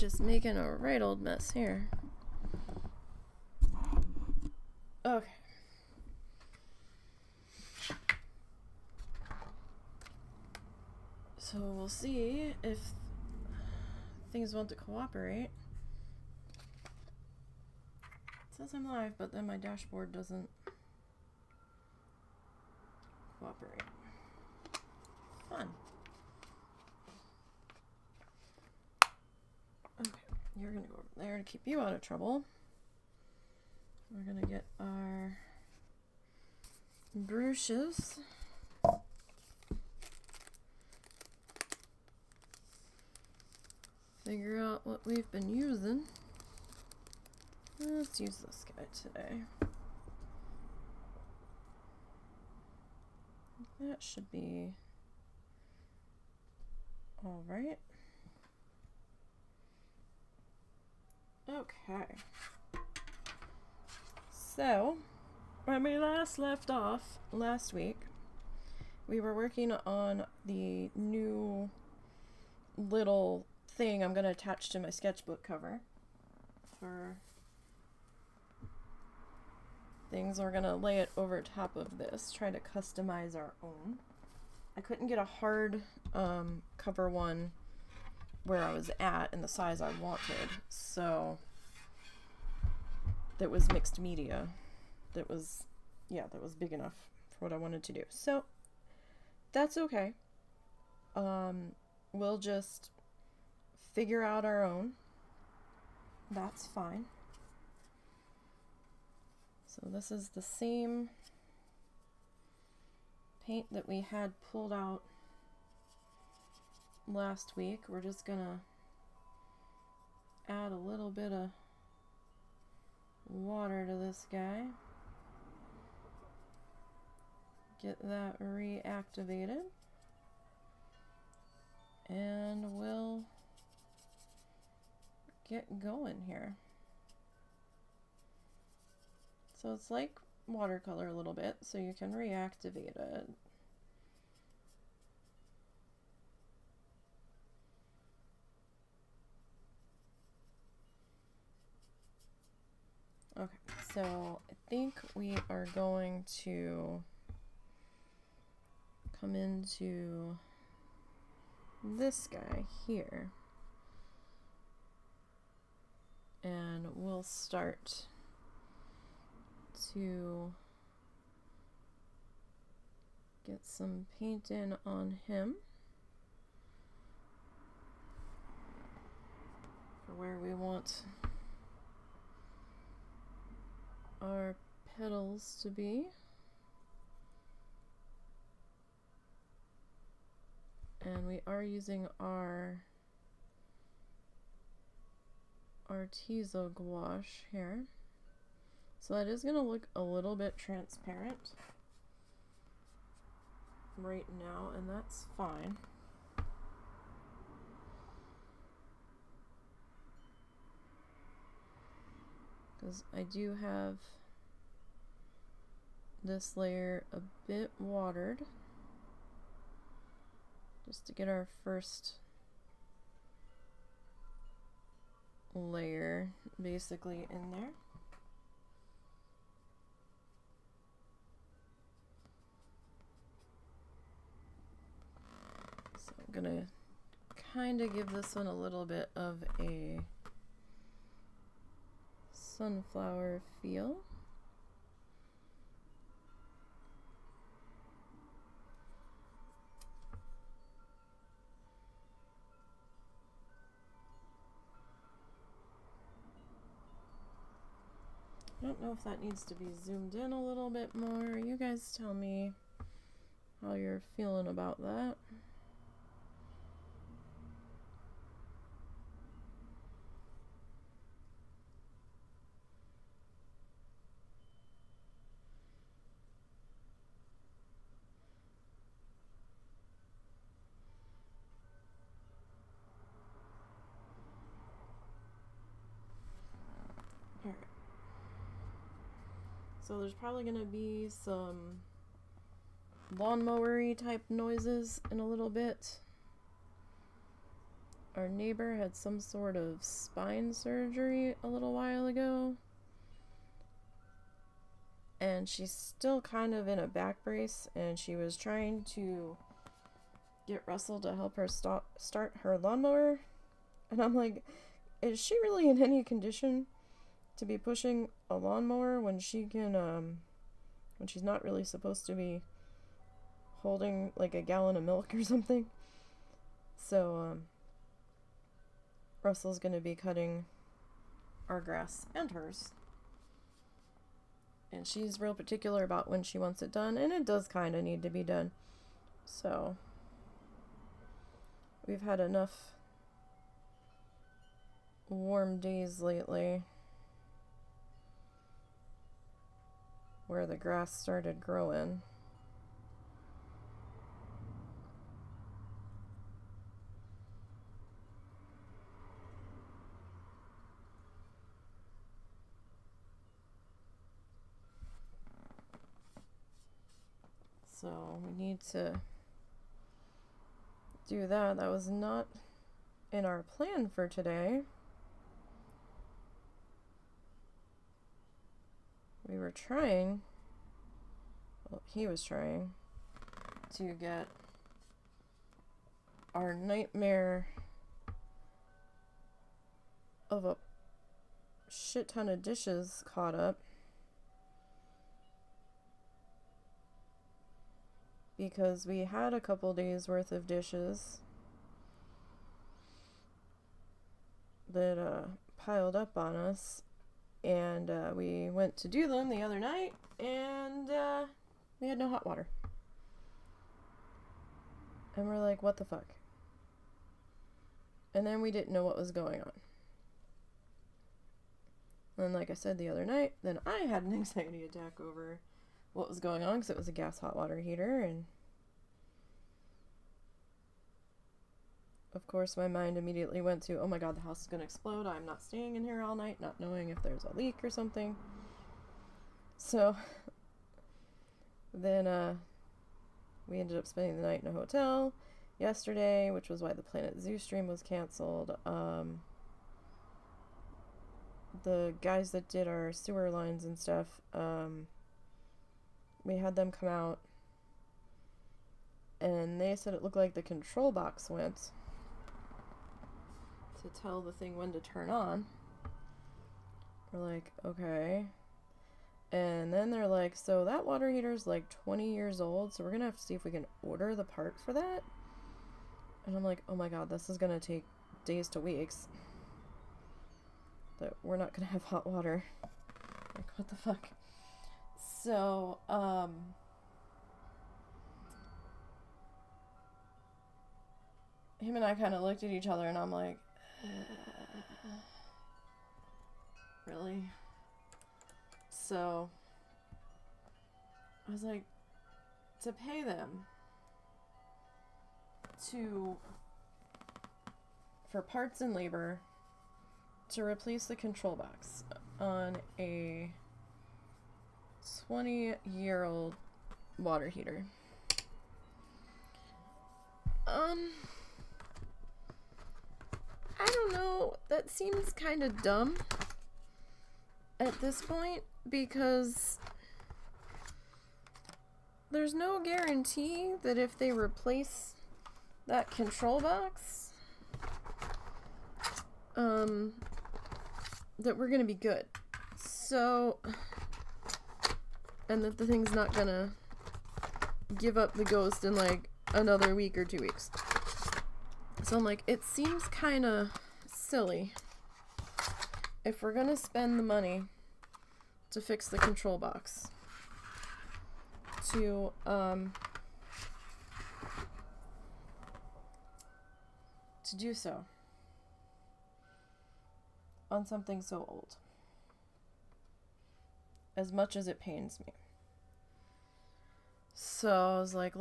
just making a right old mess here. Okay. So we'll see if things want to cooperate. It says I'm live, but then my dashboard doesn't cooperate. Fun. Okay, you're gonna go over there to keep you out of trouble. We're gonna get our brushes. Figure out what we've been using. Let's use this guy today. That should be all right. Okay. So, when we last left off last week, we were working on the new little thing I'm going to attach to my sketchbook cover for things. We're going to lay it over top of this, try to customize our own. I couldn't get a hard cover one where I was at and the size I wanted, so that was mixed media. That was big enough for what I wanted to do. So that's okay. We'll just figure out our own. That's fine. So this is the same paint that we had pulled out last week. We're just gonna add a little bit of water to this guy. Get that reactivated. And we'll get going here. So it's like watercolor a little bit, so you can reactivate it. Okay, so I think we are going to come into this guy here, and we'll start to get some paint in on him for where we want our petals to be. And we are using our Artiso gouache here. So that is going to look a little bit transparent right now, and that's fine. Because I do have this layer a bit watered, just to get our first layer basically in there. So I'm gonna kind of give this one a little bit of a sunflower feel. I don't know if that needs to be zoomed in a little bit more. You guys tell me how you're feeling about that. Alright. So there's probably going to be some lawnmower-y type noises in a little bit. our neighbor had some sort of spine surgery a little while ago. And she's still kind of in a back brace, and she was trying to get Russell to help her start her lawnmower. And I'm like, is she really in any condition to be pushing a lawnmower when she can, when she's not really supposed to be holding like a gallon of milk or something? So, Russell's gonna be cutting our grass and hers. And she's real particular about when she wants it done, and it does kind of need to be done. So, we've had enough warm days lately where the grass started growing. So we need to do that. That was not in our plan for today. We were trying, well, he was trying to get our nightmare of a shit ton of dishes caught up, because we had a couple days worth of dishes that piled up on us. And we went to do them the other night, and we had no hot water. And we're like, what the fuck? And then we didn't know what was going on. And like I said the other night, then I had an anxiety attack over what was going on, because it was a gas hot water heater, and of course, my mind immediately went to, oh my god, the house is going to explode. I'm not staying in here all night, not knowing if there's a leak or something. So, then, we ended up spending the night in a hotel yesterday, which was why the Planet Zoo stream was canceled. The guys that did our sewer lines and stuff, we had them come out, and they said it looked like the control box went to tell the thing when to turn on. We're like, okay. And then they're like, so that water heater's like 20 years old, so we're gonna have to see if we can order the part for that. And I'm like, oh my god, this is gonna take days to weeks. That we're not gonna have hot water. Like, what the fuck? So, him and I kind of looked at each other, and I'm like, really? So I was like, to pay them for parts and labor to replace the control box on a 20-year-old water heater. I don't know, that seems kind of dumb at this point, because there's no guarantee that if they replace that control box, that we're gonna be good. So, and that the thing's not gonna give up the ghost in like another week or 2 weeks. So I'm like, it seems kind of silly if we're gonna spend the money to fix the control box to do so on something so old, as much as it pains me. So I was like,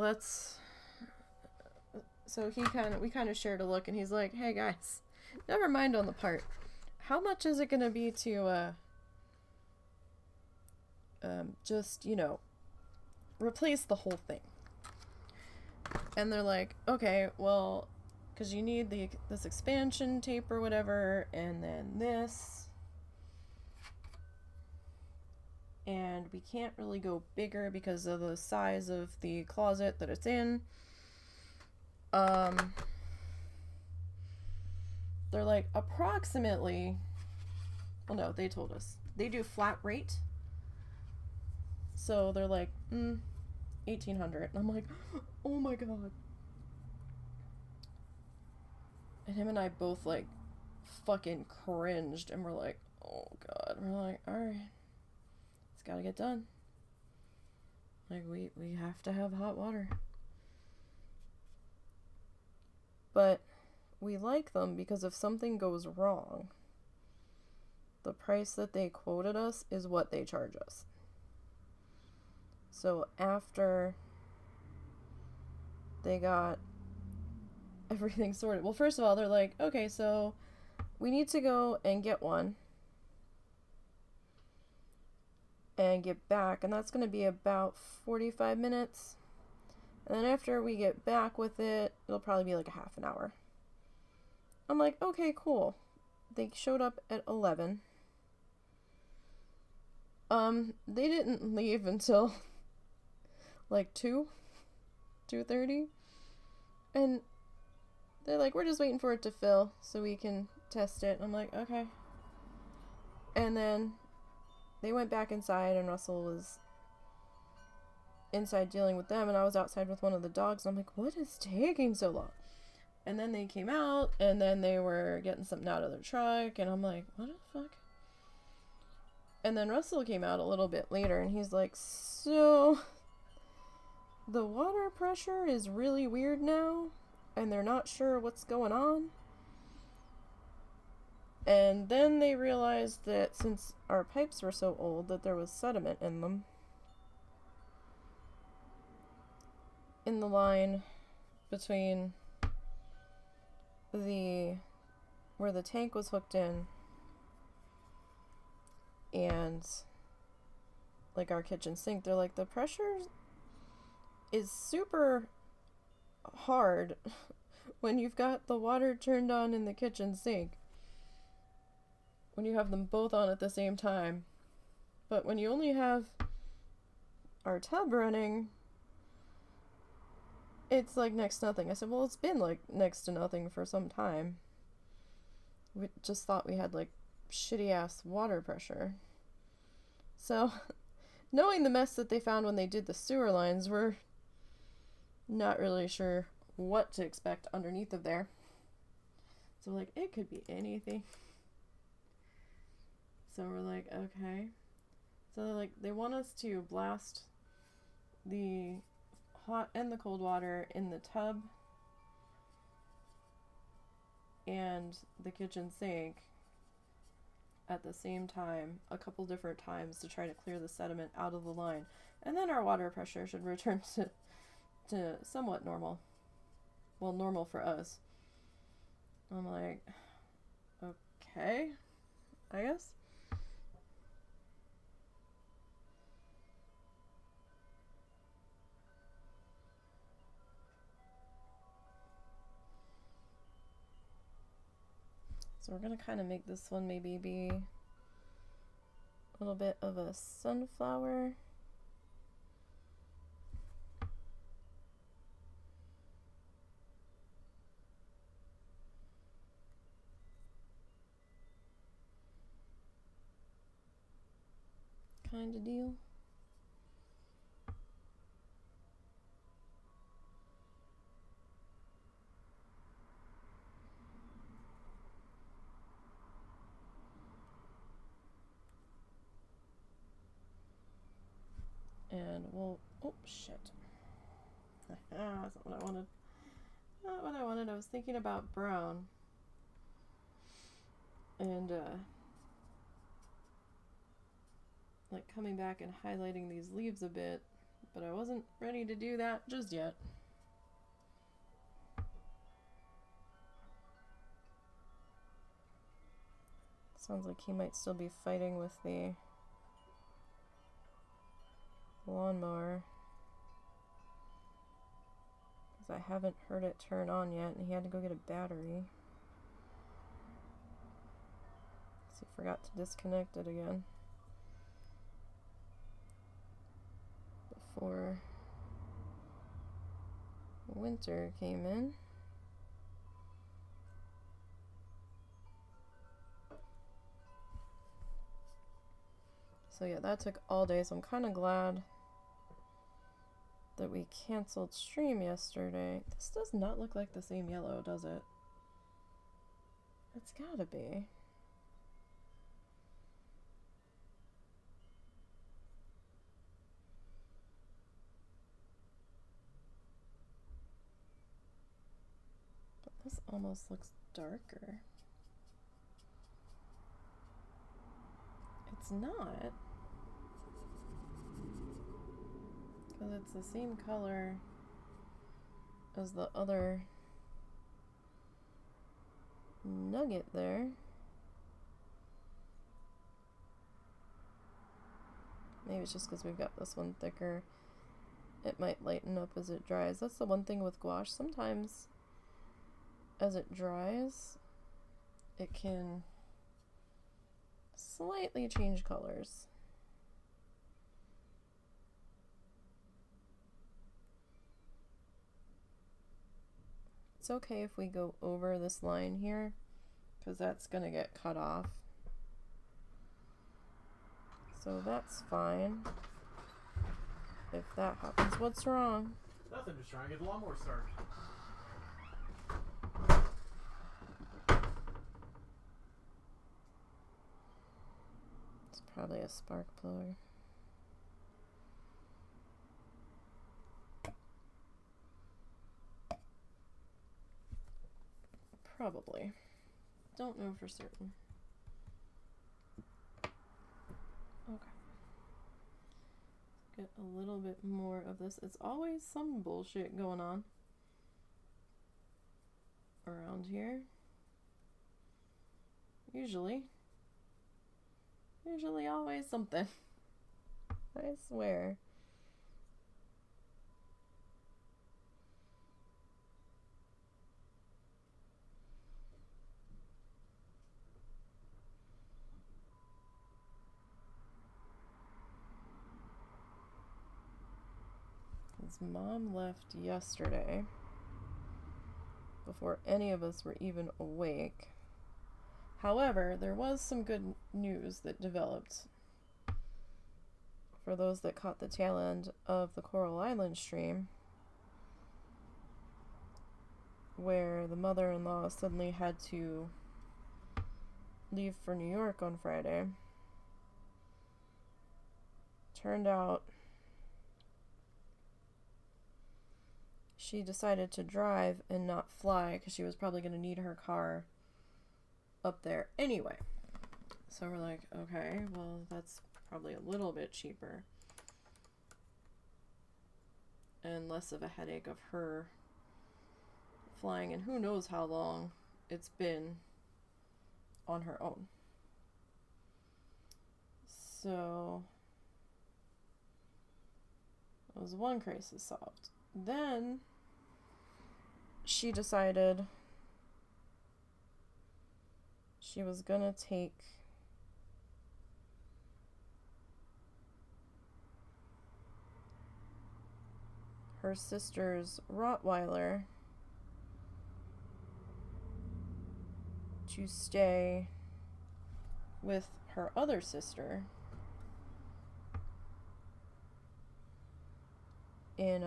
so we kind of shared a look, and he's like, hey guys, never mind on the part. How much is it going to be to, just, replace the whole thing? And they're like, okay, well, because you need this expansion tape or whatever, and then this. And we can't really go bigger because of the size of the closet that it's in. They're like approximately, well, no, they told us they do flat rate, so they're like 1,800, and I'm like, oh my god. And him and I both like fucking cringed, and we're like, oh god. We're like, all right, it's gotta get done. Like, we have to have hot water. But we like them because if something goes wrong, the price that they quoted us is what they charge us. So after they got everything sorted, well, first of all, they're like, okay, so we need to go and get one and get back, and that's going to be about 45 minutes. And then after we get back with it, it'll probably be like a half an hour. I'm like, okay, cool. They showed up at 11. They didn't leave until like 2:30. And they're like, we're just waiting for it to fill so we can test it. And I'm like, okay. And then they went back inside, and Russell was inside dealing with them, and I was outside with one of the dogs, and I'm like, what is taking so long? And then they came out, and then they were getting something out of their truck, and I'm like, what the fuck? And then Russell came out a little bit later, and he's like, so the water pressure is really weird now, and they're not sure what's going on. And then they realized that since our pipes were so old, that there was sediment in them. In the line between where the tank was hooked in and like our kitchen sink, they're like, the pressure is super hard when you've got the water turned on in the kitchen sink, when you have them both on at the same time. But when you only have our tub running, it's like next to nothing. I said, well, it's been like next to nothing for some time. We just thought we had like shitty ass water pressure. So, knowing the mess that they found when they did the sewer lines, we're not really sure what to expect underneath of there. So like, it could be anything. So we're like, okay. So they're like, they want us to blast the hot and the cold water in the tub and the kitchen sink at the same time, a couple different times, to try to clear the sediment out of the line. And then our water pressure should return to somewhat normal. Well, normal for us. I'm like, okay, I guess. So we're going to kind of make this one maybe be a little bit of a sunflower. Kind of deal. And we'll, oh shit. That's not what I wanted. Not what I wanted. I was thinking about brown. And like coming back and highlighting these leaves a bit, but I wasn't ready to do that just yet. Sounds like he might still be fighting with the lawnmower. because I haven't heard it turn on yet, and he had to go get a battery. So he forgot to disconnect it again before winter came in. So yeah, that took all day, so I'm kind of glad that we canceled stream yesterday. This does not look like the same yellow, does it? It's gotta be. But this almost looks darker. It's not. Because it's the same color as the other nugget there. Maybe it's just because we've got this one thicker. It might lighten up as it dries. That's the one thing with gouache. Sometimes as it dries, it can slightly change colors. It's okay if we go over this line here, because that's going to get cut off. So that's fine. If that happens, what's wrong? Nothing, just trying to get the lawnmower started. It's probably a spark plug. Probably. Don't know for certain. Okay. Get a little bit more of this. It's always some bullshit going on around here. Usually always something. I swear. His mom left yesterday before any of us were even awake. However, there was some good news that developed for those that caught the tail end of the Coral Island stream, where the mother-in-law suddenly had to leave for New York on Friday. Turned out she decided to drive and not fly because she was probably going to need her car up there anyway. So we're like, okay, well, that's probably a little bit cheaper and less of a headache of her flying, and who knows how long it's been on her own. So it was one crisis solved. Then she decided she was gonna take her sister's Rottweiler to stay with her other sister in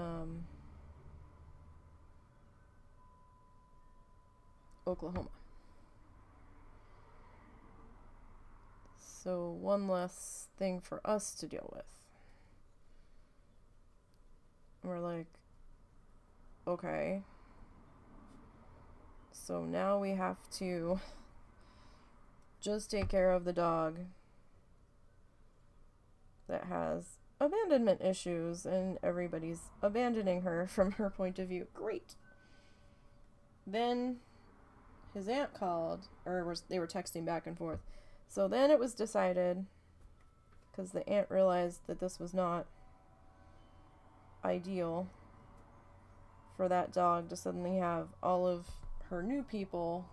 Oklahoma. So one less thing for us to deal with. And we're like, okay. So now we have to just take care of the dog that has abandonment issues, and everybody's abandoning her from her point of view. Great. Then his aunt called, or they were texting back and forth. So then it was decided, because the aunt realized that this was not ideal for that dog to suddenly have all of her new people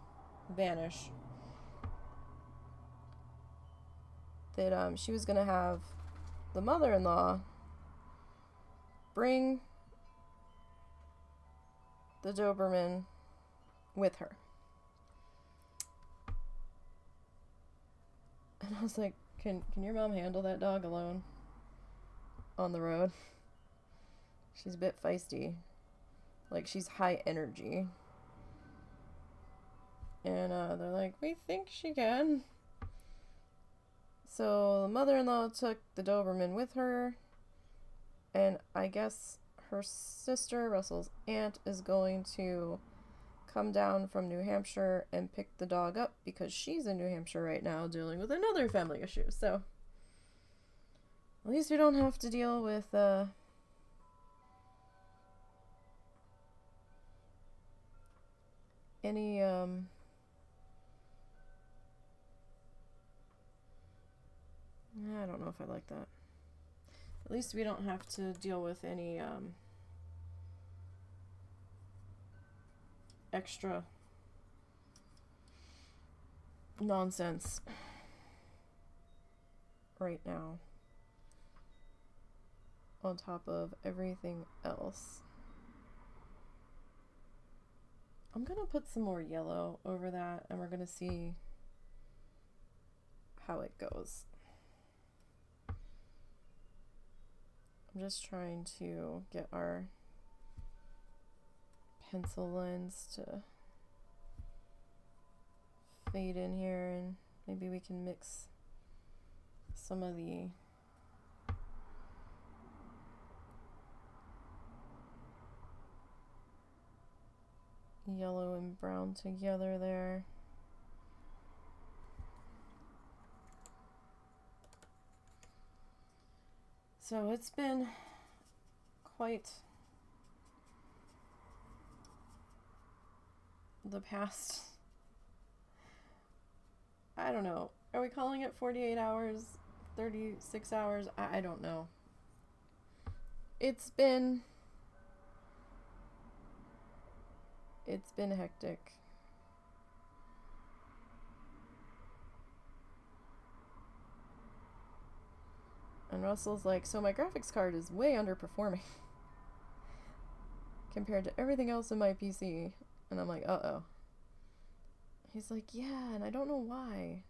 vanish. That she was gonna have the mother-in-law bring the Doberman with her. And I was like, can your mom handle that dog alone on the road? She's a bit feisty. Like, she's high energy. And they're like, we think she can. So the mother-in-law took the Doberman with her. And I guess her sister, Russell's aunt, is going to come down from New Hampshire and pick the dog up because she's in New Hampshire right now dealing with another family issue. So at least we don't have to deal with any I don't know if I like that. At least we don't have to deal with any extra nonsense right now on top of everything else. I'm gonna put some more yellow over that and we're gonna see how it goes. I'm just trying to get our pencil lines to fade in here, and maybe we can mix some of the yellow and brown together there. So it's been quite the past, I don't know, are we calling it 48 hours, 36 hours? I don't know. It's been hectic. And Russell's like, so my graphics card is way underperforming compared to everything else in my PC. And I'm like, uh-oh. He's like, yeah, and I don't know why.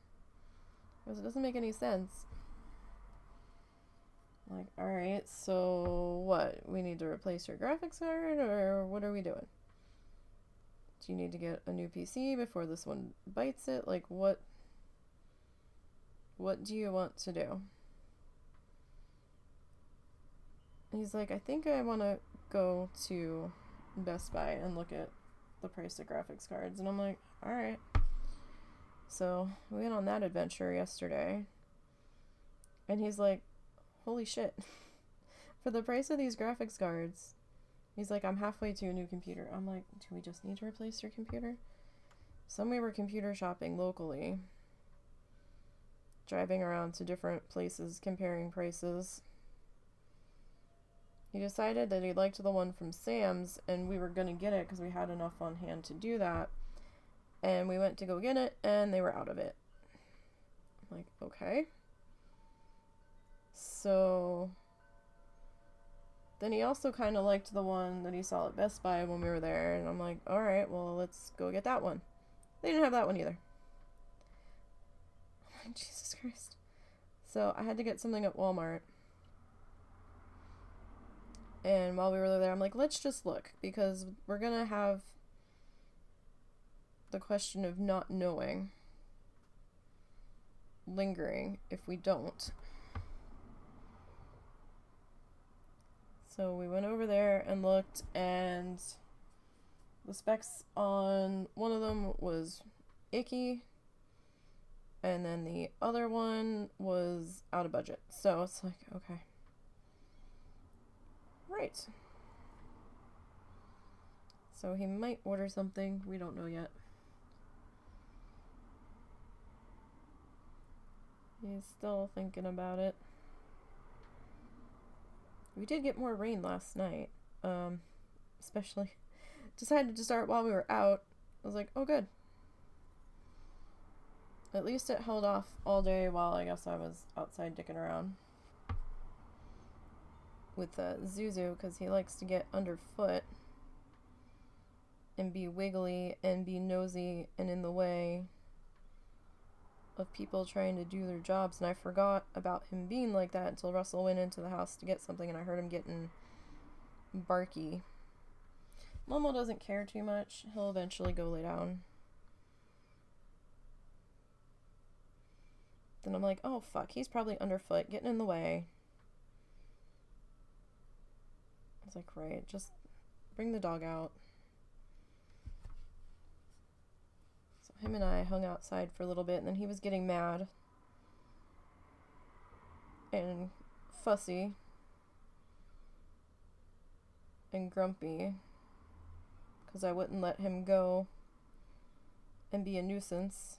Because it doesn't make any sense. I'm like, alright, so what? We need to replace your graphics card, or what are we doing? Do you need to get a new PC before this one bites it? Like, what do you want to do? He's like, I think I want to go to Best Buy and look at the price of graphics cards. And I'm like, alright. So we went on that adventure yesterday. And he's like, holy shit. For the price of these graphics cards, he's like, I'm halfway to a new computer. I'm like, do we just need to replace your computer? So we were computer shopping locally. Driving around to different places, comparing prices. He decided that he liked the one from Sam's, and we were going to get it because we had enough on hand to do that. And we went to go get it, and they were out of it. I'm like, okay. So then he also kind of liked the one that he saw at Best Buy when we were there, and I'm like, alright, well, let's go get that one. They didn't have that one either. I'm like, Jesus Christ. So I had to get something at Walmart. And while we were there, I'm like, let's just look, because we're going to have the question of not knowing lingering if we don't. So we went over there and looked, and the specs on one of them was icky, and then the other one was out of budget. So it's like, okay. Right. So he might order something. We don't know yet. He's still thinking about it. We did get more rain last night. Especially decided to start while we were out. I was like, oh good. At least it held off all day while I guess I was outside dicking around with Zuzu, because he likes to get underfoot and be wiggly and be nosy and in the way of people trying to do their jobs. And I forgot about him being like that until Russell went into the house to get something and I heard him getting barky. Momo doesn't care too much. He'll eventually go lay down. Then I'm like, oh fuck, he's probably underfoot, getting in the way. I was like, right, just bring the dog out. So him and I hung outside for a little bit, and then he was getting mad and fussy and grumpy because I wouldn't let him go and be a nuisance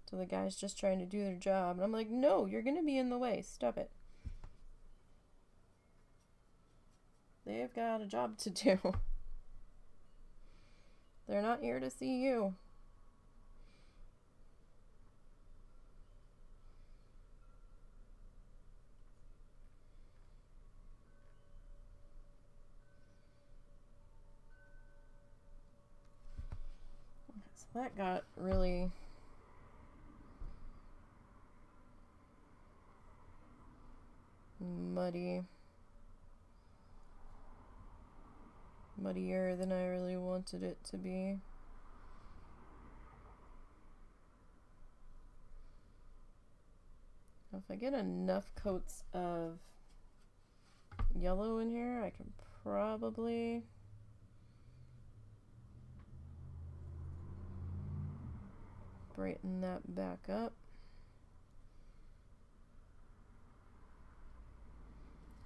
to the guys just trying to do their job. And I'm like, no, you're gonna be in the way. Stop it. They've got a job to do. They're not here to see you. So that got really muddier than I really wanted it to be. If I get enough coats of yellow in here, I can probably brighten that back up.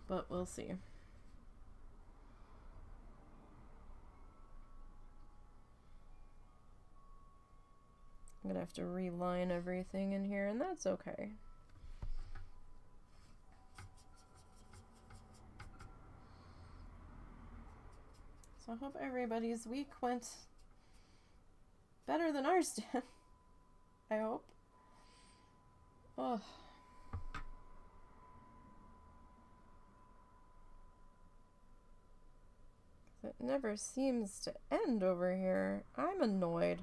But we'll see. I'm gonna have to reline everything in here, and that's okay. So I hope everybody's week went better than ours did. I hope. Oh. It never seems to end over here. I'm annoyed.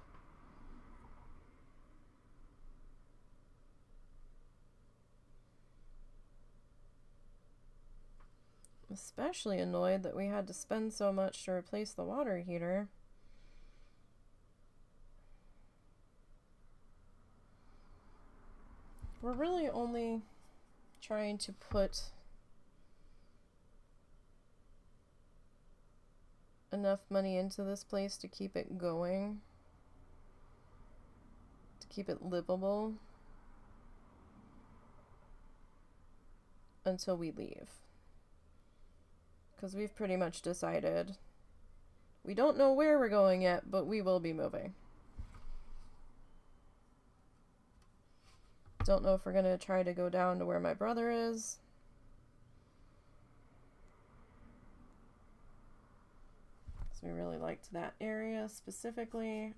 Especially annoyed that we had to spend so much to replace the water heater. We're really only trying to put enough money into this place to keep it going, to keep it livable until we leave. Because we've pretty much decided we don't know where we're going yet, but we will be moving. Don't know if we're going to try to go down to where my brother is. So we really liked that area specifically.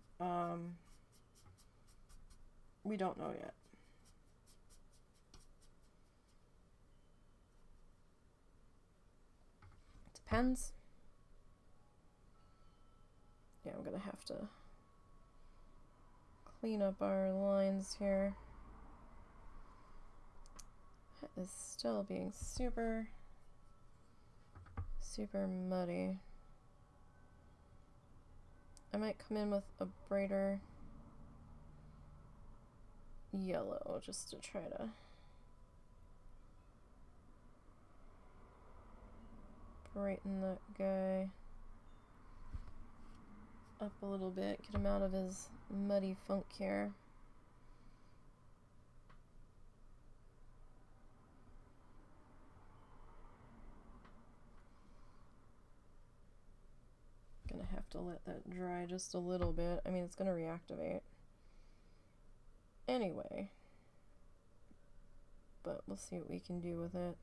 We don't know yet. Depends. Yeah, I'm gonna have to clean up our lines here. That is still being super muddy. I might come in with a brighter yellow just to try to brighten that guy up a little bit, get him out of his muddy funk here. Gonna have to let that dry just a little bit. I mean, it's gonna reactivate anyway, but we'll see what we can do with it.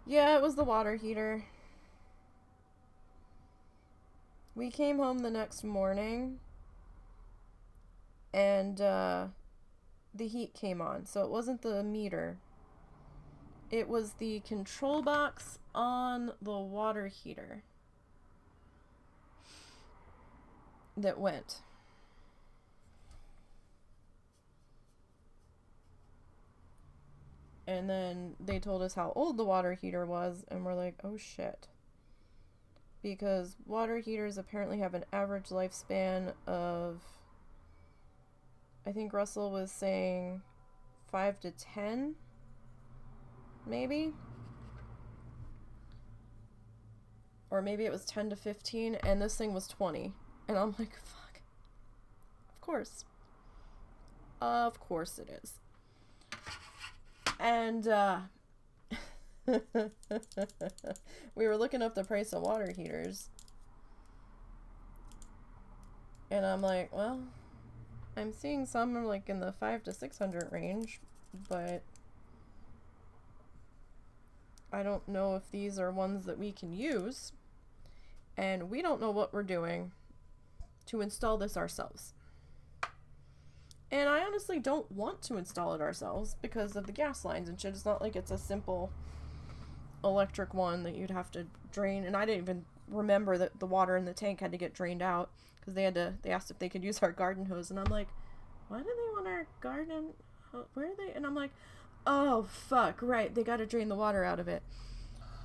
Yeah, it was the water heater. We came home the next morning and the heat came on. So it wasn't the meter. It was the control box on the water heater that went. And then they told us how old the water heater was, and we're like, oh shit. Because water heaters apparently have an average lifespan of, I think Russell was saying 5 to 10, maybe? Or maybe it was 10 to 15, and this thing was 20. And I'm like, fuck. Of course. Of course it is. And, we were looking up the price of water heaters. And I'm like, well, I'm seeing some like in the 500 to 600 range, but I don't know if these are ones that we can use. And we don't know what we're doing to install this ourselves. And I honestly don't want to install it ourselves because of the gas lines and shit. It's not like it's a simple electric one that you'd have to drain. And I didn't even remember that the water in the tank had to get drained out because they asked if they could use our garden hose. And I'm like, why do they want our garden? Where are they? And I'm like, oh, fuck, right. They got to drain the water out of it.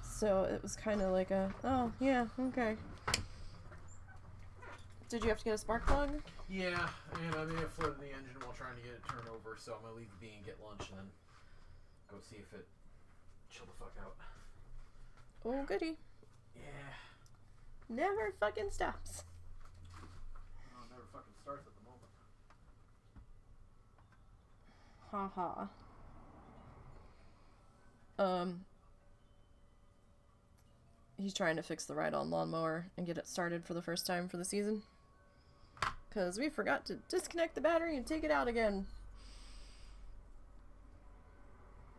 So it was kind of like a, oh, yeah, okay. Did you have to get a spark plug? Yeah, and I may have flooded the engine while trying to get it turned over, so I'm going to leave the bee and get lunch and then go see if it chill the fuck out. Oh, goody. Yeah. Never fucking stops. No, it never fucking starts at the moment. Haha. He's trying to fix the ride-on lawnmower and get it started for the first time for the season. Because we forgot to disconnect the battery and take it out again.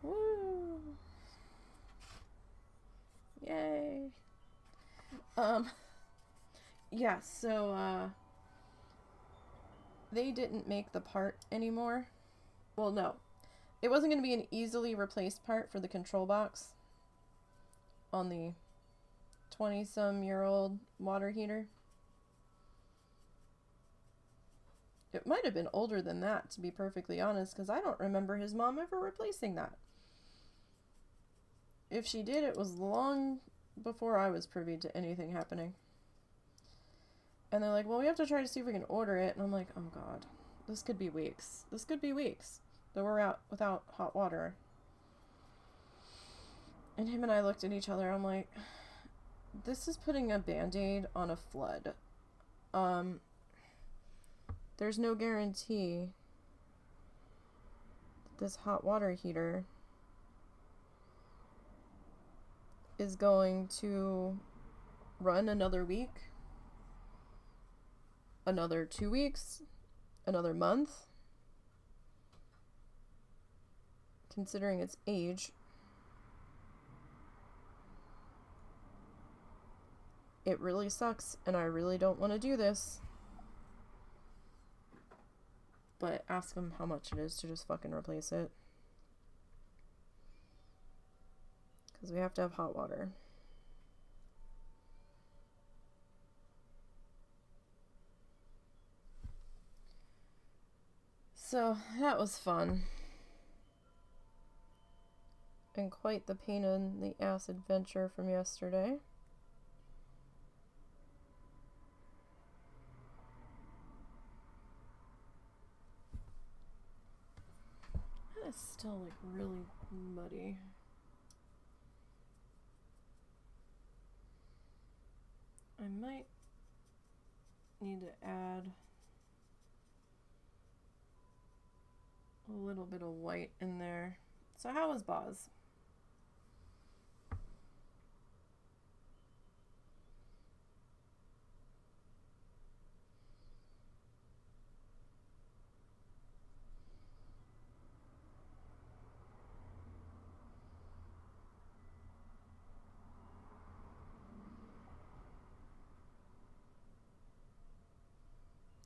Woo! Yay! Yeah, so, they didn't make the part anymore. Well, no. It wasn't going to be an easily replaced part for the control box on the 20-some-year-old water heater. It might have been older than that, to be perfectly honest, because I don't remember his mom ever replacing that. If she did, it was long before I was privy to anything happening. And they're like, well, we have to try to see if we can order it. And I'm like, oh god, this could be weeks. This could be weeks that we're out without hot water. And him and I looked at each other. I'm like, this is putting a band-aid on a flood. There's no guarantee that this hot water heater is going to run another week, another 2 weeks, another month, considering its age. It really sucks, and I really don't want to do this. But ask him how much it is to just fucking replace it. Because we have to have hot water. So, that was fun. And quite the pain in the ass adventure from yesterday. It's still like really muddy. I might need to add a little bit of white in there. So how was Boz?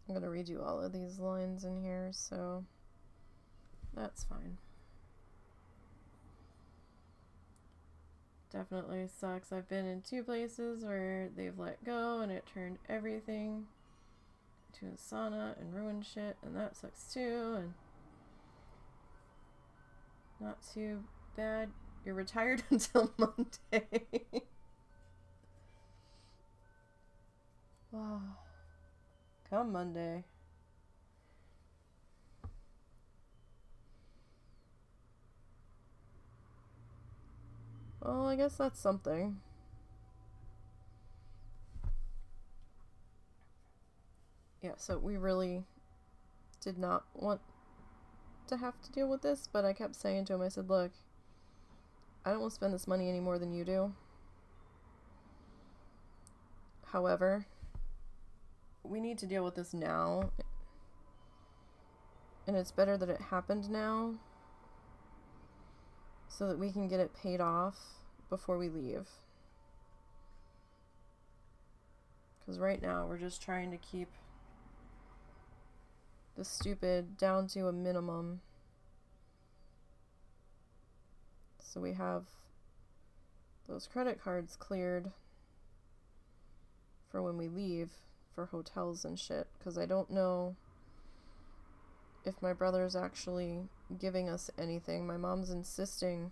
I'm gonna redo all of these lines in here, so that's fine. Definitely sucks. I've been in 2 places where they've let go and it turned everything to a sauna and ruined shit, and that sucks too. And not too bad. You're retired until Monday. Wow. Come Monday. Well, I guess that's something. Yeah, so we really did not want to have to deal with this, but I kept saying to him, I said, look, I don't want to spend this money any more than you do. However, we need to deal with this now, and it's better that it happened now so that we can get it paid off before we leave. Because right now we're just trying to keep the stupid down to a minimum. So we have those credit cards cleared for when we leave for hotels and shit. Because I don't know if my brother's actually giving us anything. My mom's insisting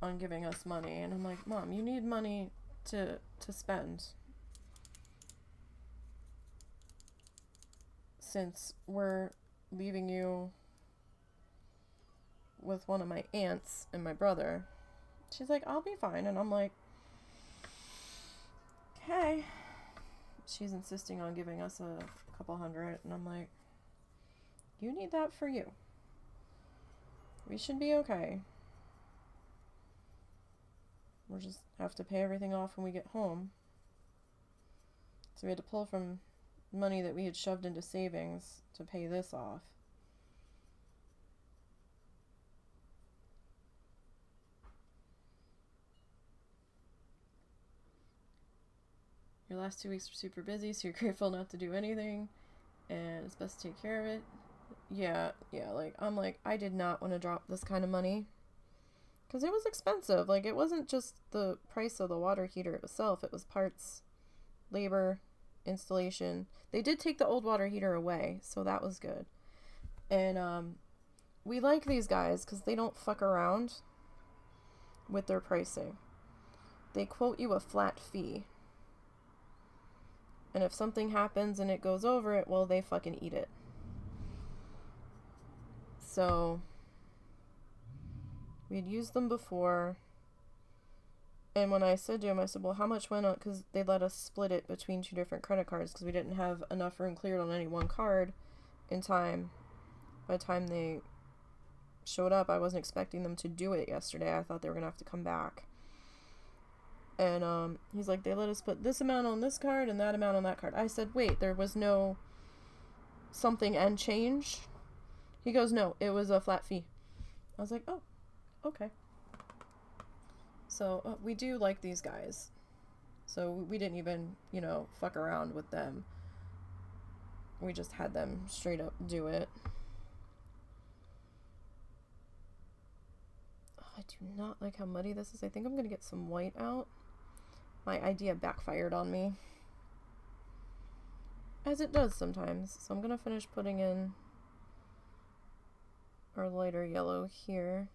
on giving us money, and I'm like, Mom, you need money to spend. Since we're leaving you with one of my aunts and my brother. She's like, I'll be fine. And I'm like, okay. She's insisting on giving us a couple hundred, and I'm like, you need that for you. We should be okay. We'll just have to pay everything off when we get home. So we had to pull from money that we had shoved into savings to pay this off. Your last 2 weeks were super busy, so you're grateful not to do anything, and it's best to take care of it. Yeah, like, I'm like, I did not want to drop this kind of money, because it was expensive. Like, it wasn't just the price of the water heater itself, it was parts, labor, installation. They did take the old water heater away, so that was good. And we like these guys because they don't fuck around with their pricing. They quote you a flat fee, and if something happens and it goes over it, well, they fucking eat it. So we'd used them before, and when I said to him, I said, well, how much went on, because they let us split it between 2 different credit cards because we didn't have enough room cleared on any one card in time. By the time they showed up, I wasn't expecting them to do it yesterday. I thought they were going to have to come back. And he's like, they let us put this amount on this card and that amount on that card. I said, wait, there was no something and change? He goes, no, it was a flat fee. I was like, oh, okay. So we do like these guys. So we didn't even, fuck around with them. We just had them straight up do it. Oh, I do not like how muddy this is. I think I'm going to get some white out. My idea backfired on me. As it does sometimes. So I'm going to finish putting in our lighter yellow here.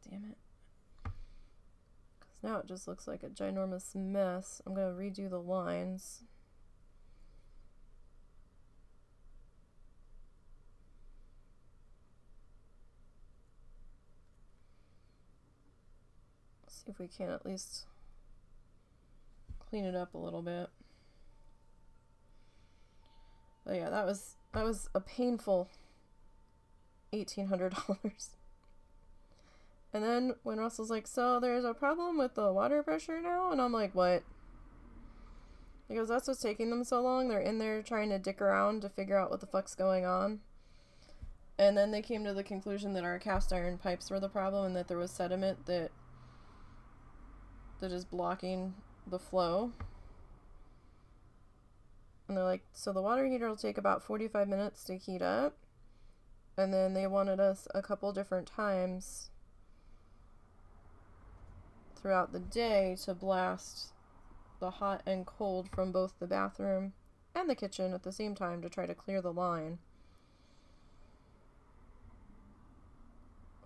Damn it. Because now it just looks like a ginormous mess. I'm going to redo the lines. See if we can at least clean it up a little bit. But yeah, that was a painful $1,800. And then when Russell's like, so there's a problem with the water pressure now? And I'm like, what? He goes, that's what's taking them so long. They're in there trying to dick around to figure out what the fuck's going on. And then they came to the conclusion that our cast iron pipes were the problem and that there was sediment that is blocking the flow. And they're like, so the water heater will take about 45 minutes to heat up. And then they wanted us a couple different times throughout the day to blast the hot and cold from both the bathroom and the kitchen at the same time to try to clear the line.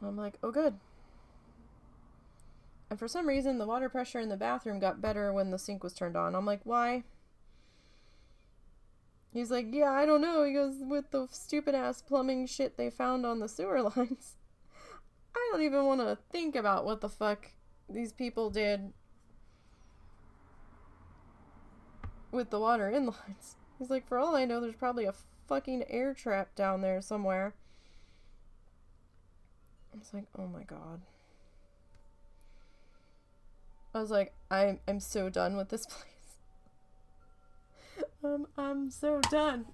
I'm like, oh good. And for some reason, the water pressure in the bathroom got better when the sink was turned on. I'm like, why? He's like, yeah, I don't know. He goes, with the stupid ass plumbing shit they found on the sewer lines. I don't even want to think about what the fuck these people did with the water in the lines. He's like, for all I know, there's probably a fucking air trap down there somewhere. I was like, oh my god. I was like, I'm so done with this place. I'm so done.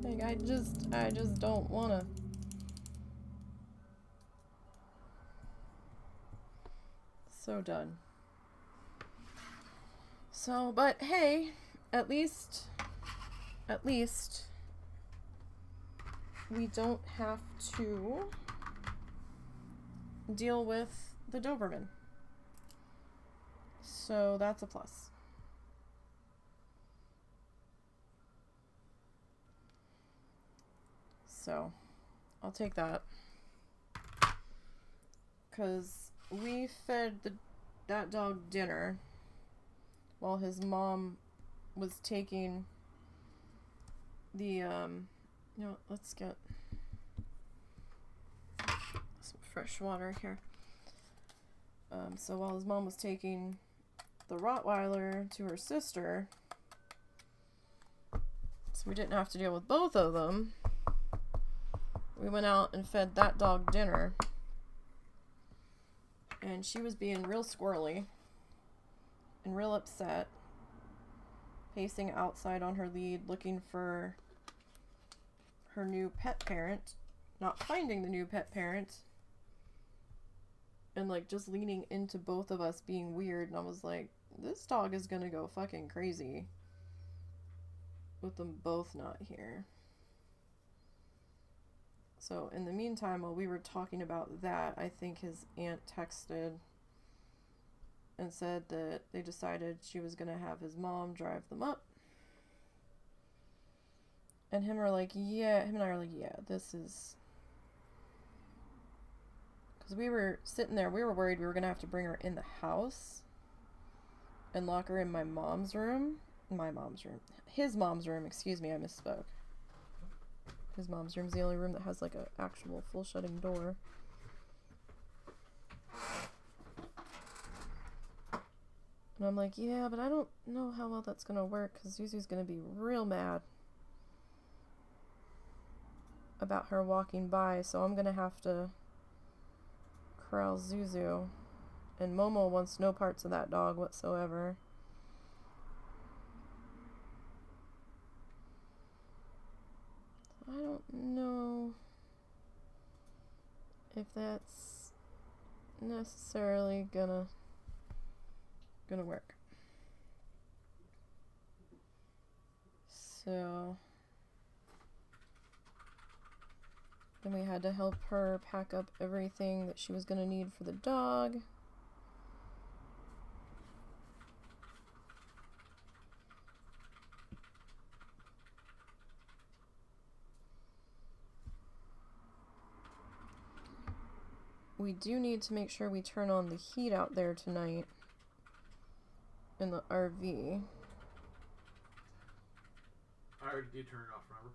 Like, I just don't wanna. So done. So, but hey, at least we don't have to deal with the Doberman. So that's a plus. So I'll take that. 'Cause we fed that dog dinner while his mom was taking the let's get some fresh water here. So while his mom was taking the Rottweiler to her sister, so we didn't have to deal with both of them, we went out and fed that dog dinner. And she was being real squirrely and real upset, pacing outside on her lead looking for her new pet parent, not finding the new pet parent, and like just leaning into both of us being weird. And I was like, this dog is gonna go fucking crazy with them both not here. So in the meantime, while we were talking about that, I think his aunt texted and said that they decided she was gonna have his mom drive them up. And him and I are like, yeah, this is... Because we were sitting there, we were worried we were gonna have to bring her in the house and lock her in his mom's room, excuse me, I misspoke. His mom's room's the only room that has like an actual full shutting door. And I'm like, yeah, but I don't know how well that's gonna work because Zuzu's gonna be real mad about her walking by, so I'm gonna have to corral Zuzu. And Momo wants no parts of that dog whatsoever. I don't know if that's necessarily gonna work. So then we had to help her pack up everything that she was gonna need for the dog. We do need to make sure we turn on the heat out there tonight in the RV. I already did turn it off, remember?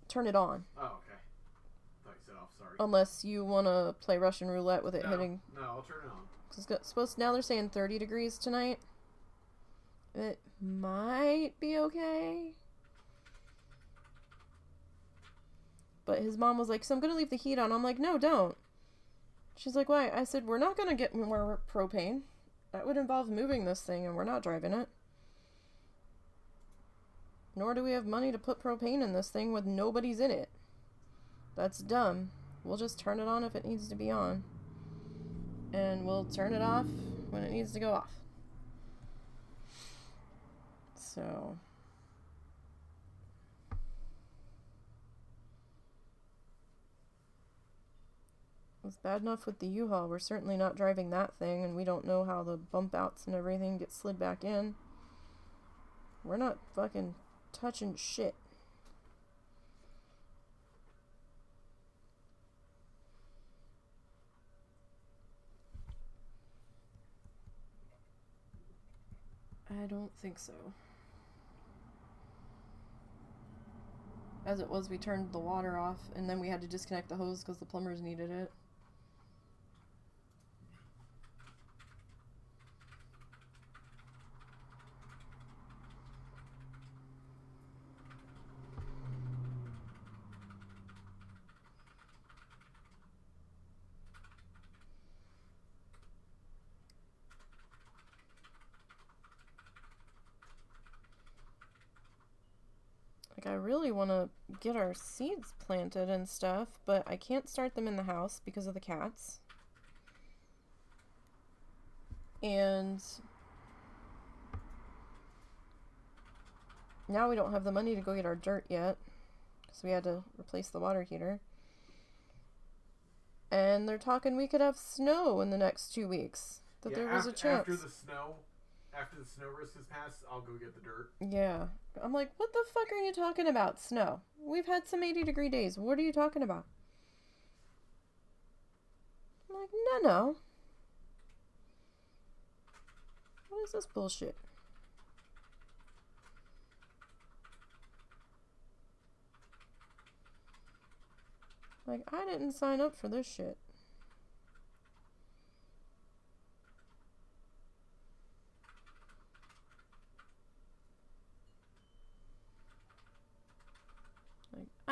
Turn it on. Oh, okay. I thought you said off, sorry. Unless you want to play Russian roulette with it hitting. No, I'll turn it on. Cause now they're saying 30 degrees tonight. It might be okay. But his mom was like, so I'm going to leave the heat on. I'm like, no, don't. She's like, why? I said, we're not going to get more propane. That would involve moving this thing, and we're not driving it. Nor do we have money to put propane in this thing with nobody's in it. That's dumb. We'll just turn it on if it needs to be on. And we'll turn it off when it needs to go off. So... it's bad enough with the U-Haul. We're certainly not driving that thing, and we don't know how the bump outs and everything get slid back in. We're not fucking touching shit. I don't think so. As it was, we turned the water off, and then we had to disconnect the hose because the plumbers needed it. Like, I really want to get our seeds planted and stuff, but I can't start them in the house because of the cats. And now we don't have the money to go get our dirt yet, because we had to replace the water heater. And they're talking we could have snow in the next 2 weeks. That there was a chance. After the snow risk is passed, I'll go get the dirt. Yeah. I'm like, what the fuck are you talking about? Snow. We've had some 80-degree days. What are you talking about? I'm like, no. What is this bullshit? Like, I didn't sign up for this shit.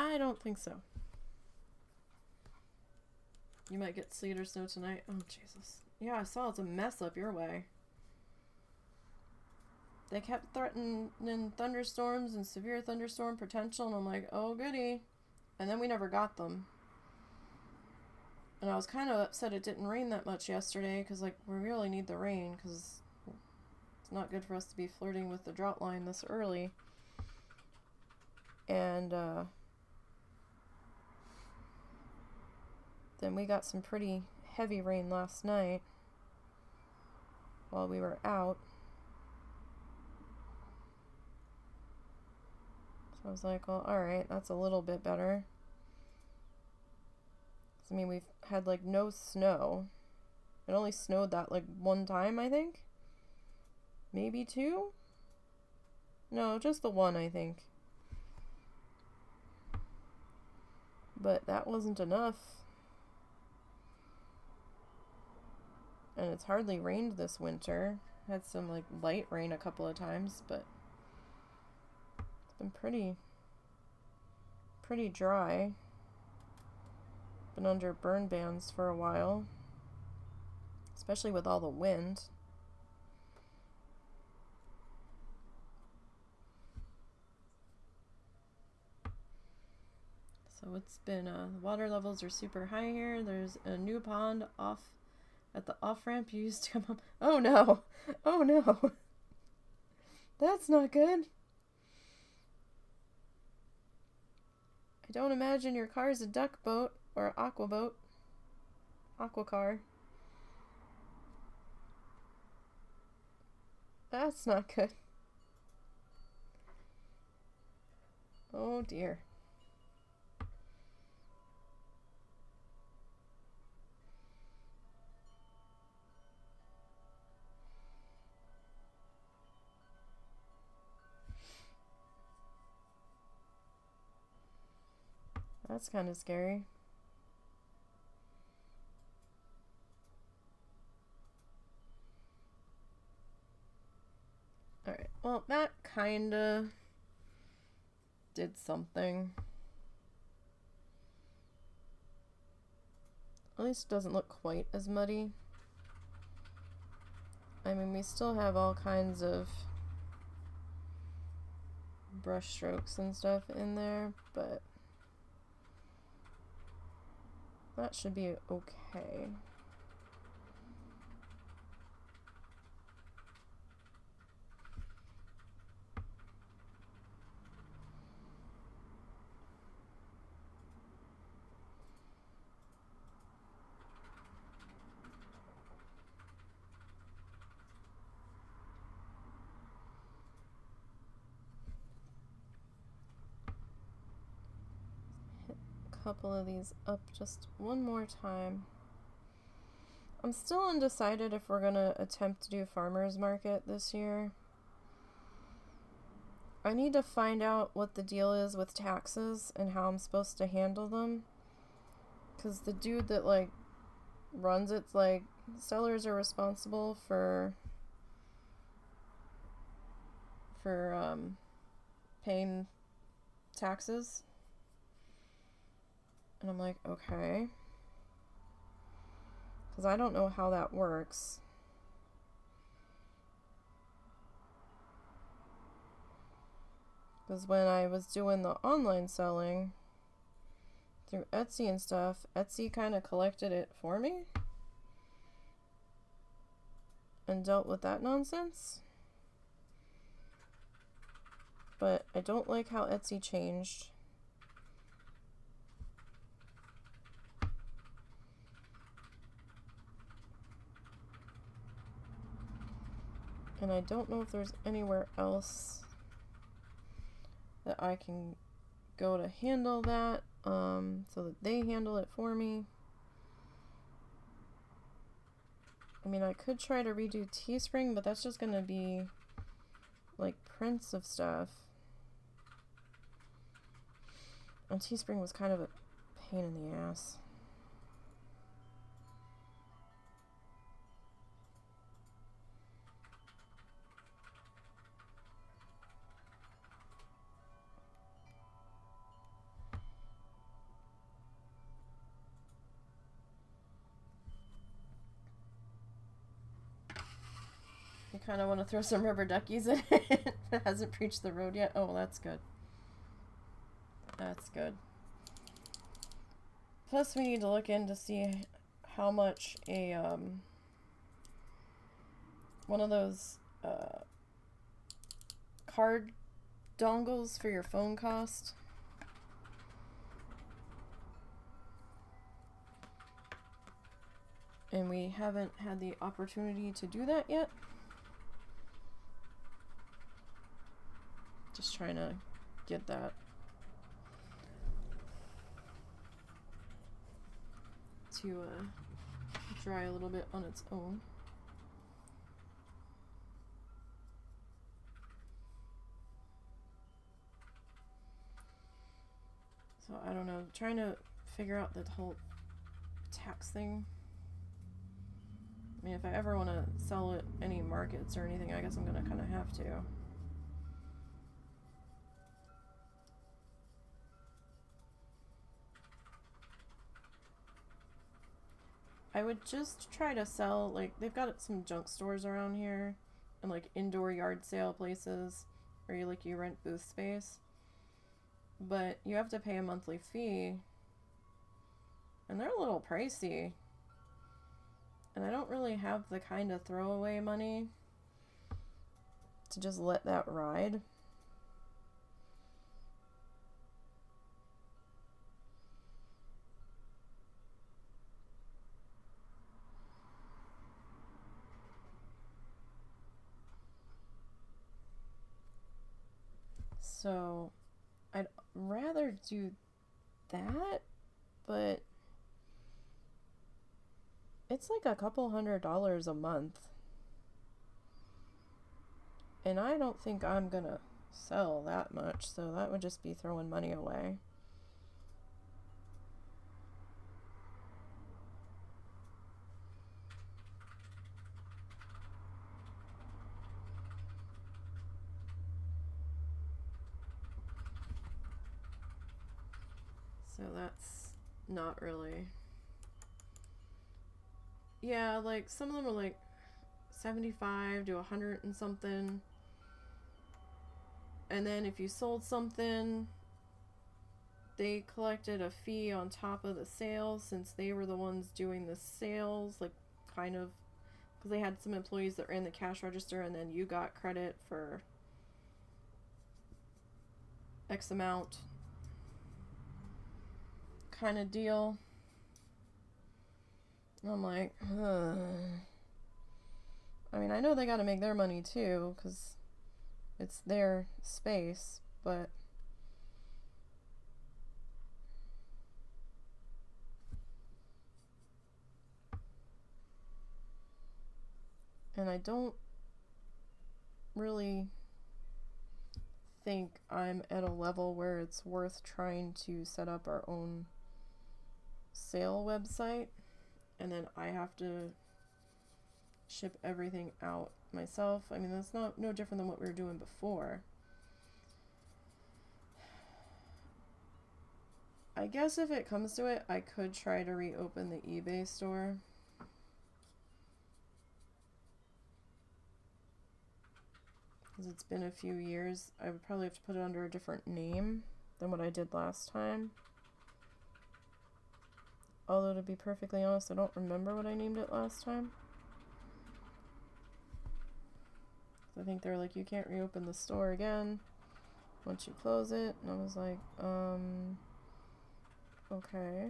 I don't think so. You might get sleet or snow tonight. Oh, Jesus. Yeah, I saw it's a mess up your way. They kept threatening thunderstorms and severe thunderstorm potential, and I'm like, oh, goody. And then we never got them. And I was kind of upset it didn't rain that much yesterday, because, like, we really need the rain, because it's not good for us to be flirting with the drought line this early. And, then we got some pretty heavy rain last night while we were out. So I was like, well, alright, that's a little bit better. I mean, we've had, like, no snow. It only snowed that, like, one time, I think? Maybe two? No, just the one, I think. But that wasn't enough. And it's hardly rained this winter. Had some, like, light rain a couple of times, but it's been pretty dry. Been under burn bans for a while, especially with all the wind. So it's been, the water levels are super high here. There's a new pond off at the off-ramp you used to come up. Oh no! Oh no! That's not good. I don't imagine your car's a duck boat or aqua boat. Aqua car. That's not good. Oh dear. That's kind of scary. Alright, well, that kinda did something. At least it doesn't look quite as muddy. I mean, we still have all kinds of brush strokes and stuff in there, but that should be okay. Couple of these up just one more time. I'm still undecided if we're gonna attempt to do farmers market this year. I need to find out what the deal is with taxes and how I'm supposed to handle them, because the dude that like runs it's like sellers are responsible for paying taxes. And I'm like, okay. Because I don't know how that works. Because when I was doing the online selling through Etsy and stuff, Etsy kind of collected it for me and dealt with that nonsense. But I don't like how Etsy changed. And I don't know if there's anywhere else that I can go to handle that, so that they handle it for me. I mean, I could try to redo Teespring, but that's just gonna be like prints of stuff. And Teespring was kind of a pain in the ass. You kind of want to throw some rubber duckies in it. It hasn't reached the road yet. Oh, that's good. That's good. Plus, we need to look in to see how much a one of those card dongles for your phone cost. And we haven't had the opportunity to do that yet. Just trying to get that to dry a little bit on its own. So I don't know, trying to figure out the whole tax thing. I mean, if I ever want to sell at any markets or anything, I guess I'm gonna kind of have to. I would just try to sell, like, they've got some junk stores around here and like indoor yard sale places where you rent booth space, but you have to pay a monthly fee and they're a little pricey, and I don't really have the kind of throwaway money to just let that ride. So I'd rather do that, but it's like a couple $100 a month. And I don't think I'm gonna sell that much, so that would just be throwing money away. So that's not really. Yeah, like some of them are like 75 to 100 and something. And then if you sold something, they collected a fee on top of the sales since they were the ones doing the sales, like kind of, because they had some employees that were in the cash register, and then you got credit for X amount kind of deal. And I'm like, ugh. I mean, I know they got to make their money too, because it's their space, but and I don't really think I'm at a level where it's worth trying to set up our own sale website, and then I have to ship everything out myself. I mean, that's no different than what we were doing before. I guess if it comes to it, I could try to reopen the eBay store. Because it's been a few years. I would probably have to put it under a different name than what I did last time. Although, to be perfectly honest, I don't remember what I named it last time. I think they're like, you can't reopen the store again once you close it. And I was like, okay.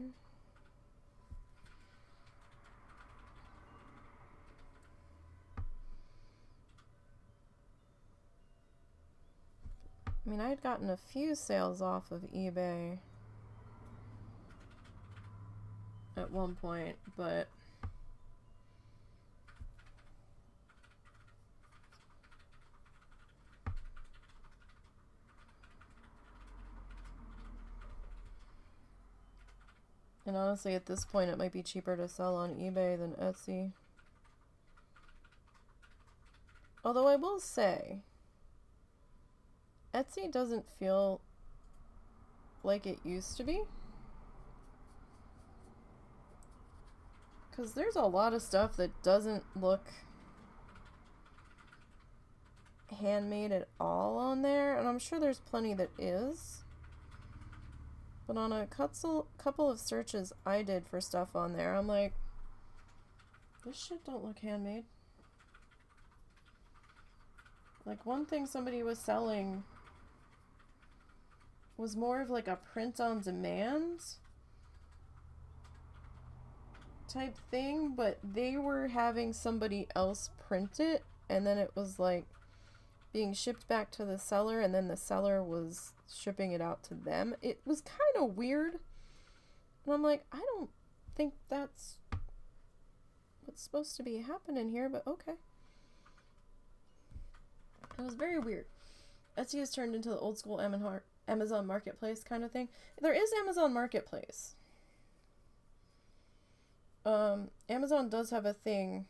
I mean, I had gotten a few sales off of eBay at one point, but and honestly, at this point, it might be cheaper to sell on eBay than Etsy. Although I will say, Etsy doesn't feel like it used to be. Because there's a lot of stuff that doesn't look handmade at all on there, and I'm sure there's plenty that is. But on a couple of searches I did for stuff on there, I'm like, this shit don't look handmade. Like, one thing somebody was selling was more of like a print on demand type thing, but they were having somebody else print it, and then it was like being shipped back to the seller, and then the seller was shipping it out to them. It was kind of weird, and I'm like, I don't think that's what's supposed to be happening here, but okay. It was very weird. Etsy has turned into the old school Amazon Marketplace kind of thing. There is Amazon Marketplace. Amazon does have a thing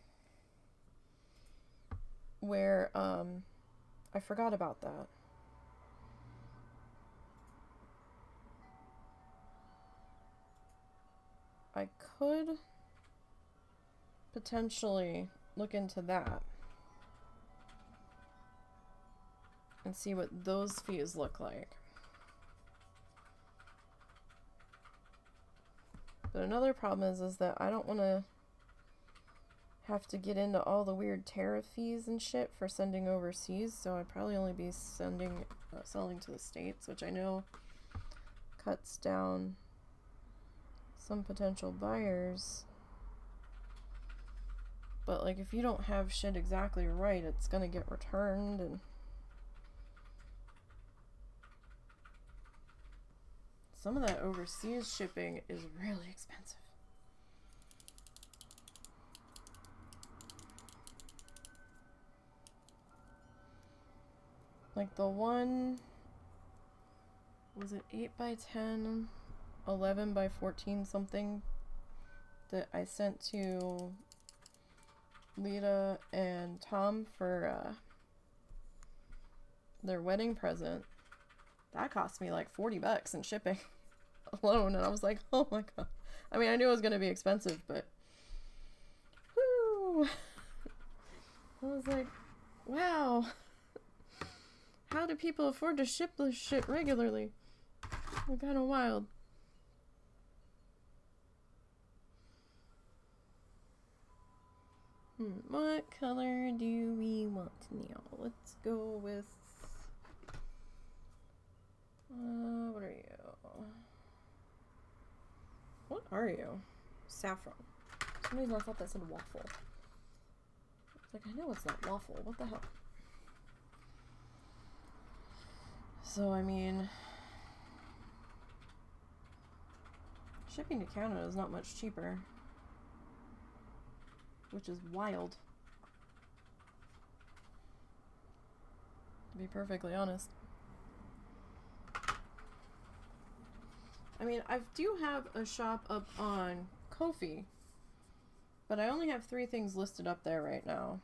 where, I forgot about that. I could potentially look into that and see what those fees look like. But another problem is that I don't want to have to get into all the weird tariff fees and shit for sending overseas, so I'd probably only be selling to the States, which I know cuts down some potential buyers. But like, if you don't have shit exactly right, it's gonna get returned, and some of that overseas shipping is really expensive. Like the one, was it 8x10, 11x14 something that I sent to Lita and Tom for their wedding present. That cost me like $40 in shipping alone, and I was like, oh my god. I mean, I knew it was going to be expensive, but whoo! I was like, wow. how do people afford to ship this shit regularly? They're kind of wild. What color do we want now? Let's go with... what are you? What are you? Saffron. For some reason I thought that said waffle. Like, I know it's not waffle. What the hell? So, I mean... shipping to Canada is not much cheaper. Which is wild. To be perfectly honest. I mean, I do have a shop up on Kofi, but I only have 3 things listed up there right now.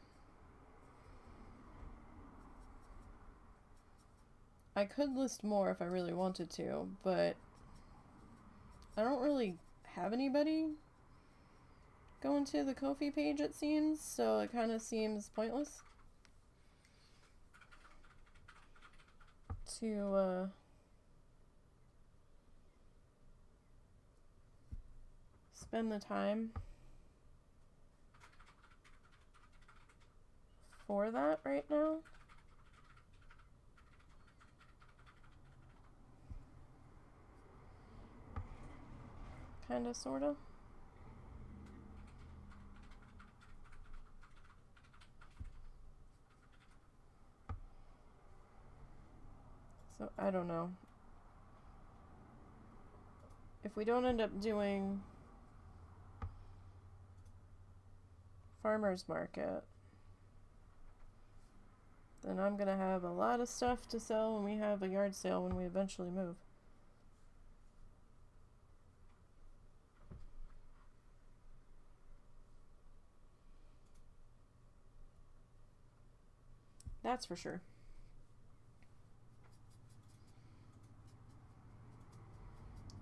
I could list more if I really wanted to, but I don't really have anybody going to the Kofi page, it seems, so it kind of seems pointless to spend the time for that right now. Kinda, sorta. So, I don't know. If we don't end up doing farmer's market, then I'm gonna have a lot of stuff to sell when we have a yard sale when we eventually move. That's for sure.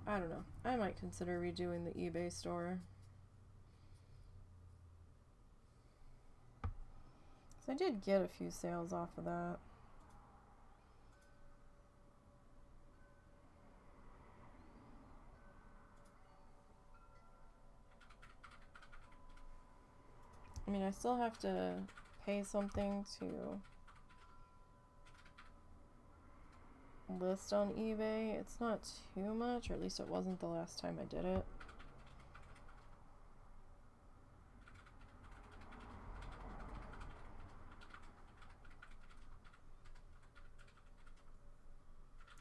I don't know. I might consider redoing the eBay store. So I did get a few sales off of that. I mean, I still have to pay something to list on eBay. It's not too much, or at least it wasn't the last time I did it.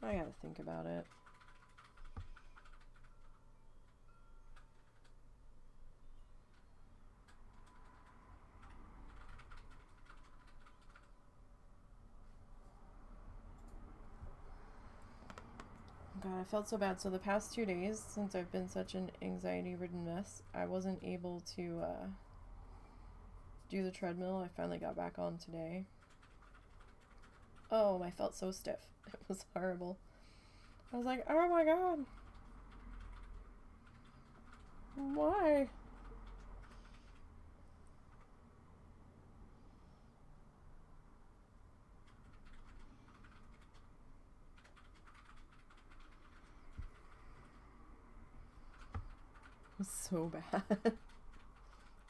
I gotta think about it. God, I felt so bad. So the past 2 days, since I've been such an anxiety-ridden mess, I wasn't able to do the treadmill. I finally got back on today. Oh, I felt so stiff. It was horrible. I was like, oh my god. Why? It was so bad.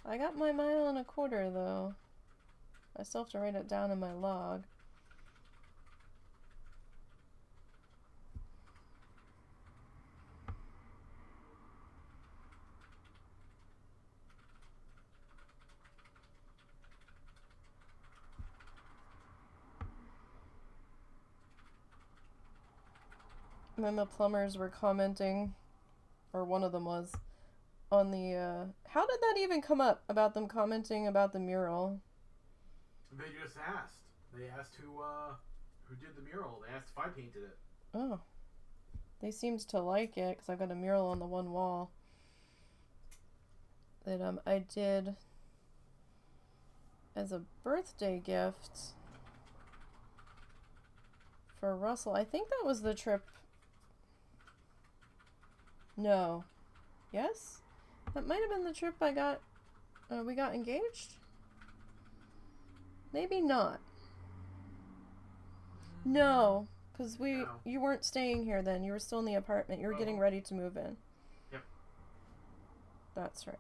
I got my 1.25 miles though. I still have to write it down in my log. And then the plumbers were commenting, or one of them was, on the, how did that even come up about them commenting about the mural? They just asked. They asked who did the mural. They asked if I painted it. Oh. They seemed to like it, because I've got a mural on the one wall that I did as a birthday gift for Russell. I think that was the trip. No. Yes? That might have been the trip I got, we got engaged? Maybe not. No, because No. you weren't staying here then. You were still in the apartment. You were getting ready to move in. Yep. That's right.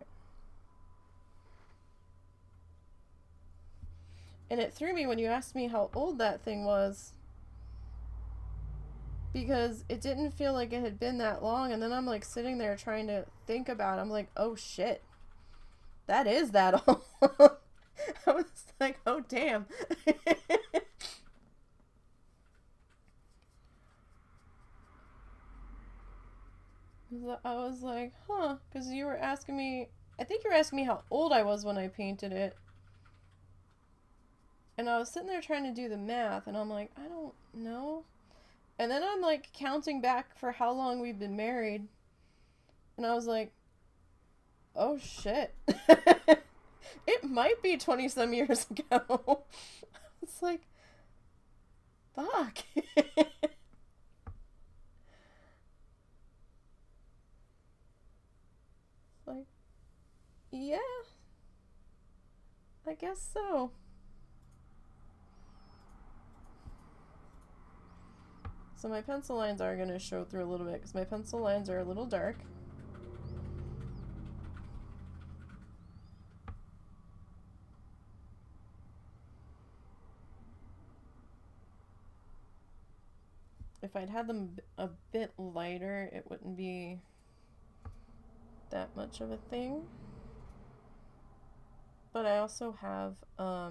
And it threw me when you asked me how old that thing was. Because it didn't feel like it had been that long. And then I'm like sitting there trying to think about it. I'm like, oh shit. That is that old. I was like, oh damn. I was like, huh. Because you were asking me, I think you were asking me how old I was when I painted it. And I was sitting there trying to do the math. And I'm like, I don't know. And then I'm like counting back for how long we've been married. And I was like, oh shit. It might be 20 some years ago. It's like, fuck. Like, yeah, I guess so. So my pencil lines are going to show through a little bit because my pencil lines are a little dark. If I'd had them a bit lighter, it wouldn't be that much of a thing. But I also have the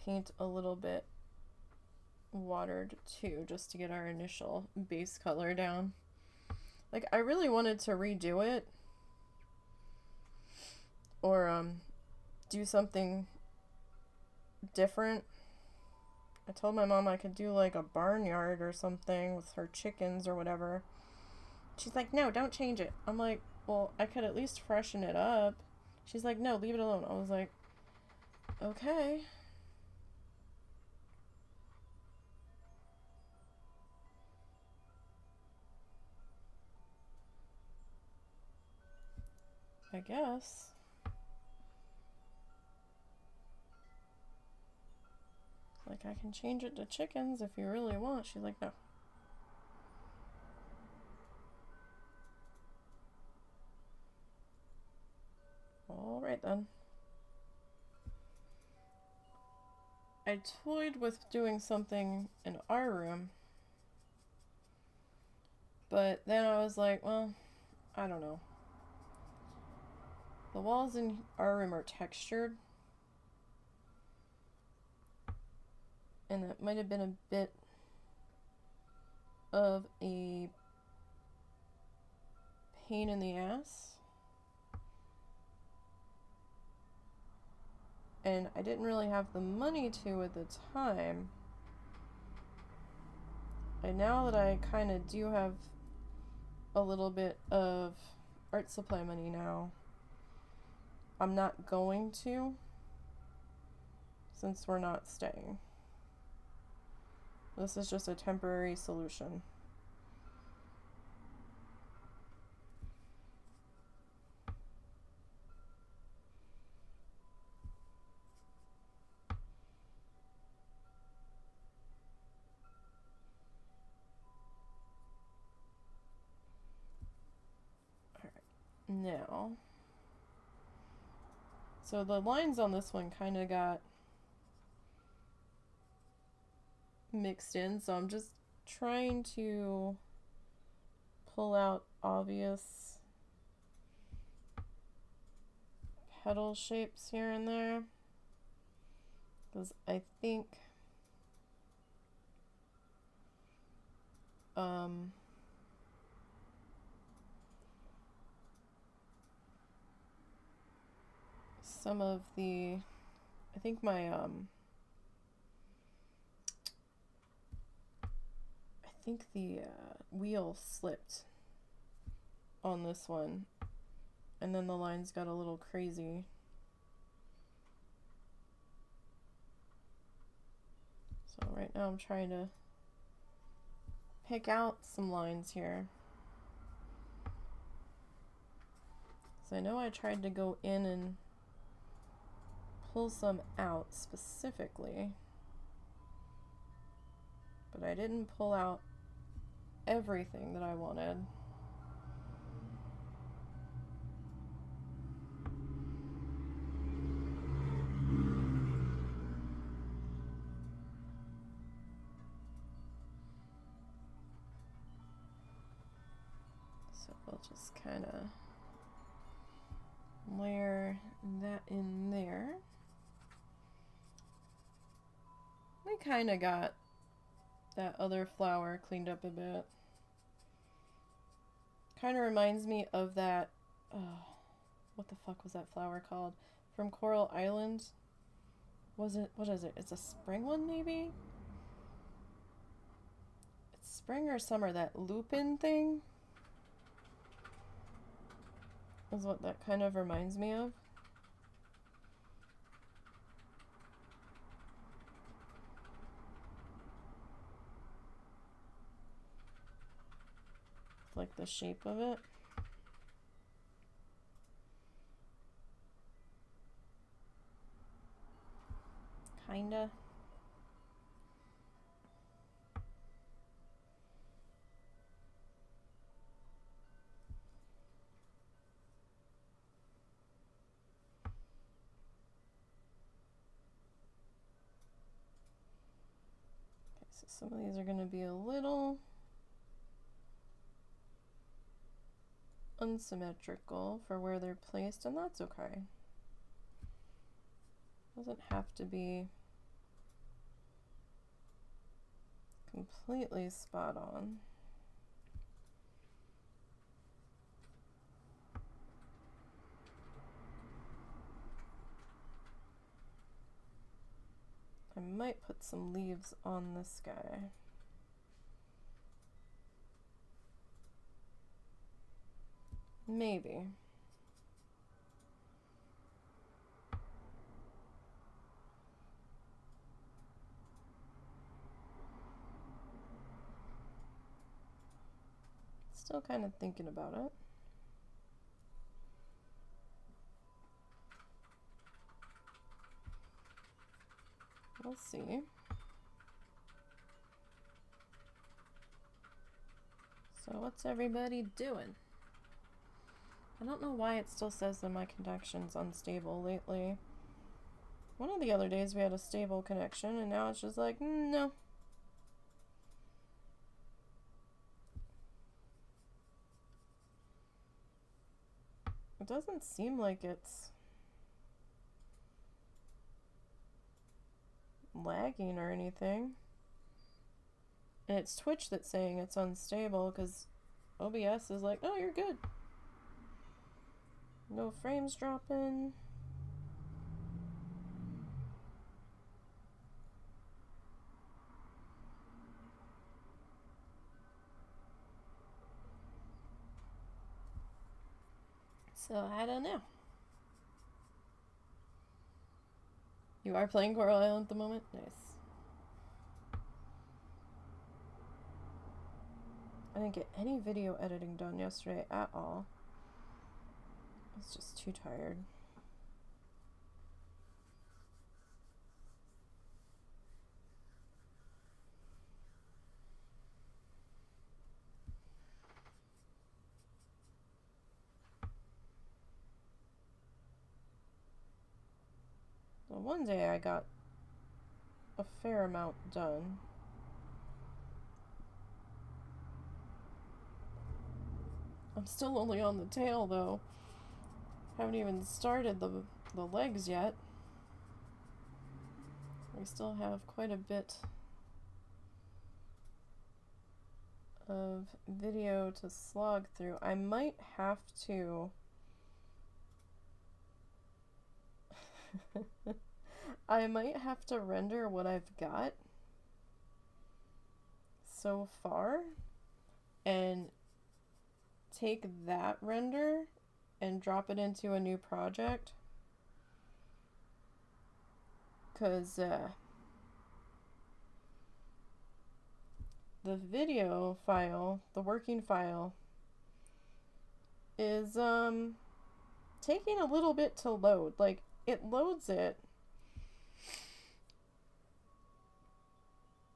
paint a little bit watered too, just to get our initial base color down. Like, I really wanted to redo it or do something different. I told my mom I could do like a barnyard or something with her chickens or whatever. She's like, no, don't change it. I'm like, well, I could at least freshen it up. She's like, no, leave it alone. I was like, okay. I guess. Like, I can change it to chickens if you really want. She's like, no. Alright then. I toyed with doing something in our room. But then I was like, well, I don't know. The walls in our room are textured. And that might have been a bit of a pain in the ass. And I didn't really have the money to at the time. And now that I kind of do have a little bit of art supply money now, I'm not going to, since we're not staying. This is just a temporary solution. Now, so the lines on this one kind of got mixed in, so I'm just trying to pull out obvious petal shapes here and there, because I think some of the, I think my I think the wheel slipped on this one, and then the lines got a little crazy. So right now I'm trying to pick out some lines here. So I know I tried to go in and pull some out specifically. But I didn't pull out everything that I wanted. So we'll just kind of layer that in there. We kind of got that other flower cleaned up a bit. Kind of reminds me of that, what the fuck was that flower called? From Coral Island? Was it, what is it? It's a spring one maybe? It's spring or summer, that lupin thing? Is what that kind of reminds me of. Like the shape of it. Kinda. Okay, so some of these are going to be a little unsymmetrical for where they're placed, and that's okay. Doesn't have to be completely spot on. I might put some leaves on this guy. Maybe. Still kind of thinking about it. We'll see. So what's everybody doing? I don't know why it still says that my connection's unstable lately. One of the other days we had a stable connection, and now it's just like, no. It doesn't seem like it's lagging or anything. And it's Twitch that's saying it's unstable, because OBS is like, oh, you're good. No frames dropping. So, I don't know. You are playing Coral Island at the moment? Nice. I didn't get any video editing done yesterday at all. I was just too tired. Well, one day I got a fair amount done. I'm still only on the tail though. Haven't even started the legs yet. We still have quite a bit of video to slog through. I might have to I might have to render what I've got so far and take that render and drop it into a new project, because the video file, the working file, is taking a little bit to load. Like, it loads it,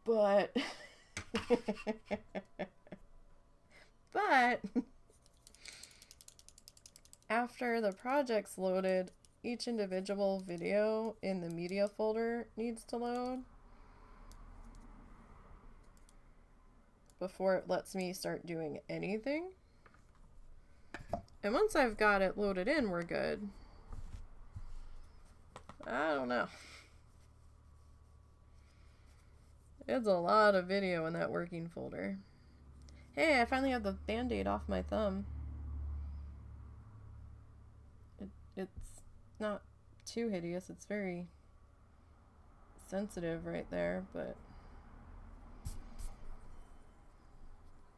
but But after the project's loaded, each individual video in the media folder needs to load before it lets me start doing anything. And once I've got it loaded in, we're good. I don't know. It's a lot of video in that working folder. Hey, I finally have the band-aid off my thumb. It's not too hideous. It's very sensitive right there, but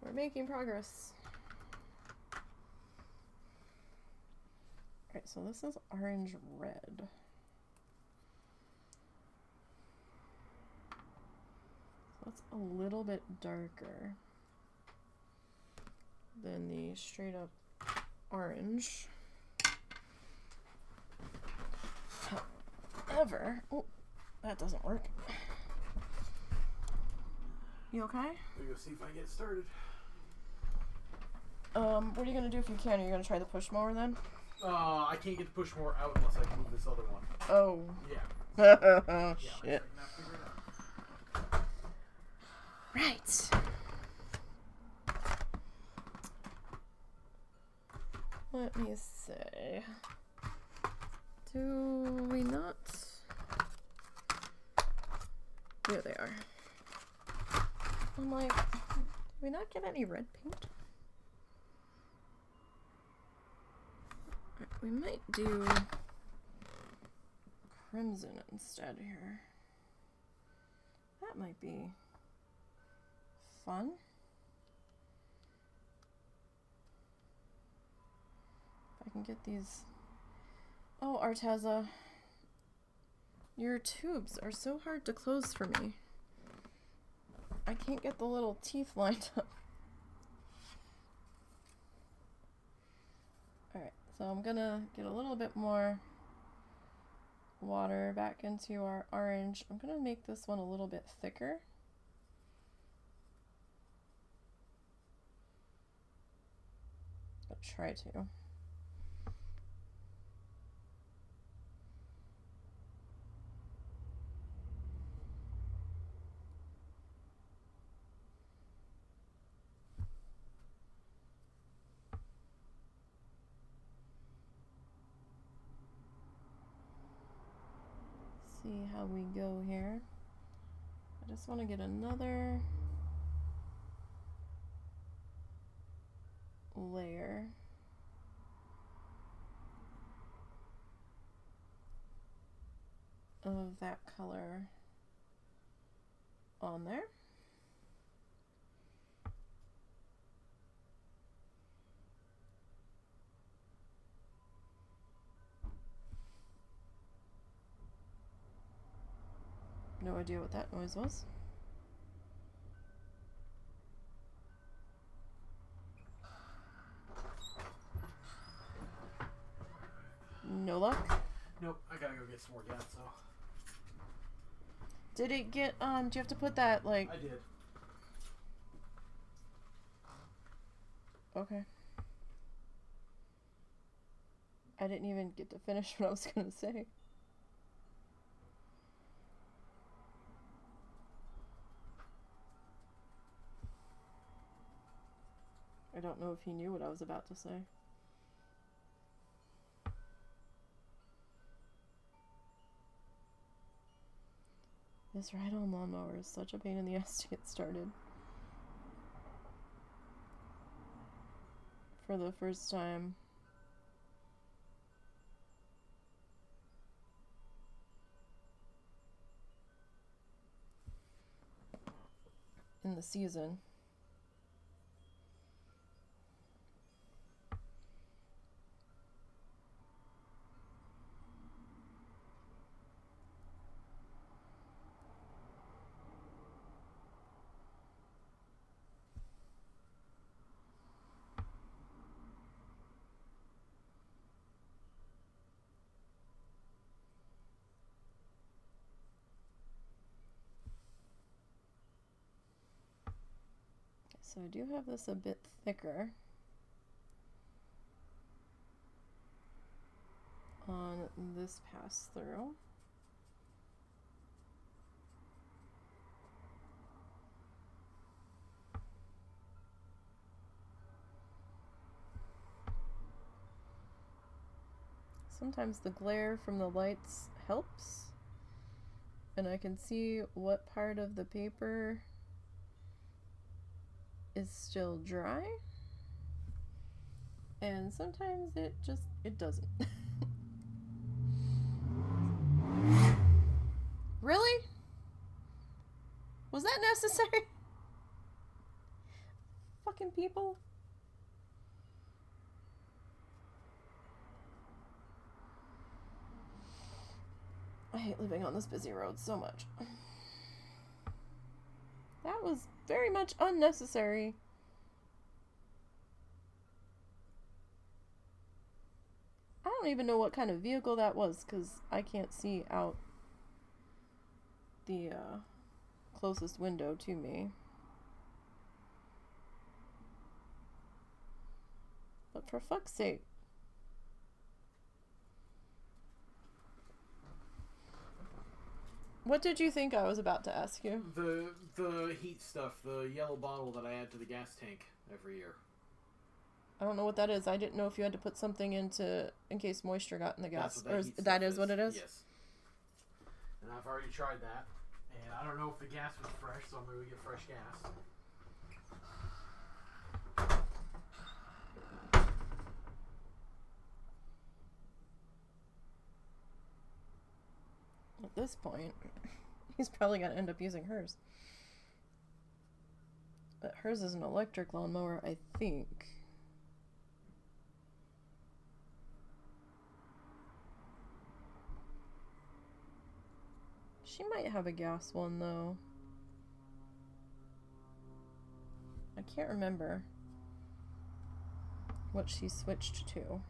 we're making progress. Alright, so this is orange red. So that's a little bit darker than the straight up orange. However, oh, that doesn't work. You okay? We're gonna see if I get started. What are you gonna do if you can? Are you gonna try the push mower then? I can't get the push mower out unless I move this other one. Oh. Yeah. Oh, shit. Right. Let me see. Do we not? Here they are. I'm like, did we not get any red paint? We might do crimson instead here. That might be fun. If I can get these. Oh, Arteza, your tubes are so hard to close for me. I can't get the little teeth lined up. Alright, so I'm gonna get a little bit more water back into our orange. I'm gonna make this one a little bit thicker. I'll try to. See how we go here. I just want to get another layer of that color on there. No idea what that noise was. No luck? Nope, I gotta go get some more gas, so. Did it get, do you have to put that, like... I did. Okay. I didn't even get to finish what I was gonna say. I don't know if he knew what I was about to say. This ride-on lawnmower is such a pain in the ass to get started. For the first time. In the season. So I do have this a bit thicker on this pass through. Sometimes the glare from the lights helps, and I can see what part of the paper is still dry, and sometimes it doesn't. Really? Was that necessary? Fucking people. I hate living on this busy road so much. That was very much unnecessary. I don't even know what kind of vehicle that was, because I can't see out the closest window to me. But for fuck's sake. What did you think I was about to ask you? The heat stuff, the yellow bottle that I add to the gas tank every year. I don't know what that is. I didn't know if you had to put something in case moisture got in the gas. That is what it is? Yes. And I've already tried that. And I don't know if the gas was fresh, so I'm going to get fresh gas. At this point, he's probably going to end up using hers. But hers is an electric lawnmower, I think. She might have a gas one, though. I can't remember what she switched to.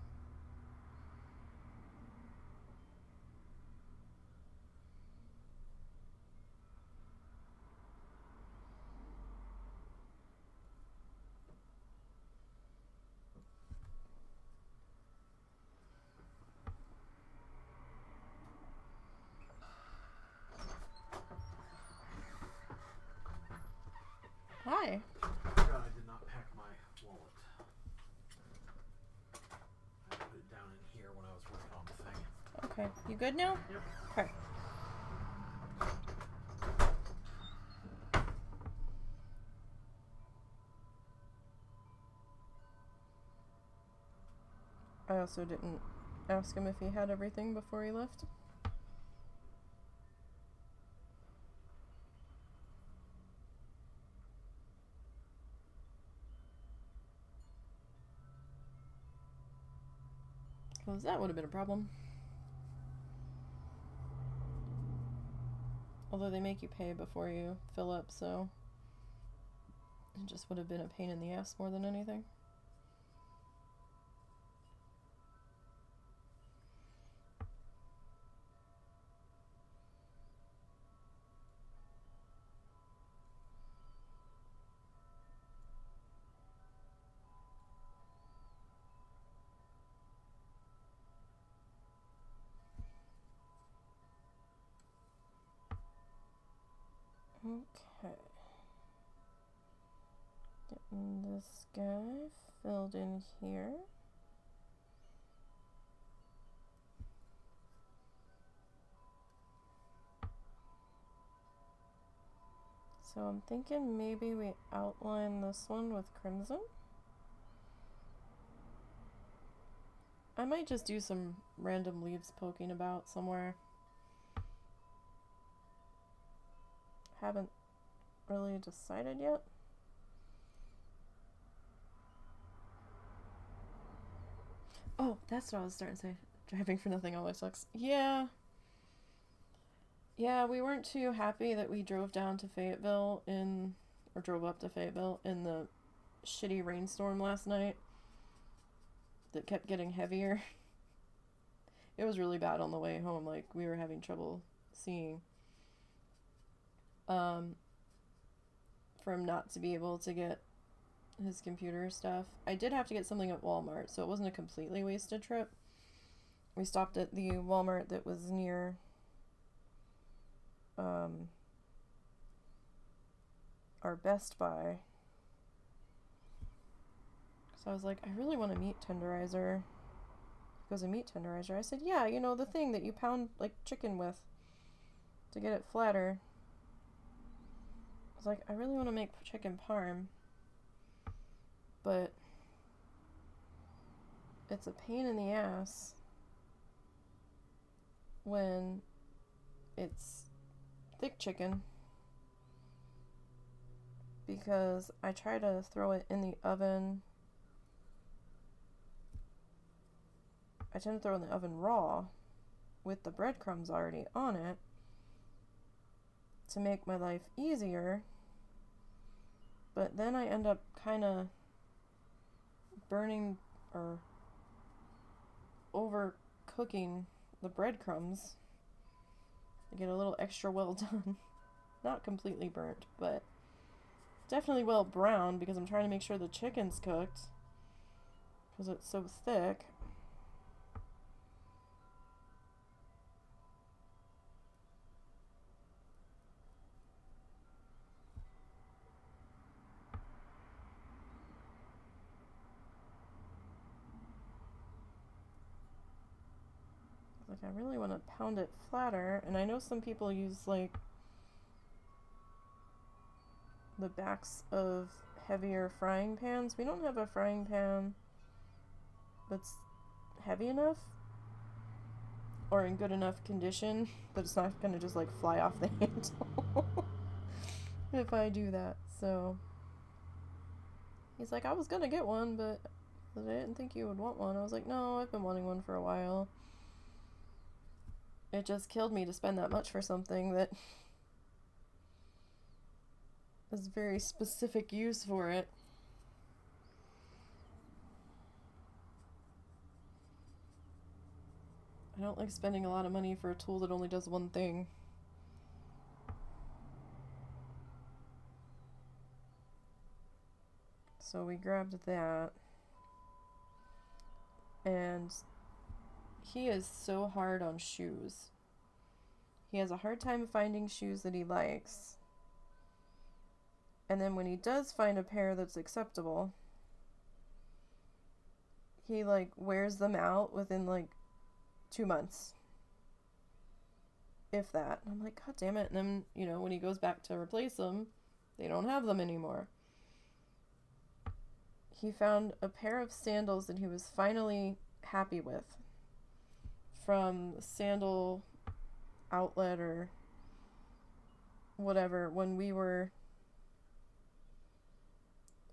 Hi. I did not pack my wallet. I put it down in here when I was working on the thing. Okay. You good now? Yep. Okay. I also didn't ask him if he had everything before he left. Because that would have been a problem. Although they make you pay before you fill up, so it just would have been a pain in the ass more than anything. Okay. Getting this guy filled in here. So I'm thinking maybe we outline this one with crimson. I might just do some random leaves poking about somewhere. Haven't really decided yet. Oh, that's what I was starting to say. Driving for nothing always sucks. Yeah. Yeah, we weren't too happy that we drove down to Fayetteville drove up to Fayetteville in the shitty rainstorm last night that kept getting heavier. It was really bad on the way home. Like, we were having trouble seeing. From not to be able to get his computer stuff. I did have to get something at Walmart, so it wasn't a completely wasted trip. We stopped at the Walmart that was near our Best Buy. So I was like, I really want a meat tenderizer. He goes, a meat tenderizer? I said, yeah, you know, the thing that you pound like chicken with to get it flatter. I was like, I really want to make chicken parm, but it's a pain in the ass when it's thick chicken, because I try to throw it in the oven. I tend to throw it in the oven raw with the breadcrumbs already on it to make my life easier, but then I end up kind of burning or overcooking the breadcrumbs to get a little extra well done. Not completely burnt, but definitely well browned, because I'm trying to make sure the chicken's cooked because it's so thick. Like, I really want to pound it flatter, and I know some people use like the backs of heavier frying pans. We don't have a frying pan that's heavy enough or in good enough condition that it's not going to just like fly off the handle if I do that. So he's like, I was going to get one, but I didn't think you would want one. I was like, no, I've been wanting one for a while. It just killed me to spend that much for something that is very specific use for it. I don't like spending a lot of money for a tool that only does one thing. So we grabbed that. And he is so hard on shoes. He has a hard time finding shoes that he likes. And then when he does find a pair that's acceptable, he like wears them out within like 2 months, if that. And I'm like, God damn it. And then, you know, when he goes back to replace them, they don't have them anymore. He found a pair of sandals that he was finally happy with from Sandal Outlet or whatever when we were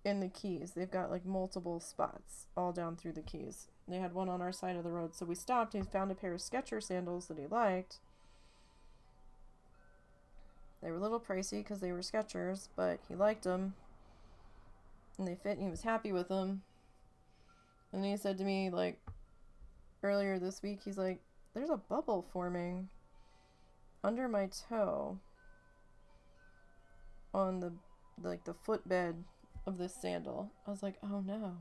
in the Keys. They've got like multiple spots all down through the Keys. They had one on our side of the road, so we stopped. He found a pair of Skechers sandals that he liked. They were a little pricey because they were Skechers, but he liked them and they fit and he was happy with them. And then he said to me like earlier this week, he's like, there's a bubble forming under my toe on the footbed of this sandal. I was like, oh no.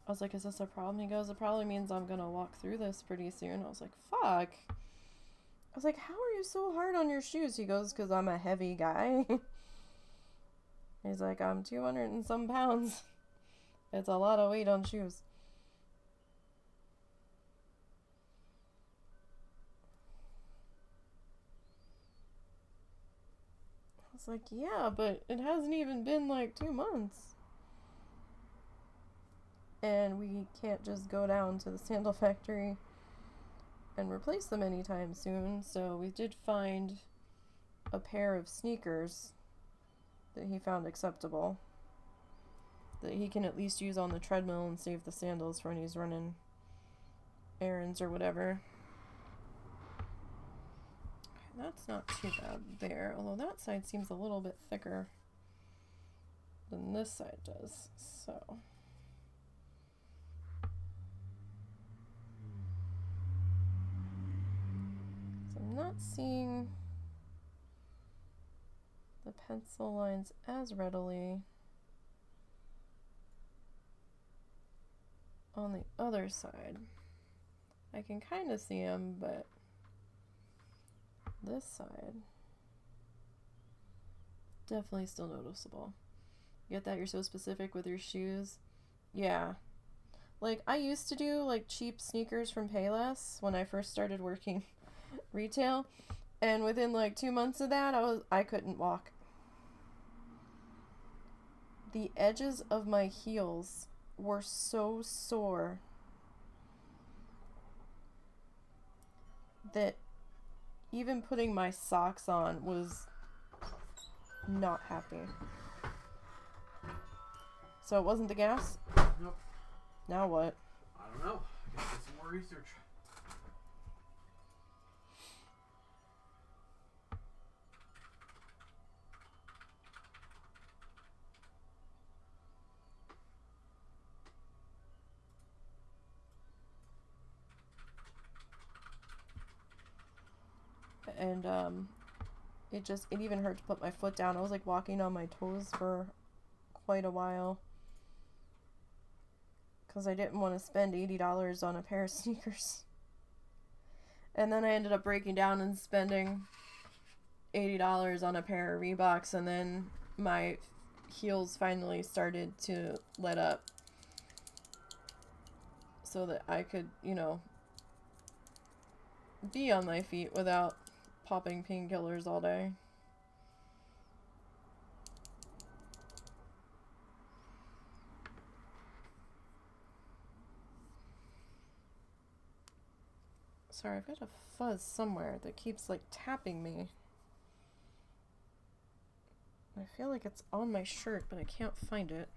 I was like, is this a problem? He goes, it probably means I'm gonna walk through this pretty soon. I was like, fuck. I was like, how are you so hard on your shoes? He goes, because I'm a heavy guy. He's like, I'm 200 and some pounds. It's a lot of weight on shoes. I was like, yeah, but it hasn't even been like 2 months. And we can't just go down to the sandal factory and replace them anytime soon. So we did find a pair of sneakers that he found acceptable, that he can at least use on the treadmill and save the sandals for when he's running errands or whatever. That's not too bad there, although that side seems a little bit thicker than this side does. So I'm not seeing the pencil lines as readily. on the other side, I can kind of see them, but this side, definitely still noticeable. You get that? You're so specific with your shoes. Yeah. Like, I used to do, like, cheap sneakers from Payless when I first started working retail. And within, like, 2 months of that, I couldn't walk. The edges of my heels were so sore that even putting my socks on was not happy. So it wasn't the gas? Nope. Now what? I don't know. I gotta get some more research. And it even hurt to put my foot down. I was like walking on my toes for quite a while because I didn't want to spend $80 on a pair of sneakers. And then I ended up breaking down and spending $80 on a pair of Reeboks, and then my heels finally started to let up so that I could, you know, be on my feet without popping painkillers all day. Sorry, I've got a fuzz somewhere that keeps like tapping me. I feel like it's on my shirt, but I can't find it.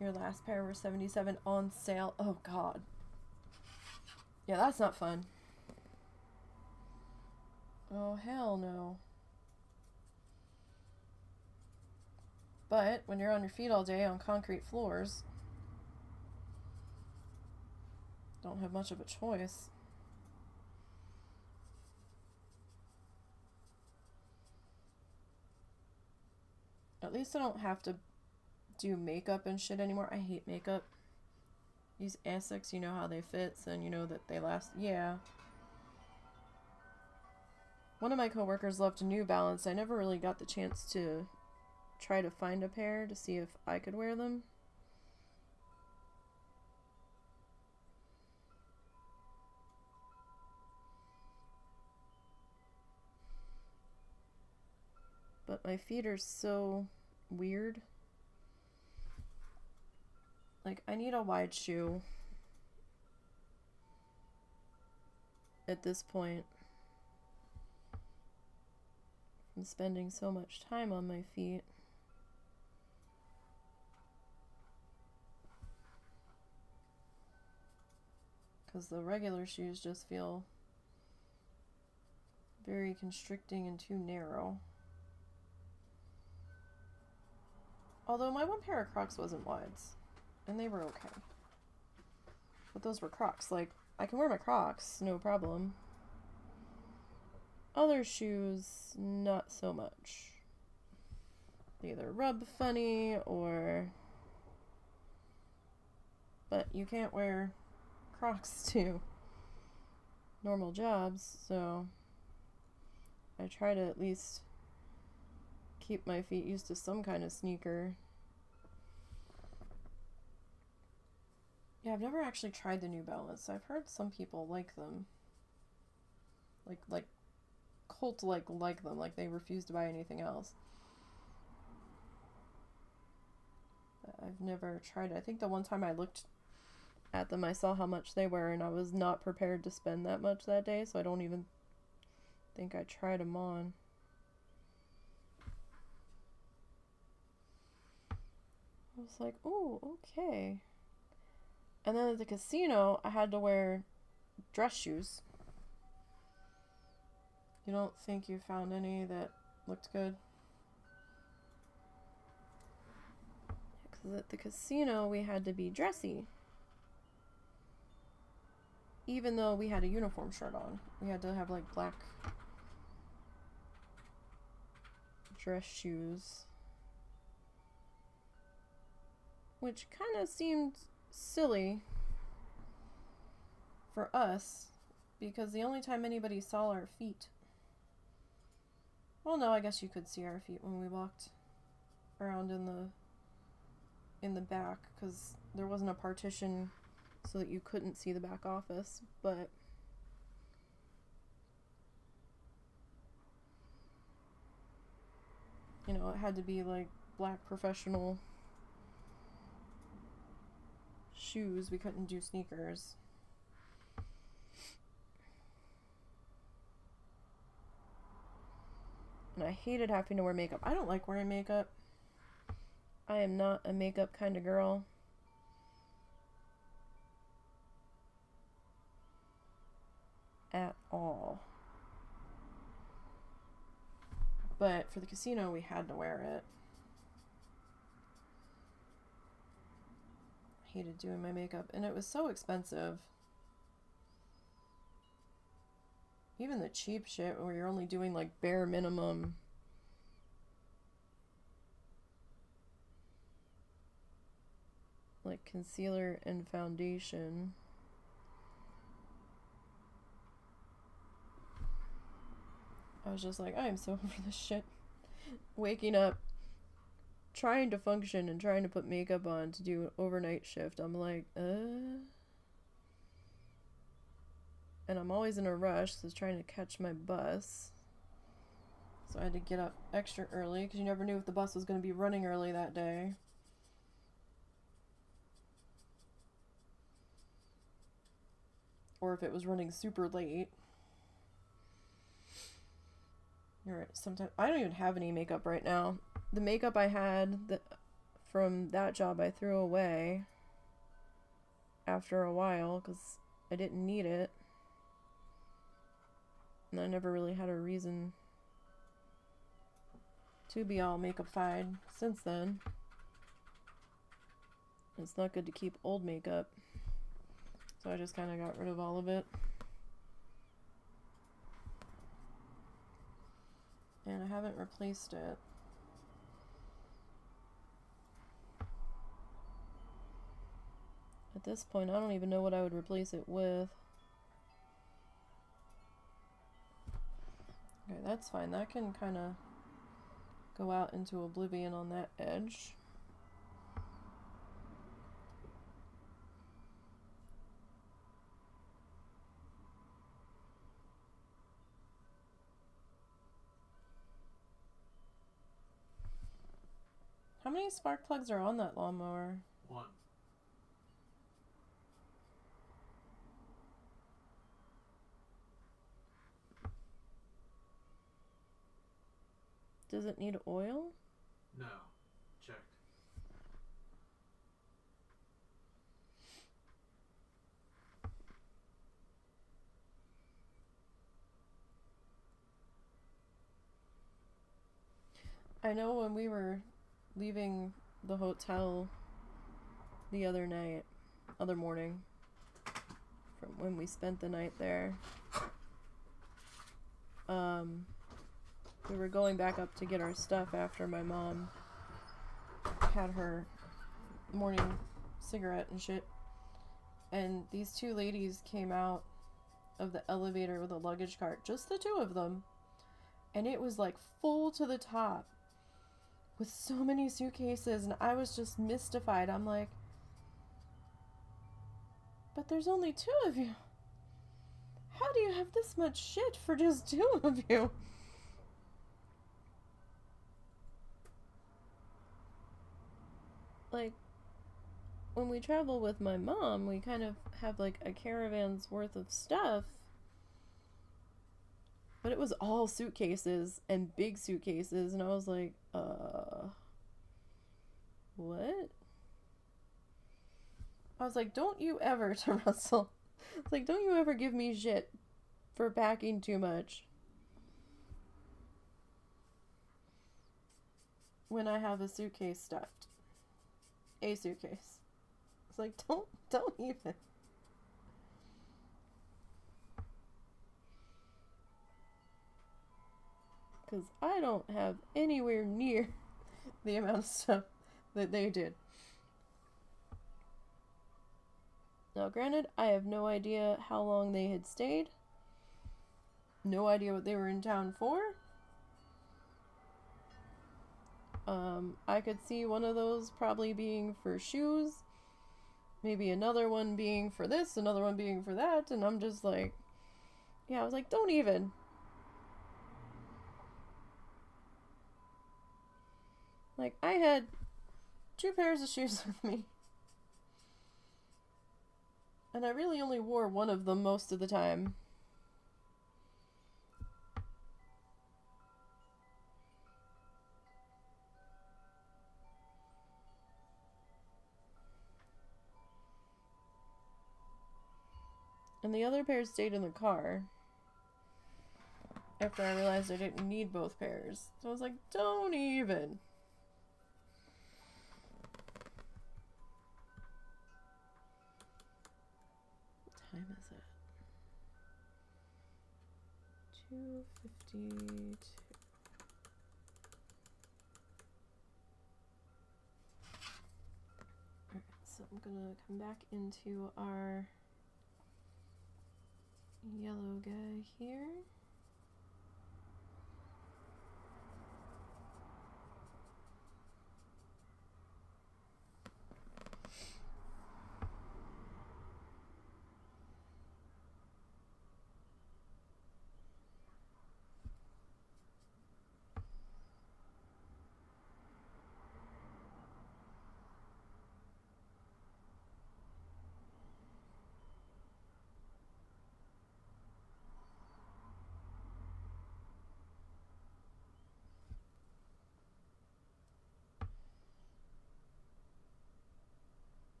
Your last pair were $77 on sale. Oh god. Yeah, that's not fun. Oh hell no. But when you're on your feet all day on concrete floors, don't have much of a choice. At least I don't have to do makeup and shit anymore. I hate makeup. These Essex, you know how they fit, and you know that they last. Yeah. One of my coworkers loved New Balance. I never really got the chance to try to find a pair to see if I could wear them. But my feet are so weird. Like, I need a wide shoe at this point. I'm spending so much time on my feet. Because the regular shoes just feel very constricting and too narrow. Although my one pair of Crocs wasn't wides, and they were okay. But those were Crocs. Like, I can wear my Crocs, no problem. Other shoes, not so much. They either rub funny or... But you can't wear Crocs to normal jobs, so I try to at least keep my feet used to some kind of sneaker. Yeah, I've never actually tried the New Balance. I've heard some people like them. Like cult like them, like they refuse to buy anything else. But I've never tried it. I think the one time I looked at them, I saw how much they were, and I was not prepared to spend that much that day, so I don't even think I tried them on. I was like, oh, okay. And then at the casino, I had to wear dress shoes. You don't think you found any that looked good? Because at the casino, we had to be dressy. Even though we had a uniform shirt on. We had to have like black dress shoes. Which kind of seemed silly for us, because the only time anybody saw our feet... Well, no, I guess you could see our feet when we walked around in the back, because there wasn't a partition so that you couldn't see the back office, but... You know, it had to be like black professional shoes. We couldn't do sneakers. And I hated having to wear makeup. I don't like wearing makeup. I am not a makeup kind of girl. At all. But for the casino, we had to wear it. I hated doing my makeup, and it was so expensive. Even the cheap shit where you're only doing like bare minimum. Like concealer and foundation. I was just like, I am so over this shit. Waking up, trying to function and trying to put makeup on to do an overnight shift. I'm like, And I'm always in a rush, so I was trying to catch my bus. So I had to get up extra early, because you never knew if the bus was going to be running early that day. Or if it was running super late. You're right. Sometimes I don't even have any makeup right now. The makeup I had from that job I threw away after a while because I didn't need it. And I never really had a reason to be all makeup-fied since then. It's not good to keep old makeup. So I just kind of got rid of all of it. And I haven't replaced it. At this point, I don't even know what I would replace it with. Okay, that's fine. That can kind of go out into oblivion on that edge. How many spark plugs are on that lawnmower? 1. Does it need oil? No. Checked. I know when we were leaving the hotel the other morning, from when we spent the night there, we were going back up to get our stuff after my mom had her morning cigarette and shit, and these two ladies came out of the elevator with a luggage cart, just the two of them, and it was like full to the top with so many suitcases, and I was just mystified. I'm like, but there's only 2 of you. How do you have this much shit for just 2 of you? Like, when we travel with my mom, we kind of have like a caravan's worth of stuff. But it was all suitcases and big suitcases, and I was like, what? I was like, don't you ever, to Russell, it's like, don't you ever give me shit for packing too much when I have a suitcase stuffed. A suitcase. It's like, don't even. because I don't have anywhere near the amount of stuff that they did. Now, granted, I have no idea how long they had stayed. No idea what they were in town for. I could see one of those probably being for shoes. Maybe another one being for this, another one being for that. And I'm just like, yeah, I was like, don't even. Like, I had 2 pairs of shoes with me. And I really only wore one of them most of the time. And the other pair stayed in the car. After I realized I didn't need both pairs. So I was like, don't even. What time is it? 2:52. Alright, so I'm gonna come back into our yellow guy here.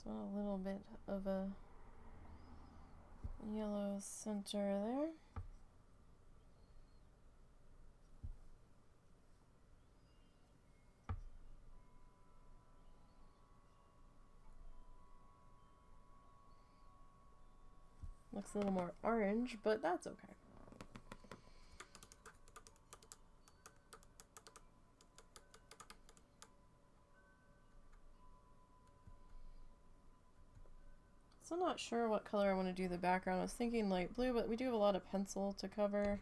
So a little bit of a yellow center there. Looks a little more orange, but that's okay. So I'm not sure what color I want to do the background. I was thinking light blue, but we do have a lot of pencil to cover.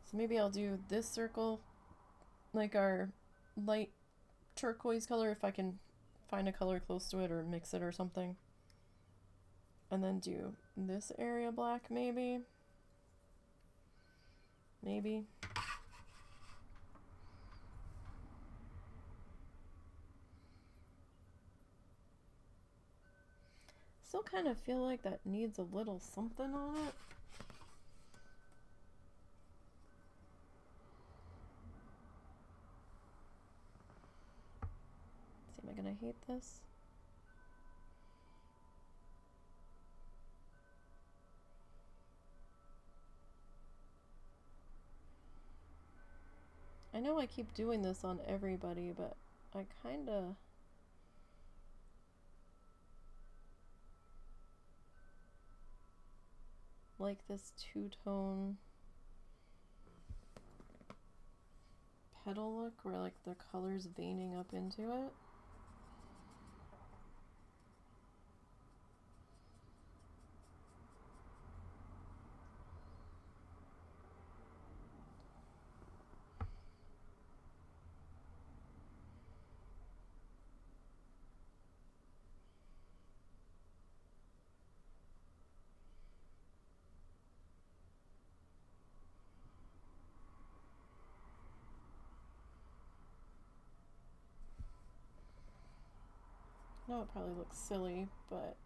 So maybe I'll do this circle, like our light turquoise color, if I can find a color close to it or mix it or something. And then do this area black, maybe. Maybe. Still kind of feel like that needs a little something on it. See, am I gonna hate this? I know I keep doing this on everybody, but I kinda... like this two-tone petal look where like the color's veining up into it. I know it probably looks silly, but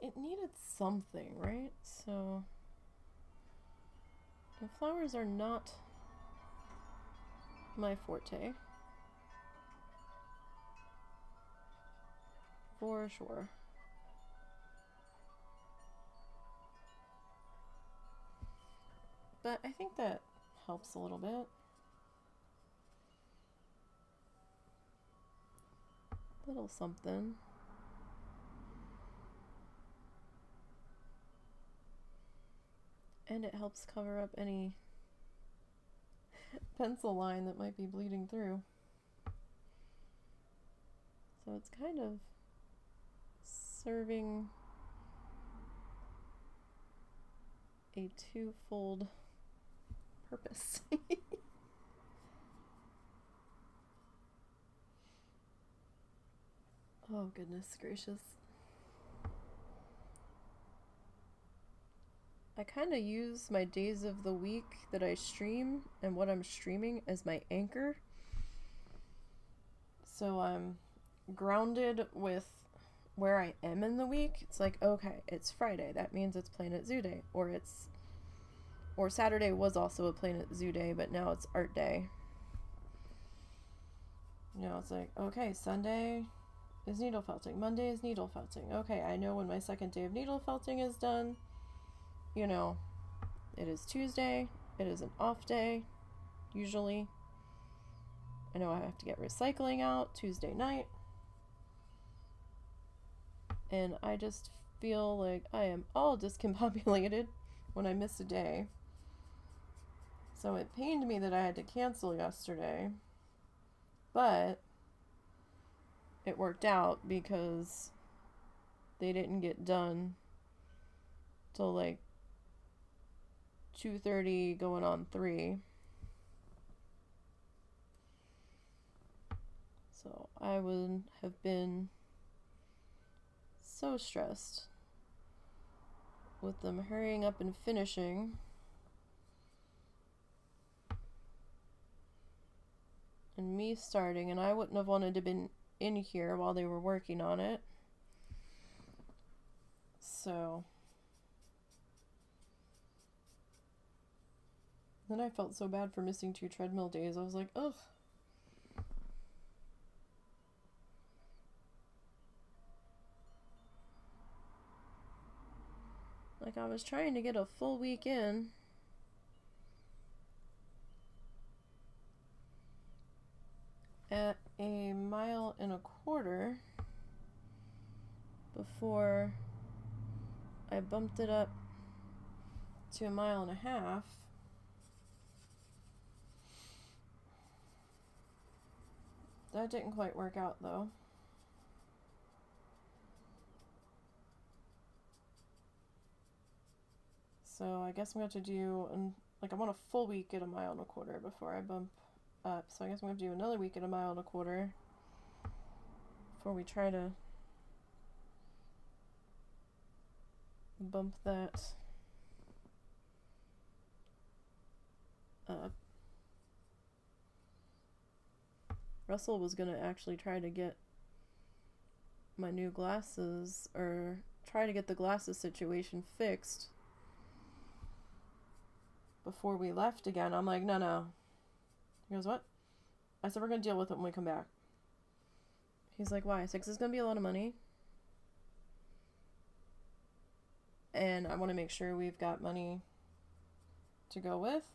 it needed something, right? So the flowers are not my forte, for sure. But I think that helps a little bit. Little something. And it helps cover up any pencil line that might be bleeding through. So it's kind of serving a twofold purpose. Oh, goodness gracious. I kind of use my days of the week that I stream and what I'm streaming as my anchor. So I'm grounded with where I am in the week. It's like, okay, it's Friday. That means it's Planet Zoo Day. Or Saturday was also a Planet Zoo Day, but now it's Art Day. You know, it's like, okay, Sunday is needle felting. Monday is needle felting. Okay, I know when my second day of needle felting is done. You know, it is Tuesday. It is an off day, usually. I know I have to get recycling out Tuesday night. And I just feel like I am all discombobulated when I miss a day. So it pained me that I had to cancel yesterday. But it worked out because they didn't get done till like 2:30 going on 3. So I would have been so stressed with them hurrying up and finishing. And me starting, and I wouldn't have wanted to been in here while they were working on it. So then I felt so bad for missing 2 treadmill days. I was like, ugh. Like, I was trying to get a full week in. At 1.25 miles before I bumped it up to 1.5 miles. That didn't quite work out though. So I guess I'm going to do, I want a full week at 1.25 miles before I bump up. So I guess I'm going to do another week at 1.25 miles before we try to bump that up. Russell was going to actually try to get my new glasses, or try to get the glasses situation fixed before we left again. I'm like, no. He goes, what? I said, we're going to deal with it when we come back. He's like, why? I said, 'cause it's going to be a lot of money. And I want to make sure we've got money to go with.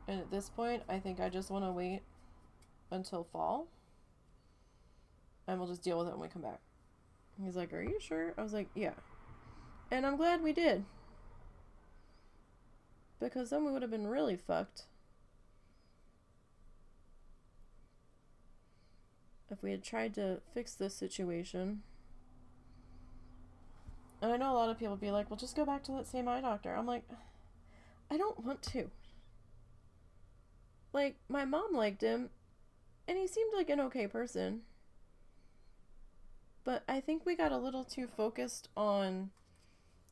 And at this point, I think I just want to wait until fall. And we'll just deal with it when we come back. He's like, are you sure? I was like, yeah. And I'm glad we did. Because then we would have been really fucked if we had tried to fix this situation. And I know a lot of people be like, well, just go back to that same eye doctor. I'm like, I don't want to. Like, my mom liked him, and he seemed like an okay person. But I think we got a little too focused on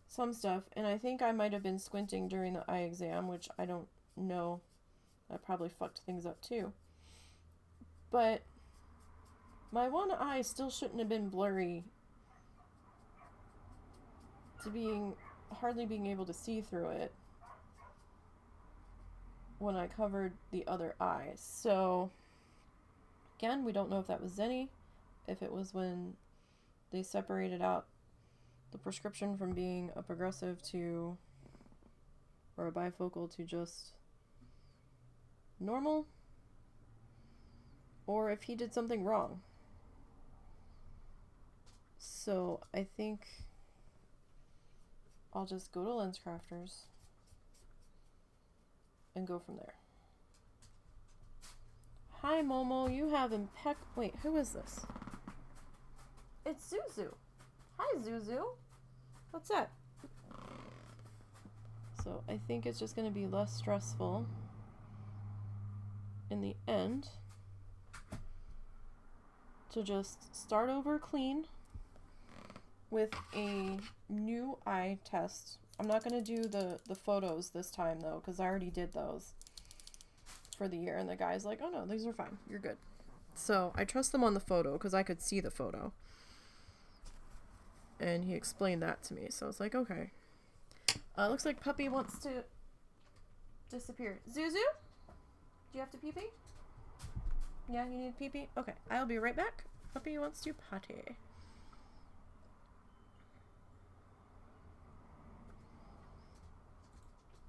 some stuff, and I think I might have been squinting during the eye exam, which I don't know. I probably fucked things up too. But my one eye still shouldn't have been blurry to hardly being able to see through it when I covered the other eye. So again, we don't know if that was Zenny, if it was when they separated out the prescription from being a progressive to, or a bifocal to just normal, or if he did something wrong. So I think I'll just go to LensCrafters and go from there. Hi, Momo. You have Wait, who is this? It's Zuzu. Hi, Zuzu. What's up? So I think it's just going to be less stressful in the end to just start over clean with a new eye test. I'm not going to do the photos this time though, because I already did those for the year, and the guy's like, oh no, these are fine, you're good. So I trust them on the photo because I could see the photo, and he explained that to me, so I was like, okay. Looks like Puppy wants to disappear. Zuzu? Do you have to pee-pee? Yeah, you need pee-pee? Okay, I'll be right back. Puppy wants to potty.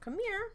Come here.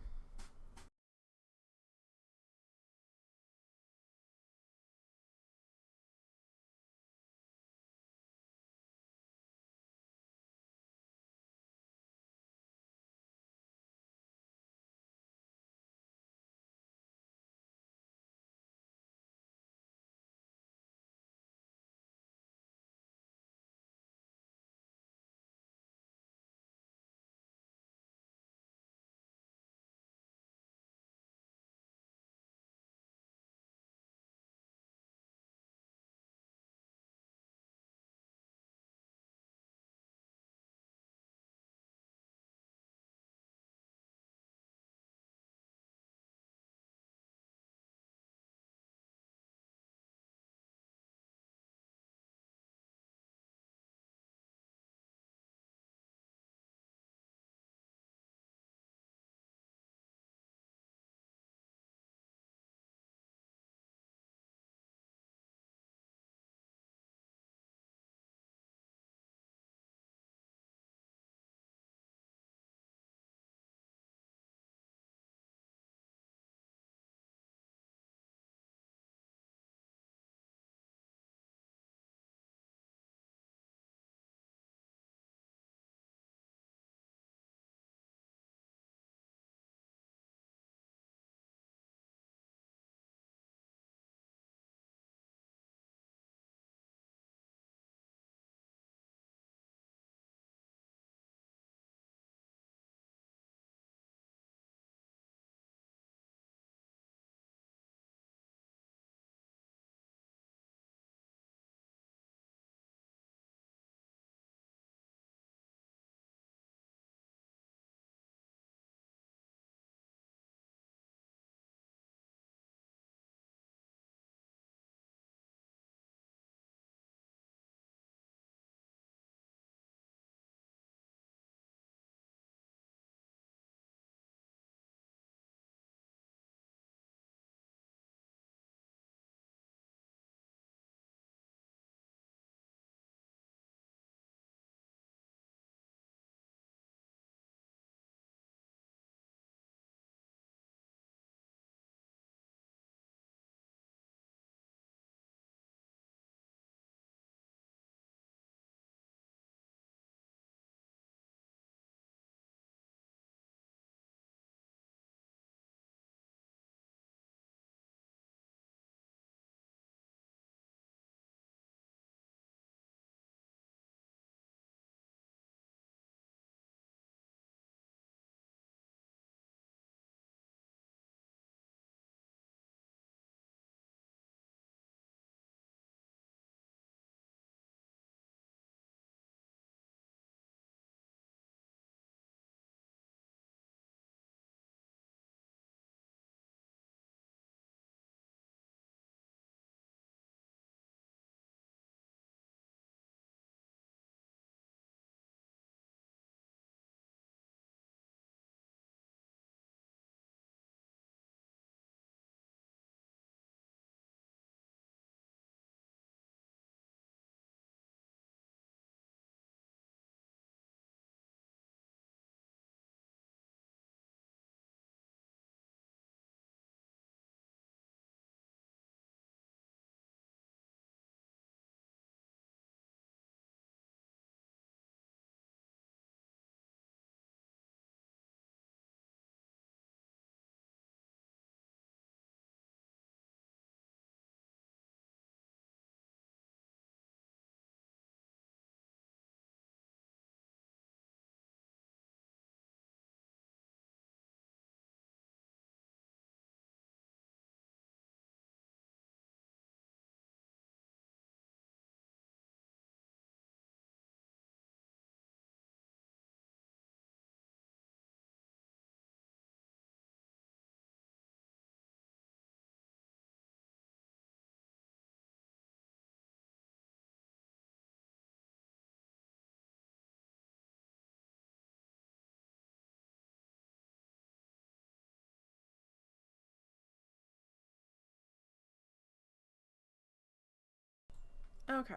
Okay.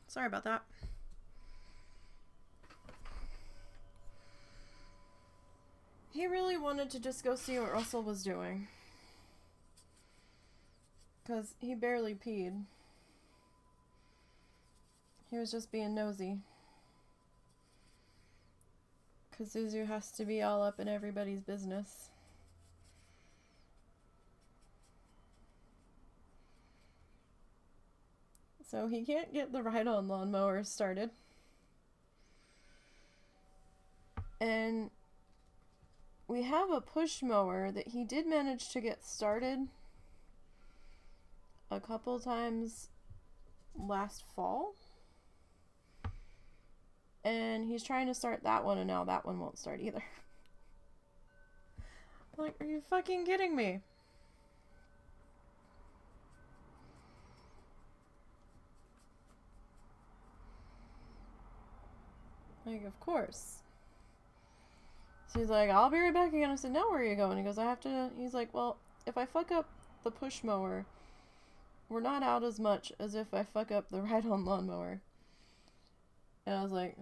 Sorry about that. He really wanted to just go see what Russell was doing. Because he barely peed. He was just being nosy. Because Zuzu has to be all up in everybody's business. So he can't get the ride-on lawnmower started. And we have a push mower that he did manage to get started a couple times last fall. And he's trying to start that one, and now that one won't start either. Like, are you fucking kidding me? Like, of course. So he's like, I'll be right back again. I said, no, where are you going? He goes, I have to... He's like, well, if I fuck up the push mower, we're not out as much as if I fuck up the ride-on lawnmower. And I was like,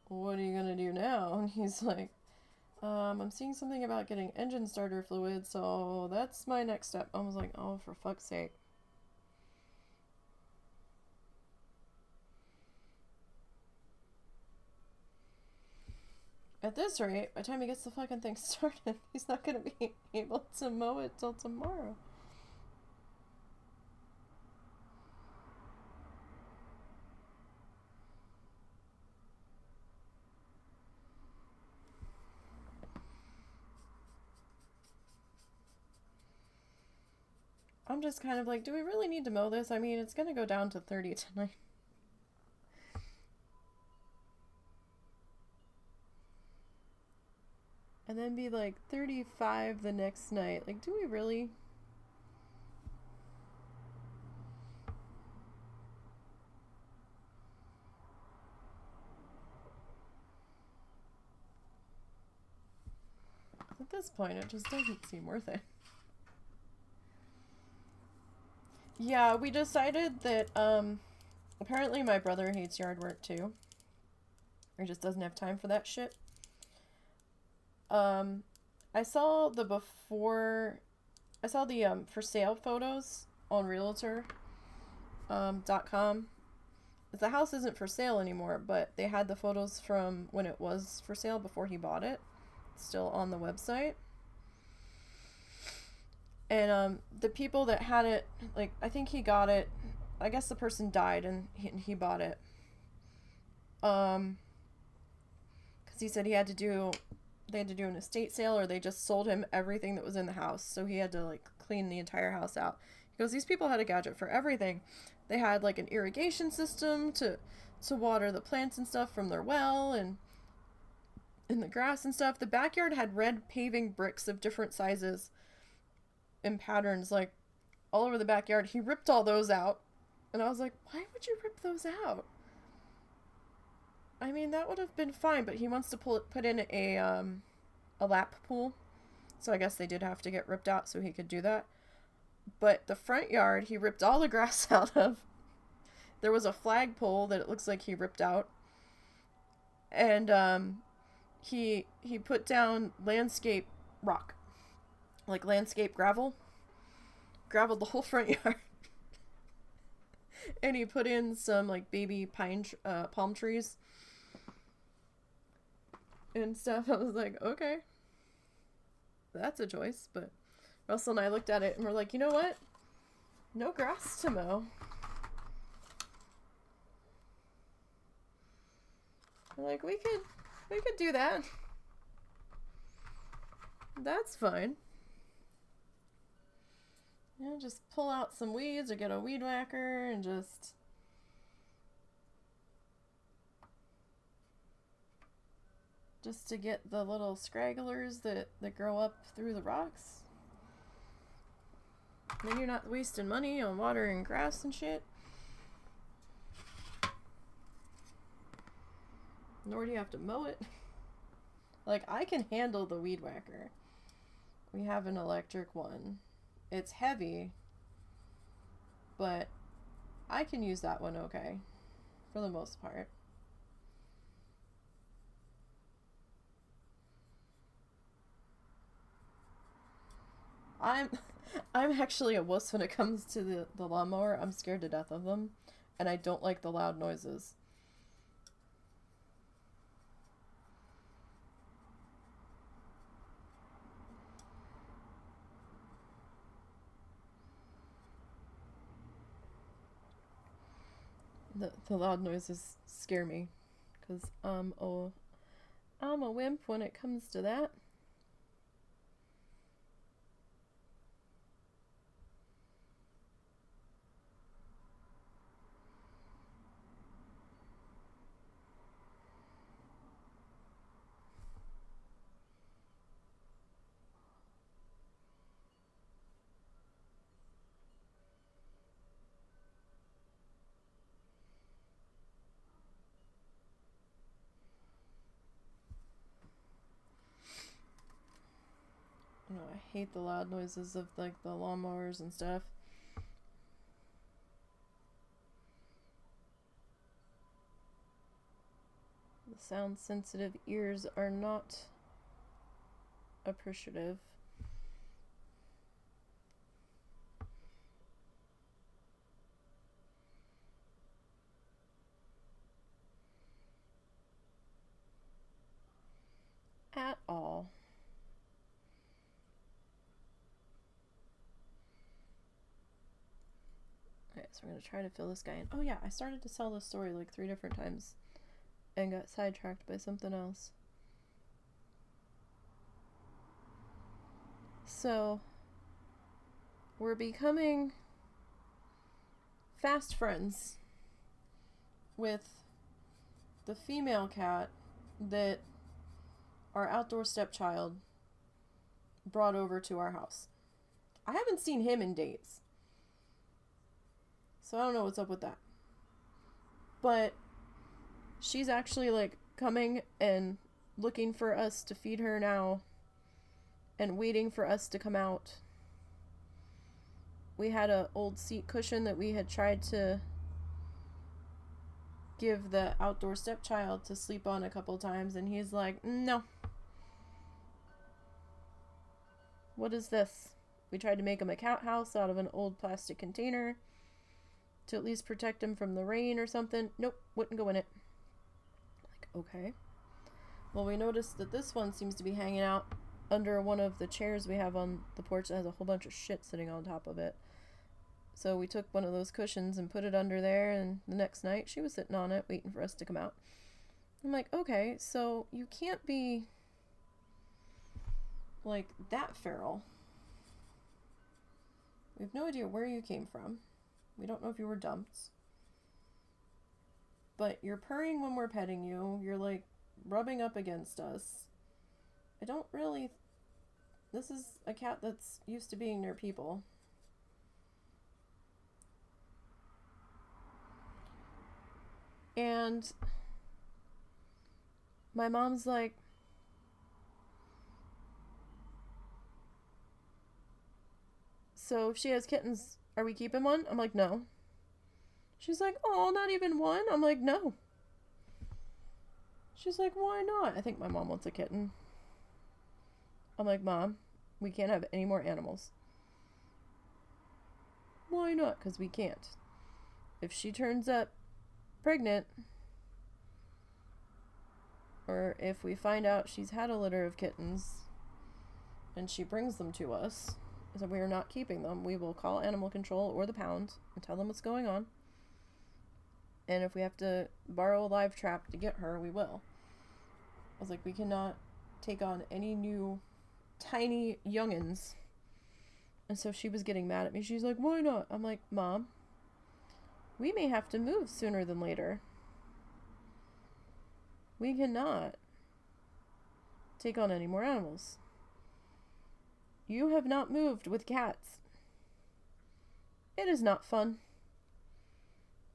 what are you gonna do now? And he's like, I'm seeing something about getting engine starter fluid, so that's my next step. I was like, oh, for fuck's sake. At this rate, by the time he gets the fucking thing started, he's not gonna be able to mow it till tomorrow. I'm just kind of like, do we really need to mow this? I mean, it's gonna go down to 30 tonight. And then be like 35 the next night. Like, do we really? At this point, it just doesn't seem worth it. Yeah, we decided that, apparently my brother hates yard work too. Or just doesn't have time for that shit. I saw the for sale photos on Realtor.com. The house isn't for sale anymore, but they had the photos from when it was for sale before he bought it. It's still on the website. And, the people that had it, like, I think he got it, I guess the person died and he bought it. 'Cause he said they had to do an estate sale, or they just sold him everything that was in the house. So he had to, like, clean the entire house out. He goes, these people had a gadget for everything. They had, like, an irrigation system to water the plants and stuff from their well, and the grass and stuff. The backyard had red paving bricks of different sizes and patterns, like, all over the backyard. He ripped all those out. And I was like, why would you rip those out? I mean, that would have been fine, but he wants to put in a lap pool. So I guess they did have to get ripped out so he could do that. But the front yard, he ripped all the grass out of. There was a flagpole that it looks like he ripped out. And he put down landscape rock. Like landscape graveled the whole front yard. And he put in some, like, baby palm trees and stuff. I was like, okay, that's a choice. But Russell and I looked at it and we're like, you know what? No grass to mow. We're like, we could do that. That's fine. You know, just pull out some weeds or get a weed whacker and just to get the little scragglers that grow up through the rocks. Then you're not wasting money on watering grass and shit. Nor do you have to mow it. Like, I can handle the weed whacker. We have an electric one. It's heavy, but I can use that one okay, for the most part. I'm actually a wuss when it comes to the lawnmower. I'm scared to death of them, and I don't like the loud noises. The loud noises scare me, because I'm a wimp when it comes to that. You know, I hate the loud noises of like the lawnmowers and stuff. The sound sensitive ears are not appreciative. At all. Okay, so we're gonna try to fill this guy in. Oh yeah, I started to tell this story like 3 different times and got sidetracked by something else. So, we're becoming fast friends with the female cat that our outdoor stepchild brought over to our house. I haven't seen him in days, so I don't know what's up with that. But she's actually like coming and looking for us to feed her now and waiting for us to come out. We had an old seat cushion that we had tried to give the outdoor stepchild to sleep on a couple times, and he's like, no. What is this? We tried to make him a cat house out of an old plastic container to at least protect him from the rain or something. Nope, wouldn't go in it. Like, okay. Well, we noticed that this one seems to be hanging out under one of the chairs we have on the porch that has a whole bunch of shit sitting on top of it. So we took one of those cushions and put it under there, and the next night she was sitting on it waiting for us to come out. I'm like, okay, so you can't be like that feral. We have no idea where you came from. We don't know if you were dumped. But you're purring when we're petting you. You're like rubbing up against us. I don't really... This is a cat that's used to being near people. And my mom's like, so if she has kittens, are we keeping one? I'm like, no. She's like, oh, not even one? I'm like, no. She's like, why not? I think my mom wants a kitten. I'm like, Mom, we can't have any more animals. Why not? Because we can't. If she turns up pregnant, or if we find out she's had a litter of kittens and she brings them to us, so we are not keeping them, we will call animal control or the pound and tell them what's going on. And if we have to borrow a live trap to get her, we will. I was like, we cannot take on any new tiny youngins. And so she was getting mad at me. She's like, why not? I'm like, Mom, we may have to move sooner than later. We cannot take on any more animals. You have not moved with cats. It is not fun.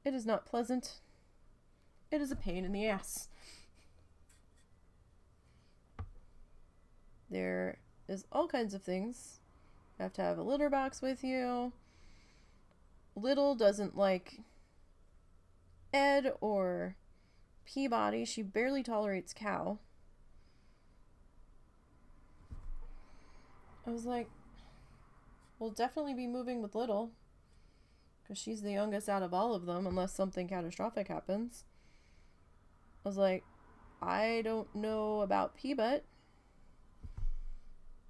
It is not pleasant. It is a pain in the ass. There is all kinds of things. You have to have a litter box with you. Little doesn't like Ed or Peabody. She barely tolerates cow. I was like, we'll definitely be moving with Little, because she's the youngest out of all of them, unless something catastrophic happens. I was like, I don't know about Peabut.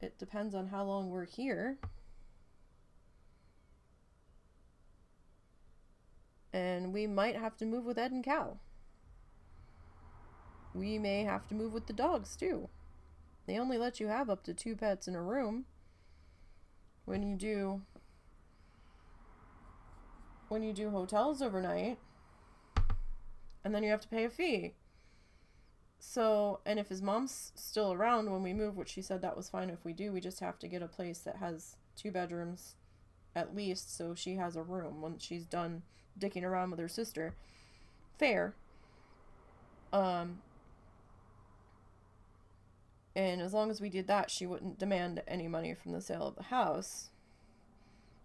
It depends on how long we're here. And we might have to move with Ed and Cow. We may have to move with the dogs, too. They only let you have up to 2 pets in a room when you do hotels overnight. And then you have to pay a fee. So, and if his mom's still around when we move, which she said that was fine if we do, we just have to get a place that has 2 bedrooms at least, so she has a room when she's done dicking around with her sister. Fair. And as long as we did that, she wouldn't demand any money from the sale of the house.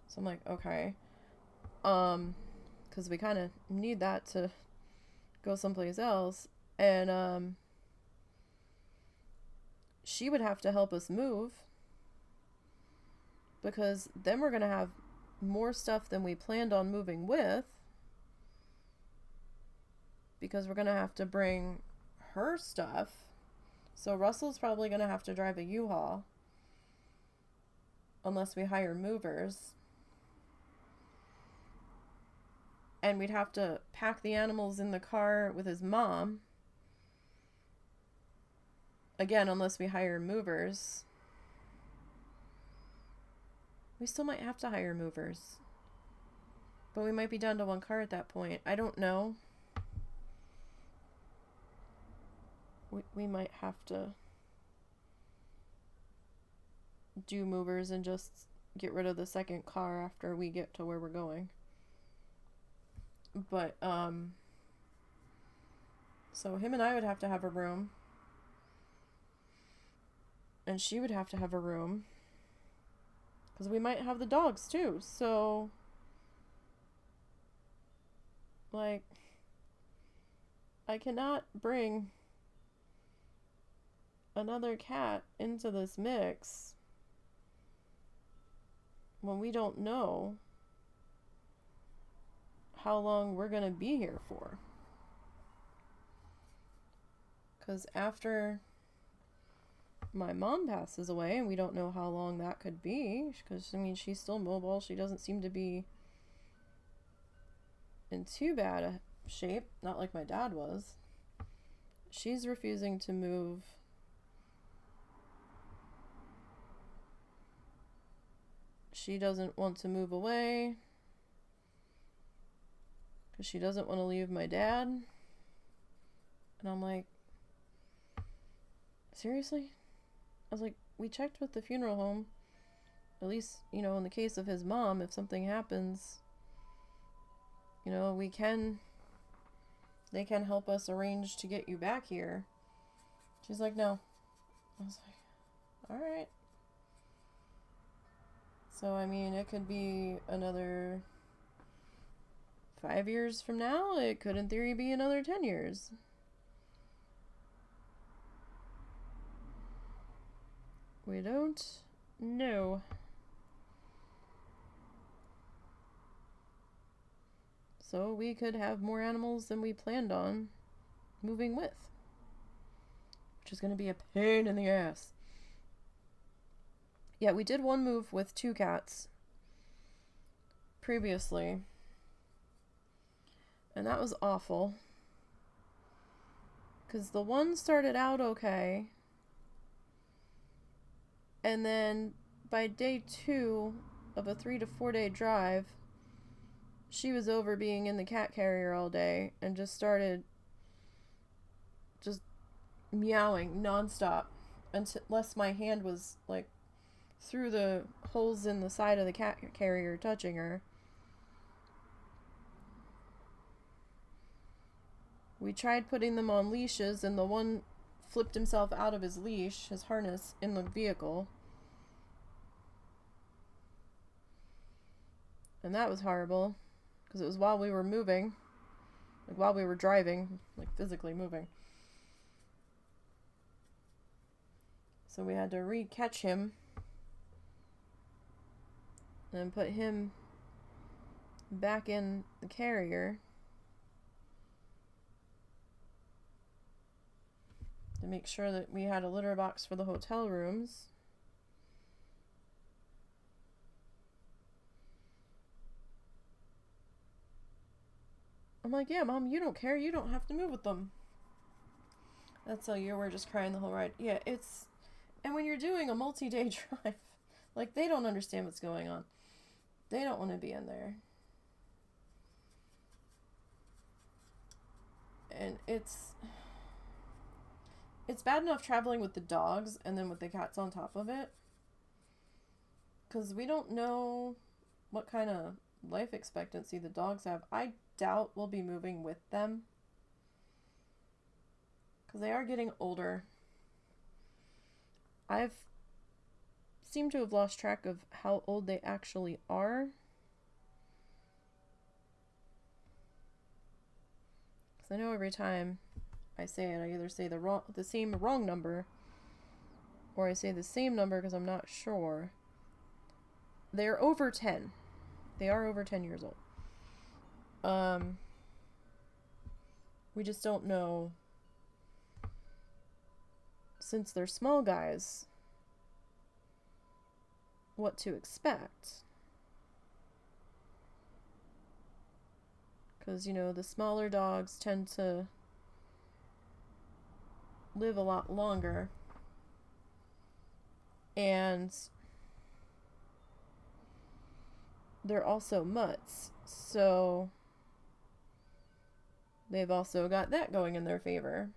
So I'm like, okay. Because we kind of need that to go someplace else. And, she would have to help us move, because then we're going to have more stuff than we planned on moving with, because we're going to have to bring her stuff. So Russell's probably going to have to drive a U-Haul unless we hire movers. And we'd have to pack the animals in the car with his mom. Again, unless we hire movers. We still might have to hire movers. But we might be down to 1 car at that point. I don't know. We might have to do movers and just get rid of the 2nd car after we get to where we're going. But, so him and I would have to have a room. And she would have to have a room. Because we might have the dogs too. So, like, I cannot bring another cat into this mix when we don't know how long we're going to be here for. Because after my mom passes away, and we don't know how long that could be, because, I mean, she's still mobile. She doesn't seem to be in too bad a shape. Not like my dad was. She's refusing to move. She doesn't want to move away because she doesn't want to leave my dad. And I'm like, seriously? I was like, we checked with the funeral home. At least, you know, in the case of his mom, if something happens, you know, they can help us arrange to get you back here. She's like, no. I was like, alright. So, I mean, it could be another 5 years from now. It could, in theory, be another 10 years. We don't know. So we could have more animals than we planned on moving with, which is going to be a pain in the ass. Yeah, we did one move with 2 cats previously, and that was awful, because the one started out okay, and then by day 2 of a 3 to 4 day drive, she was over being in the cat carrier all day and just started just meowing nonstop unless my hand was like through the holes in the side of the cat carrier touching her. We tried putting them on leashes, and the one flipped himself out of his leash, his harness, in the vehicle. And that was horrible, because it was while we were moving. Like, while we were driving, like, physically moving. So we had to re-catch him and put him back in the carrier to make sure that we had a litter box for the hotel rooms. I'm like, yeah, Mom, you don't care. You don't have to move with them. That's how you were just crying the whole ride. Yeah, it's... And when you're doing a multi-day drive, like, they don't understand what's going on. They don't want to be in there. And it's bad enough traveling with the dogs and then with the cats on top of it. Because we don't know what kind of life expectancy the dogs have. I doubt we'll be moving with them. Because they are getting older. I've seemed to have lost track of how old they actually are. Because I know every time I say it, I either say the same wrong number, or I say the same number because I'm not sure. They're over 10. They are over 10 years old. We just don't know, since they're small guys, what to expect. Because, you know, the smaller dogs tend to live a lot longer. And they're also mutts. So they've also got that going in their favor.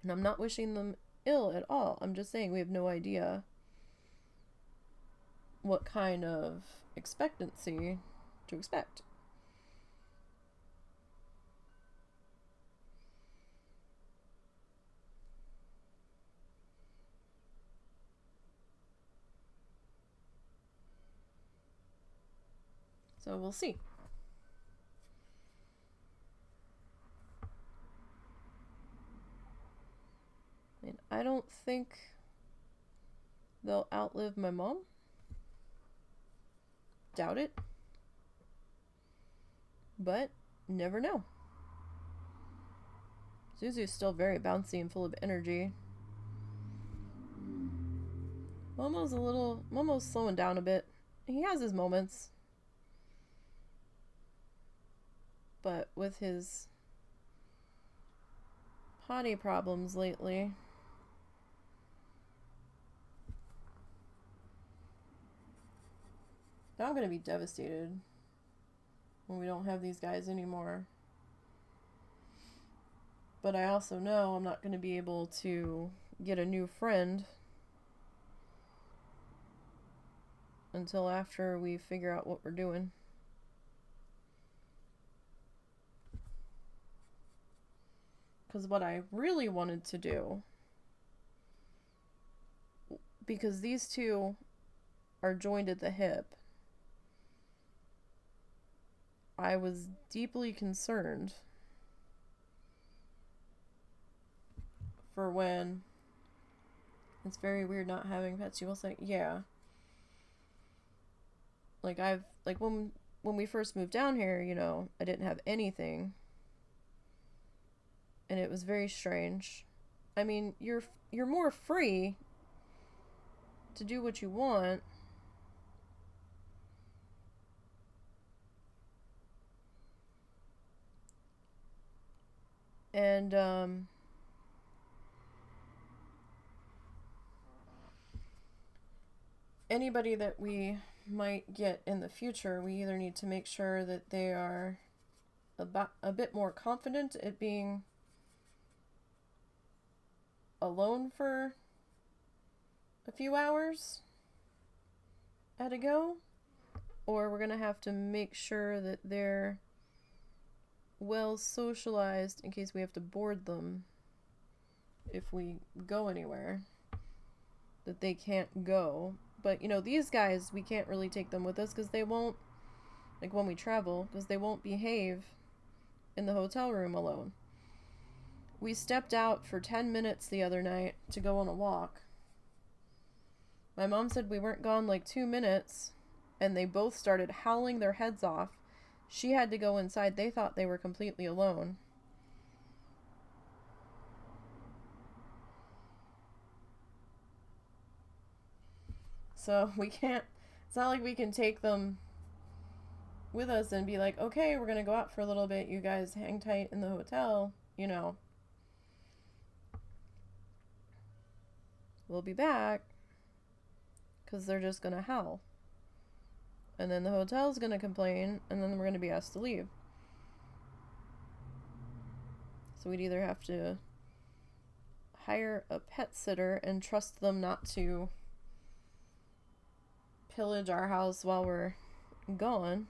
And I'm not wishing them ill at all. I'm just saying we have no idea what kind of expectancy to expect. So we'll see. And I don't think they'll outlive my mom. Doubt it. But never know. Zuzu's still very bouncy and full of energy. Momo's slowing down a bit. He has his moments. But with his potty problems lately, I'm gonna be devastated when we don't have these guys anymore. But I also know I'm not gonna be able to get a new friend until after we figure out what we're doing. Because what I really wanted to do, because these two are joined at the hip, I was deeply concerned for when... It's very weird not having pets. You will say, yeah. Like, when we first moved down here, you know, I didn't have anything. And it was very strange. I mean, you're more free to do what you want. And anybody that we might get in the future, we either need to make sure that they are a bit more confident at being alone for a few hours at a go, or we're gonna have to make sure that they're well socialized in case we have to board them if we go anywhere that they can't go. But, you know, these guys, we can't really take them with us because they won't, like when we travel, because they won't behave in the hotel room alone. We stepped out for 10 minutes the other night to go on a walk. My mom said we weren't gone like 2 minutes, and they both started howling their heads off. She had to go inside. They thought they were completely alone. So we can't, it's not like we can take them with us and be like, okay, we're going to go out for a little bit. You guys hang tight in the hotel, you know. We'll be back, because they're just going to howl. And then the hotel's going to complain, and then we're going to be asked to leave. So we'd either have to hire a pet sitter and trust them not to pillage our house while we're gone.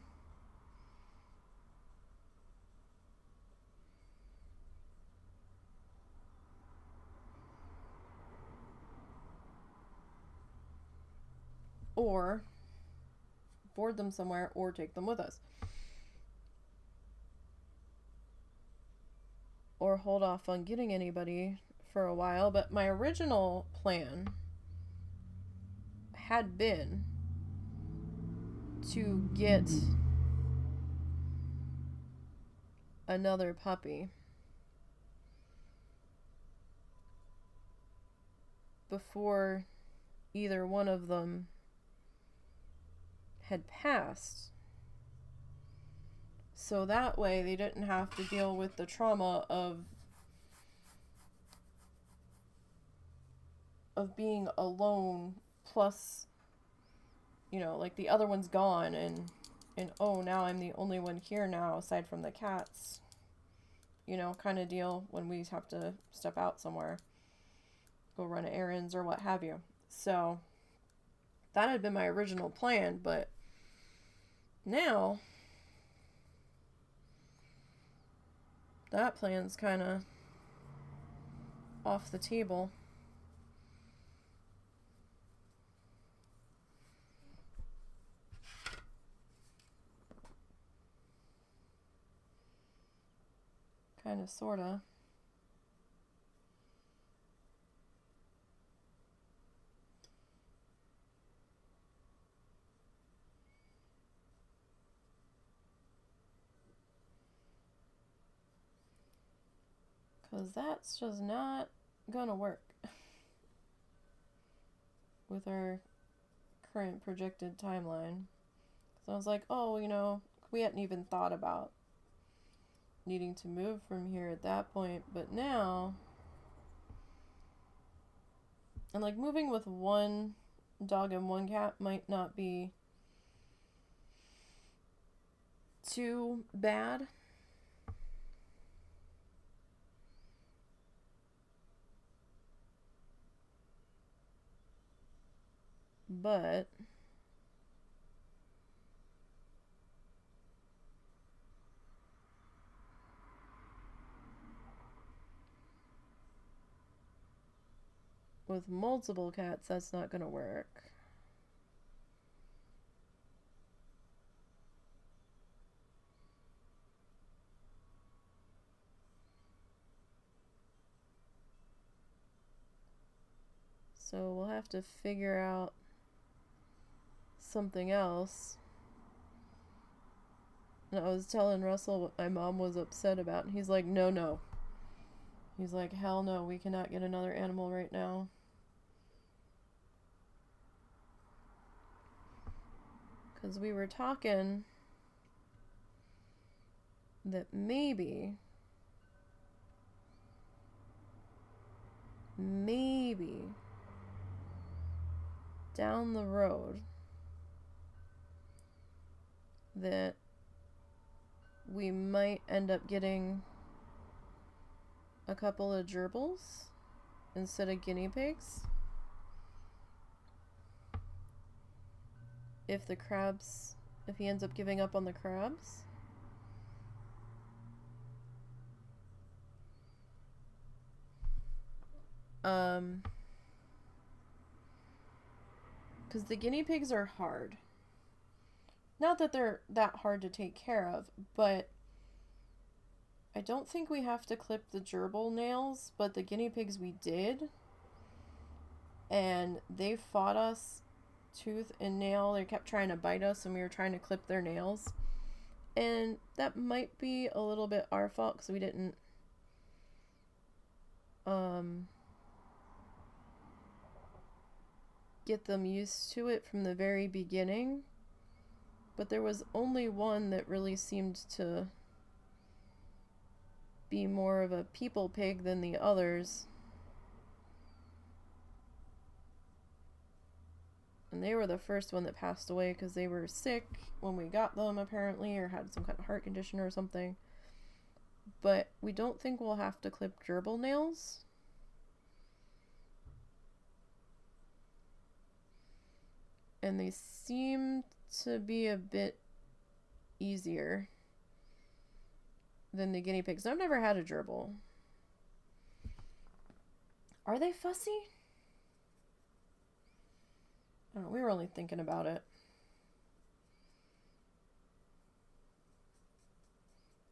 Or board them somewhere or take them with us. Or hold off on getting anybody for a while. But my original plan had been to get another puppy before either one of them had passed, so that way they didn't have to deal with the trauma of being alone, plus, you know, like the other one's gone, and oh, now I'm the only one here now aside from the cats, you know, kind of deal when we have to step out somewhere, go run errands or what have you. So that had been my original plan, but now that plan's kind of off the table. Kind of, sorta. Because that's just not gonna work with our current projected timeline. So I was like, oh, you know, we hadn't even thought about needing to move from here at that point. But now, and like moving with one dog and one cat might not be too bad. But with multiple cats, that's not gonna work. So we'll have to figure out something else. And I was telling Russell what my mom was upset about, and he's like, no. He's like, hell no, we cannot get another animal right now. Because we were talking that maybe down the road that we might end up getting a couple of gerbils instead of guinea pigs. If he ends up giving up on the crabs. Because the guinea pigs are hard. Not that they're that hard to take care of, but I don't think we have to clip the gerbil nails, but the guinea pigs we did. And they fought us tooth and nail. They kept trying to bite us and we were trying to clip their nails. And that might be a little bit our fault because we didn't get them used to it from the very beginning. But there was only one that really seemed to be more of a people pig than the others. And they were the first one that passed away because they were sick when we got them, apparently, or had some kind of heart condition or something. But we don't think we'll have to clip gerbil nails. And they seem to be a bit easier than the guinea pigs. I've never had a gerbil. Are they fussy? Oh, we were only thinking about it.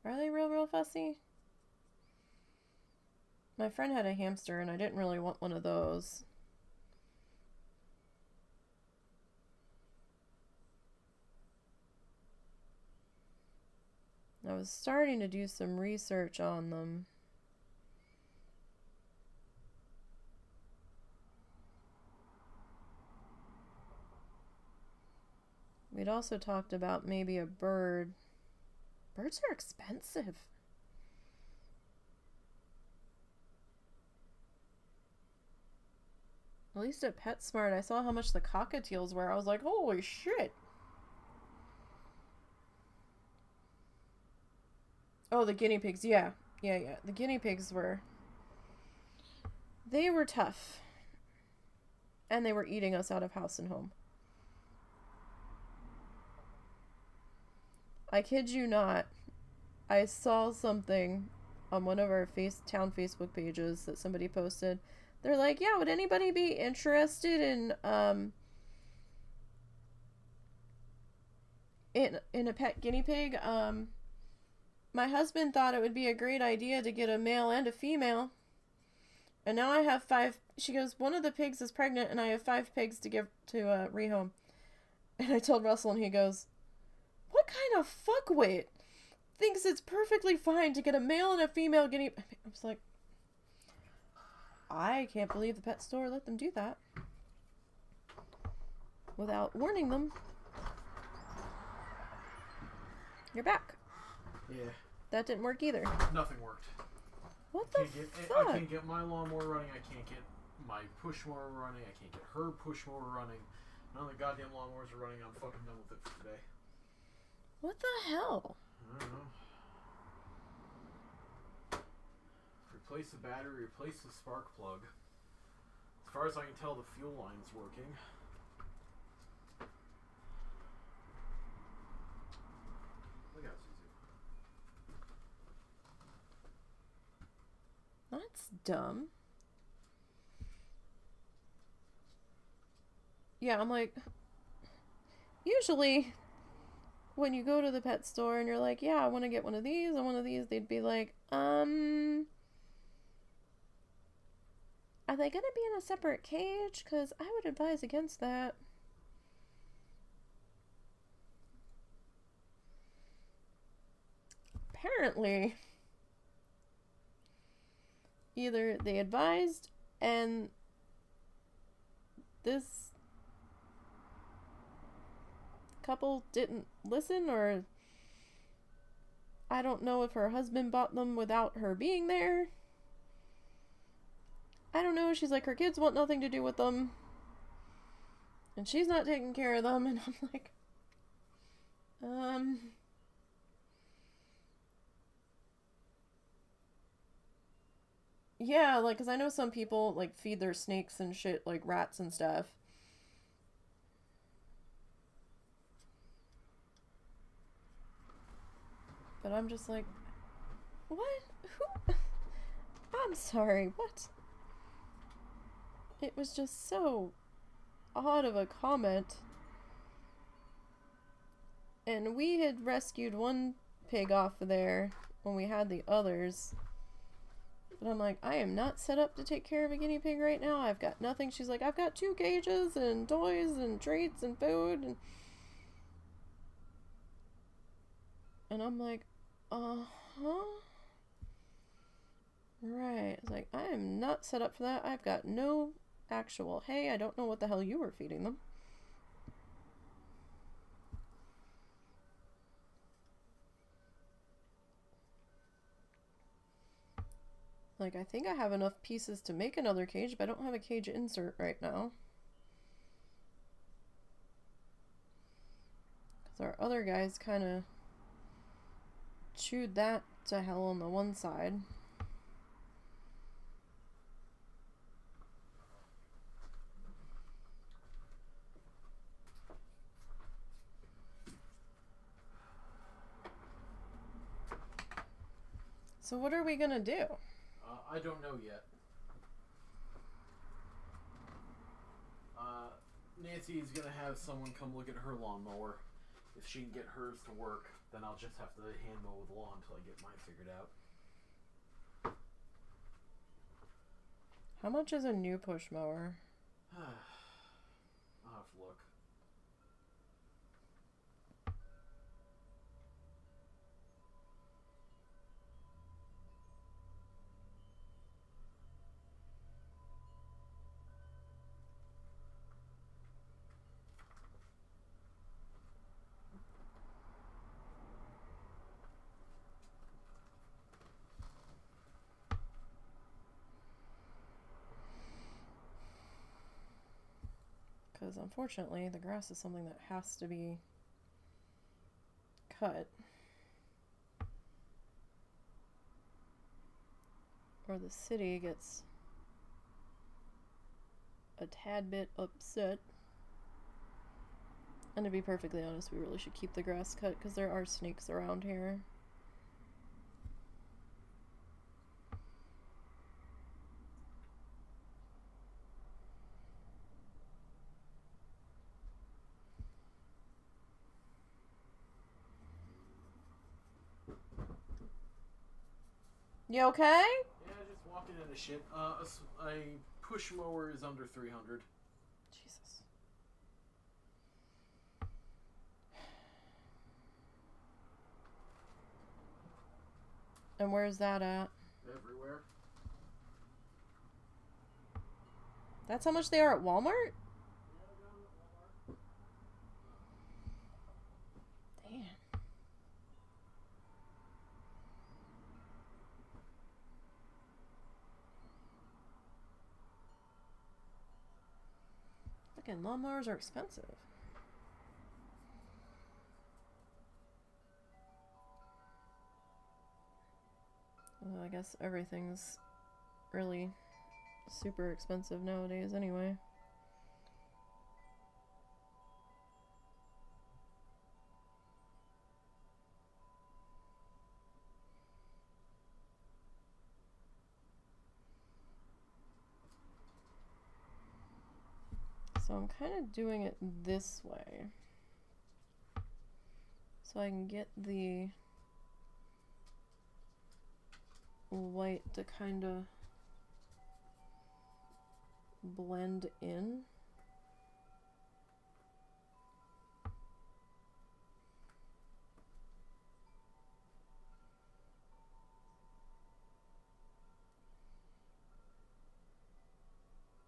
Are they real fussy? My friend had a hamster and I didn't really want one of those. I was starting to do some research on them. We'd also talked about maybe a bird. Birds are expensive. At least at PetSmart, I saw how much the cockatiels were. I was like, holy shit. Oh, the guinea pigs. Yeah. The guinea pigs were... They were tough. And they were eating us out of house and home. I kid you not. I saw something on one of our town Facebook pages that somebody posted. They're like, yeah, would anybody be interested in a pet guinea pig? My husband thought it would be a great idea to get a male and a female. And now I have 5. She goes, one of the pigs is pregnant and I have 5 pigs to give to rehome. And I told Russell and he goes, what kind of fuckwit thinks it's perfectly fine to get a male and a female guinea... I was like, I can't believe the pet store let them do that without warning them. You're back. Yeah. That didn't work either. Nothing worked. What the fuck? I can't get my lawnmower running. I can't get my push mower running. I can't get her push mower running. None of the goddamn lawnmowers are running. I'm fucking done with it for today. What the hell? I don't know. Replace the battery, replace the spark plug. As far as I can tell, the fuel line's working. Look out, Suzu. That's dumb. Yeah, I'm like... Usually... when you go to the pet store and you're like, yeah, I want to get one of these and one of these, they'd be like, are they going to be in a separate cage? Because I would advise against that. Apparently, either they advised and this couple didn't listen, or I don't know if her husband bought them without her being there. I don't know. She's like, her kids want nothing to do with them and she's not taking care of them, and I'm like, yeah, like, because I know some people like feed their snakes and shit like rats and stuff. But I'm just like, what? Who? I'm sorry, what? It was just so odd of a comment. And we had rescued one pig off of there, when we had the others. But I'm like, I am not set up to take care of a guinea pig right now. I've got nothing. She's like, I've got 2 cages and toys and treats and food. And I'm like, uh-huh. Right. It's like, I am not set up for that. I've got no actual hay. I don't know what the hell you were feeding them. Like, I think I have enough pieces to make another cage, but I don't have a cage insert right now. Because our other guys kind of chewed that to hell on the one side. So what are we gonna do? I don't know yet. Nancy's gonna have someone come look at her lawnmower. If she can get hers to work, then I'll just have to hand mow the lawn until I get mine figured out. How much is a new push mower? I'll have to look. Because unfortunately, the grass is something that has to be cut. Or the city gets a tad bit upset. And to be perfectly honest, we really should keep the grass cut because there are snakes around here. You okay? Yeah, just walking into shit. A push mower is under 300. Jesus. And where's that at? Everywhere. That's how much they are at Walmart? Damn. Fucking lawnmowers are expensive. Well, I guess everything's really super expensive nowadays anyway. So I'm kind of doing it this way. So I can get the white to kind of blend in.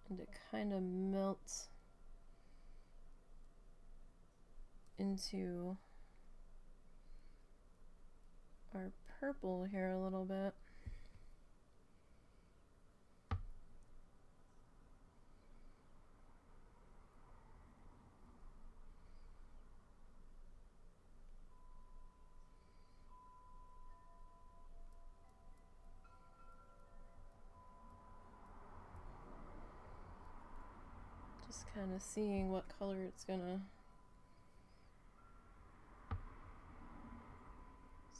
And it kind of melts into our purple here a little bit. Just kind of seeing what color it's gonna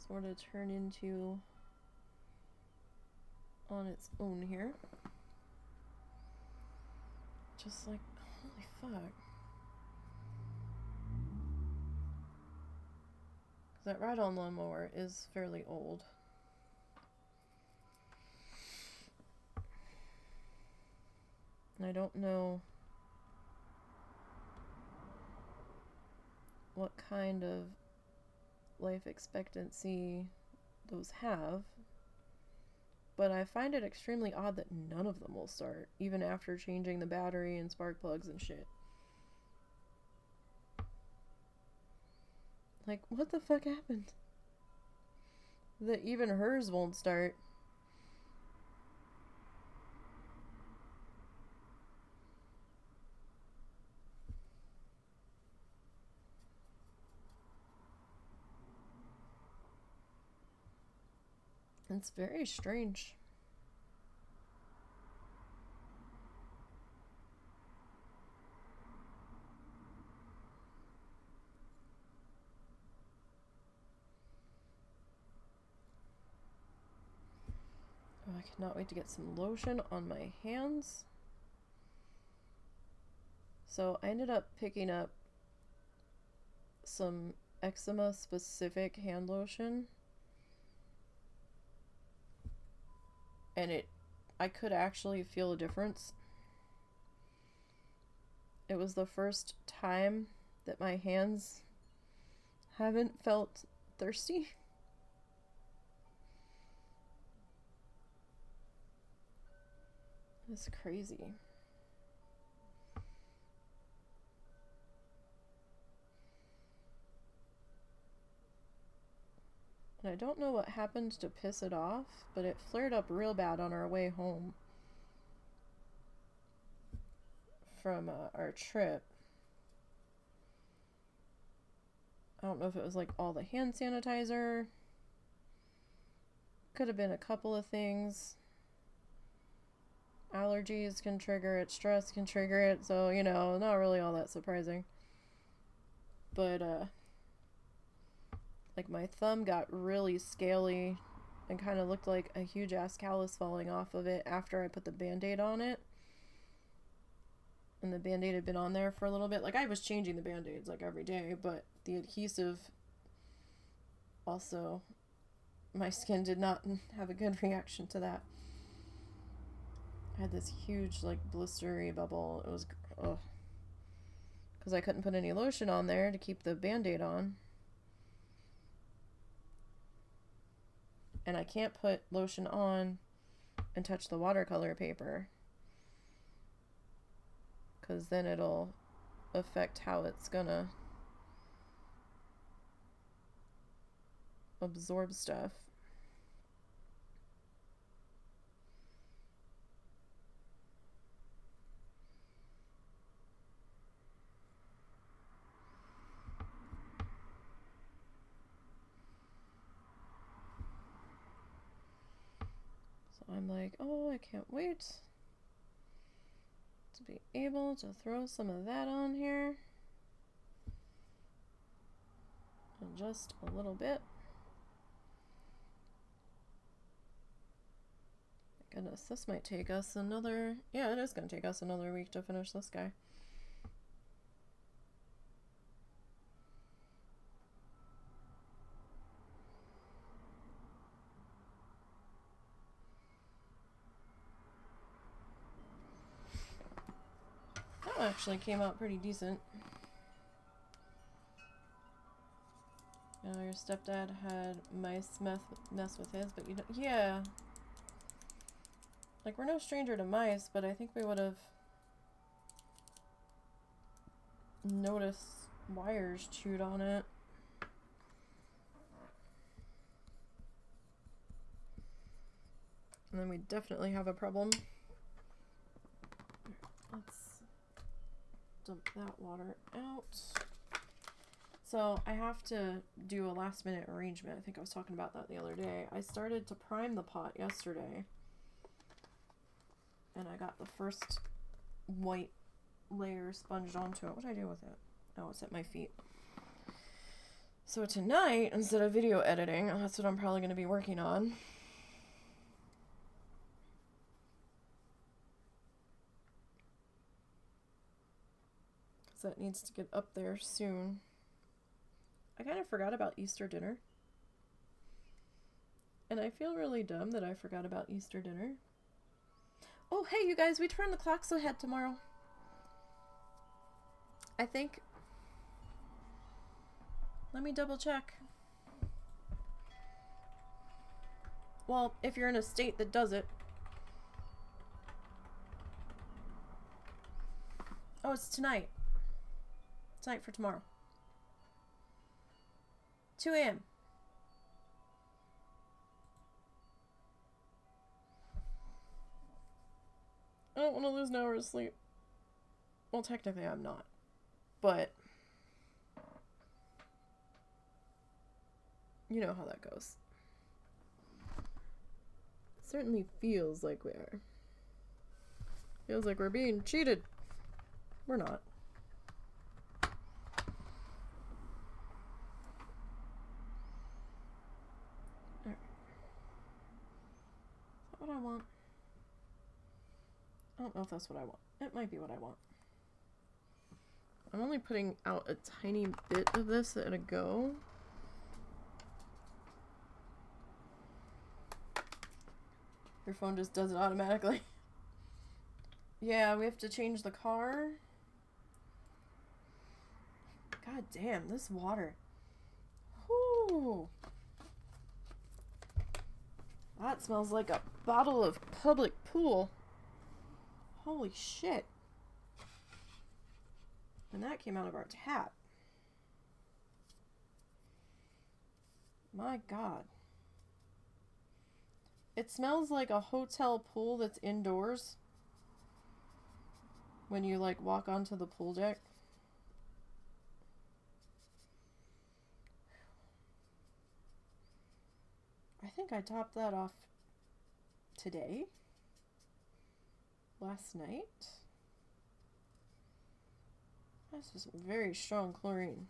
sort of turn into on its own here. Just like, holy fuck. That ride-on lawnmower is fairly old. I don't know what kind of life expectancy those have, but I find it extremely odd that none of them will start, even after changing the battery and spark plugs and shit. Like, what the fuck happened? That even hers won't start. It's very strange. Oh, I cannot wait to get some lotion on my hands. So I ended up picking up some eczema specific hand lotion. And I could actually feel a difference. It was the first time that my hands haven't felt thirsty. It's crazy. And I don't know what happened to piss it off, but it flared up real bad on our way home from our trip. I don't know if it was like all the hand sanitizer. Could have been a couple of things. Allergies can trigger it, stress can trigger it, so, you know, not really all that surprising. But, like, my thumb got really scaly and kind of looked like a huge ass callus falling off of it after I put the band-aid on it. And the band-aid had been on there for a little bit. Like, I was changing the band-aids, like, every day, but the adhesive also, my skin did not have a good reaction to that. I had this huge, like, blistery bubble. It was, ugh. Because I couldn't put any lotion on there to keep the band-aid on. And I can't put lotion on and touch the watercolor paper, because then it'll affect how it's gonna absorb stuff. So I'm like, oh, I can't wait to be able to throw some of that on here. And just a little bit. Goodness, this might take us another... Yeah, it is going to take us another week to finish this guy. That one actually came out pretty decent. You know, your stepdad had mice mess with his, but you don't... Yeah. Like, we're no stranger to mice, but I think we would have noticed wires chewed on it. And then we definitely have a problem. Let's dump that water out. So I have to do a last minute arrangement. I think I was talking about that the other day. I started to prime the pot yesterday. And I got the first white layer sponged onto it. What did I do with it? Oh, it's at my feet. So tonight, instead of video editing, that's what I'm probably going to be working on. Because that needs to get up there soon. I kind of forgot about Easter dinner. And I feel really dumb that I forgot about Easter dinner. Oh, hey, you guys, we turn the clocks ahead tomorrow. I think. Let me double check. Well, if you're in a state that does it. Oh, it's tonight. Tonight for tomorrow. 2 a.m. I don't want to lose an hour of sleep. Well, technically I'm not. But you know how that goes. It certainly feels like we are. Feels like we're being cheated. We're not. Alright. Is that what I want? I don't know if that's what I want. It might be what I want. I'm only putting out a tiny bit of this at a go. Your phone just does it automatically. Yeah, we have to change the car. God damn, this water. Whoo. That smells like a bottle of public pool. Holy shit. And that came out of our tap. My God. It smells like a hotel pool that's indoors. When you like walk onto the pool deck. I think I topped that off today. Last night. That's just very strong chlorine.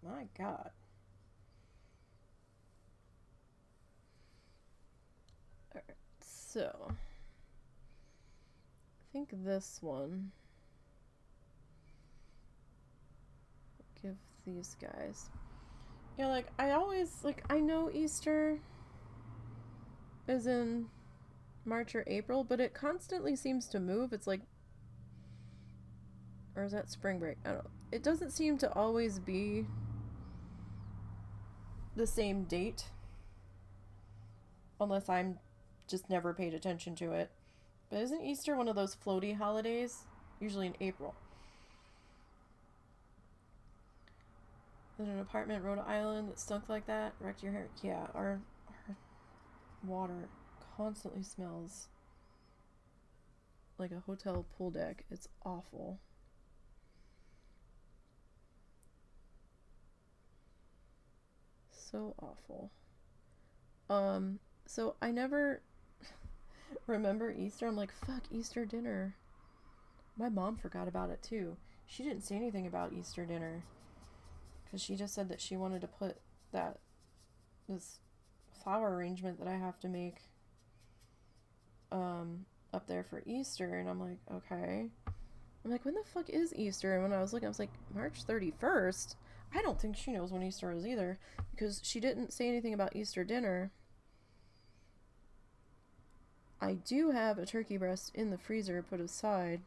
My God. Alright, so I think this one. Give these guys. Yeah, like I always I know Easter is in March or April, but it constantly seems to move. It's like, or is that spring break? I don't know. It doesn't seem to always be the same date. Unless I'm just never paid attention to it. But isn't Easter one of those floaty holidays? Usually in April. In an apartment in Rhode Island that stunk like that, wrecked your hair. Yeah, our water constantly smells like a hotel pool deck. It's awful. So awful. So I never remember Easter. I'm like, fuck, Easter dinner. My mom forgot about it too. She didn't say anything about Easter dinner. Because she just said that she wanted to put this flower arrangement that I have to make up there for Easter. And I'm like, okay. I'm like, when the fuck is Easter? And when I was looking, I was like, March 31st? I don't think she knows when Easter is either. Because she didn't say anything about Easter dinner. I do have a turkey breast in the freezer put aside.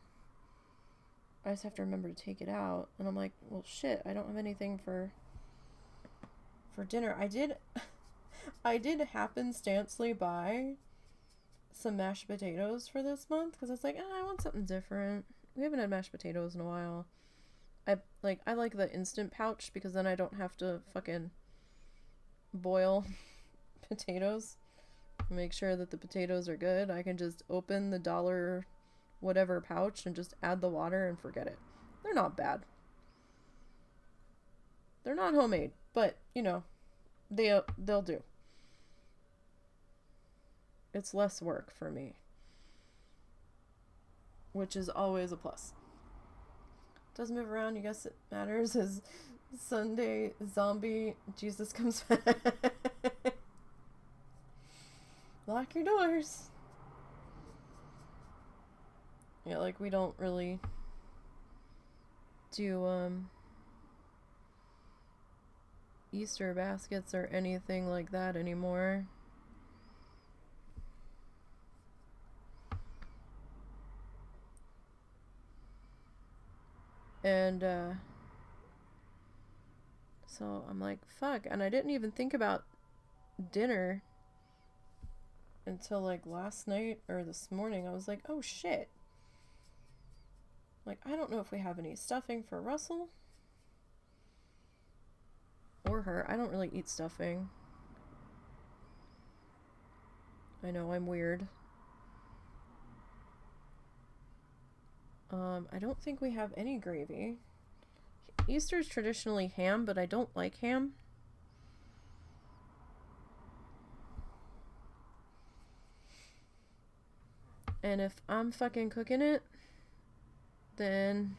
I just have to remember to take it out. And I'm like, well, shit, I don't have anything for dinner. I did happenstancely buy some mashed potatoes for this month. Because I was like, I want something different. We haven't had mashed potatoes in a while. I like the instant pouch because then I don't have to fucking boil potatoes. Make sure that the potatoes are good. I can just open the $1 whatever pouch and just add the water and forget it. They're not bad. They're not homemade, but you know, they'll do. It's less work for me, which is always a plus. Does move around. You guess it matters. Is Sunday zombie Jesus comes back. Lock your doors. Yeah, like we don't really do Easter baskets or anything like that anymore. And so I'm like, fuck. And I didn't even think about dinner until like last night or this morning. I was like, oh shit. Like, I don't know if we have any stuffing for Russell or her. I don't really eat stuffing. I know, I'm weird. I don't think we have any gravy. Easter's traditionally ham, but I don't like ham. And if I'm fucking cooking it, then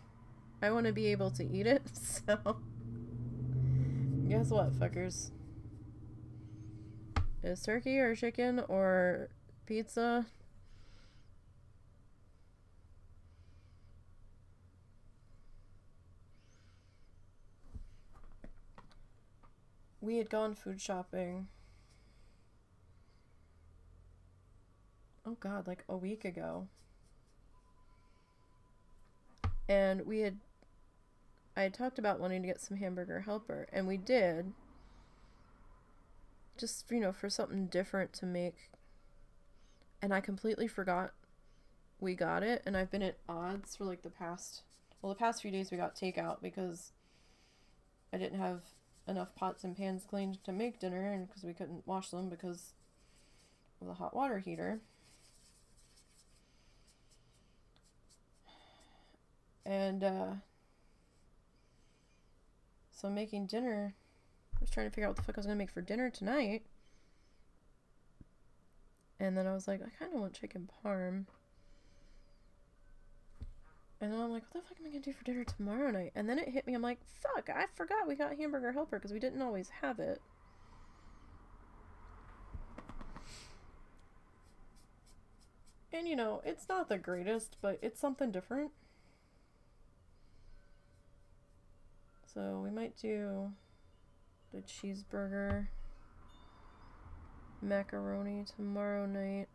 I want to be able to eat it. So, guess what, fuckers? Is turkey or chicken or pizza? We had gone food shopping. Oh god, like a week ago. And I had talked about wanting to get some hamburger helper, and we did. Just, you know, for something different to make. And I completely forgot we got it, and I've been at odds for like the past few days we got takeout because I didn't have enough pots and pans cleaned to make dinner, and because we couldn't wash them because of the hot water heater. And so I'm making dinner. I was trying to figure out what the fuck I was gonna make for dinner tonight. And then I was like, I kind of want chicken parm. And then I'm like, what the fuck am I gonna do for dinner tomorrow night? And then it hit me, I'm like, fuck, I forgot we got hamburger helper because we didn't always have it. And you know, it's not the greatest, but it's something different. So we might do the cheeseburger macaroni tomorrow night.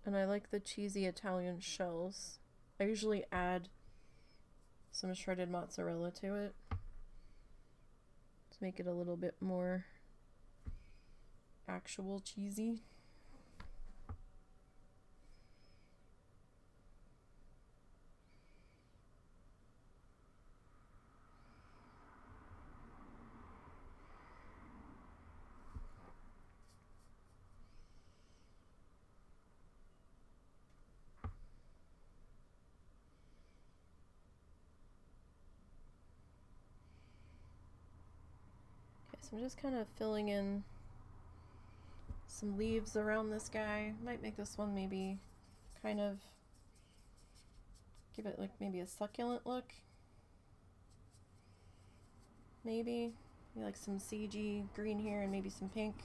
And I like the cheesy Italian shells. I usually add some shredded mozzarella to it to make it a little bit more actual cheesy. So I'm just kind of filling in some leaves around this guy. Might make this one maybe kind of give it like maybe a succulent look. Maybe like some sagey green here and maybe some pink.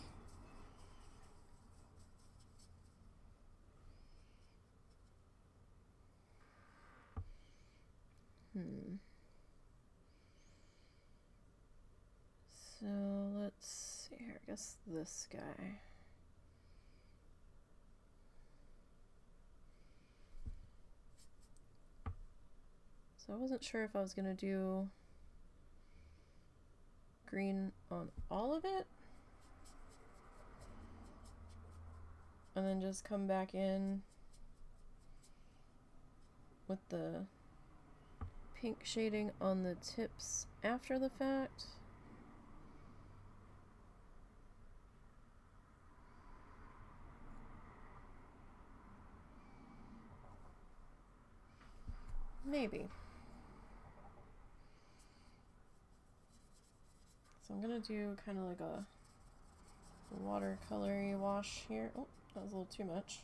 So let's see here. I guess this guy. So I wasn't sure if I was gonna do green on all of it and then just come back in with the pink shading on the tips after the fact. Maybe. So I'm gonna do kind of like a watercolory wash here. Oh, that was a little too much.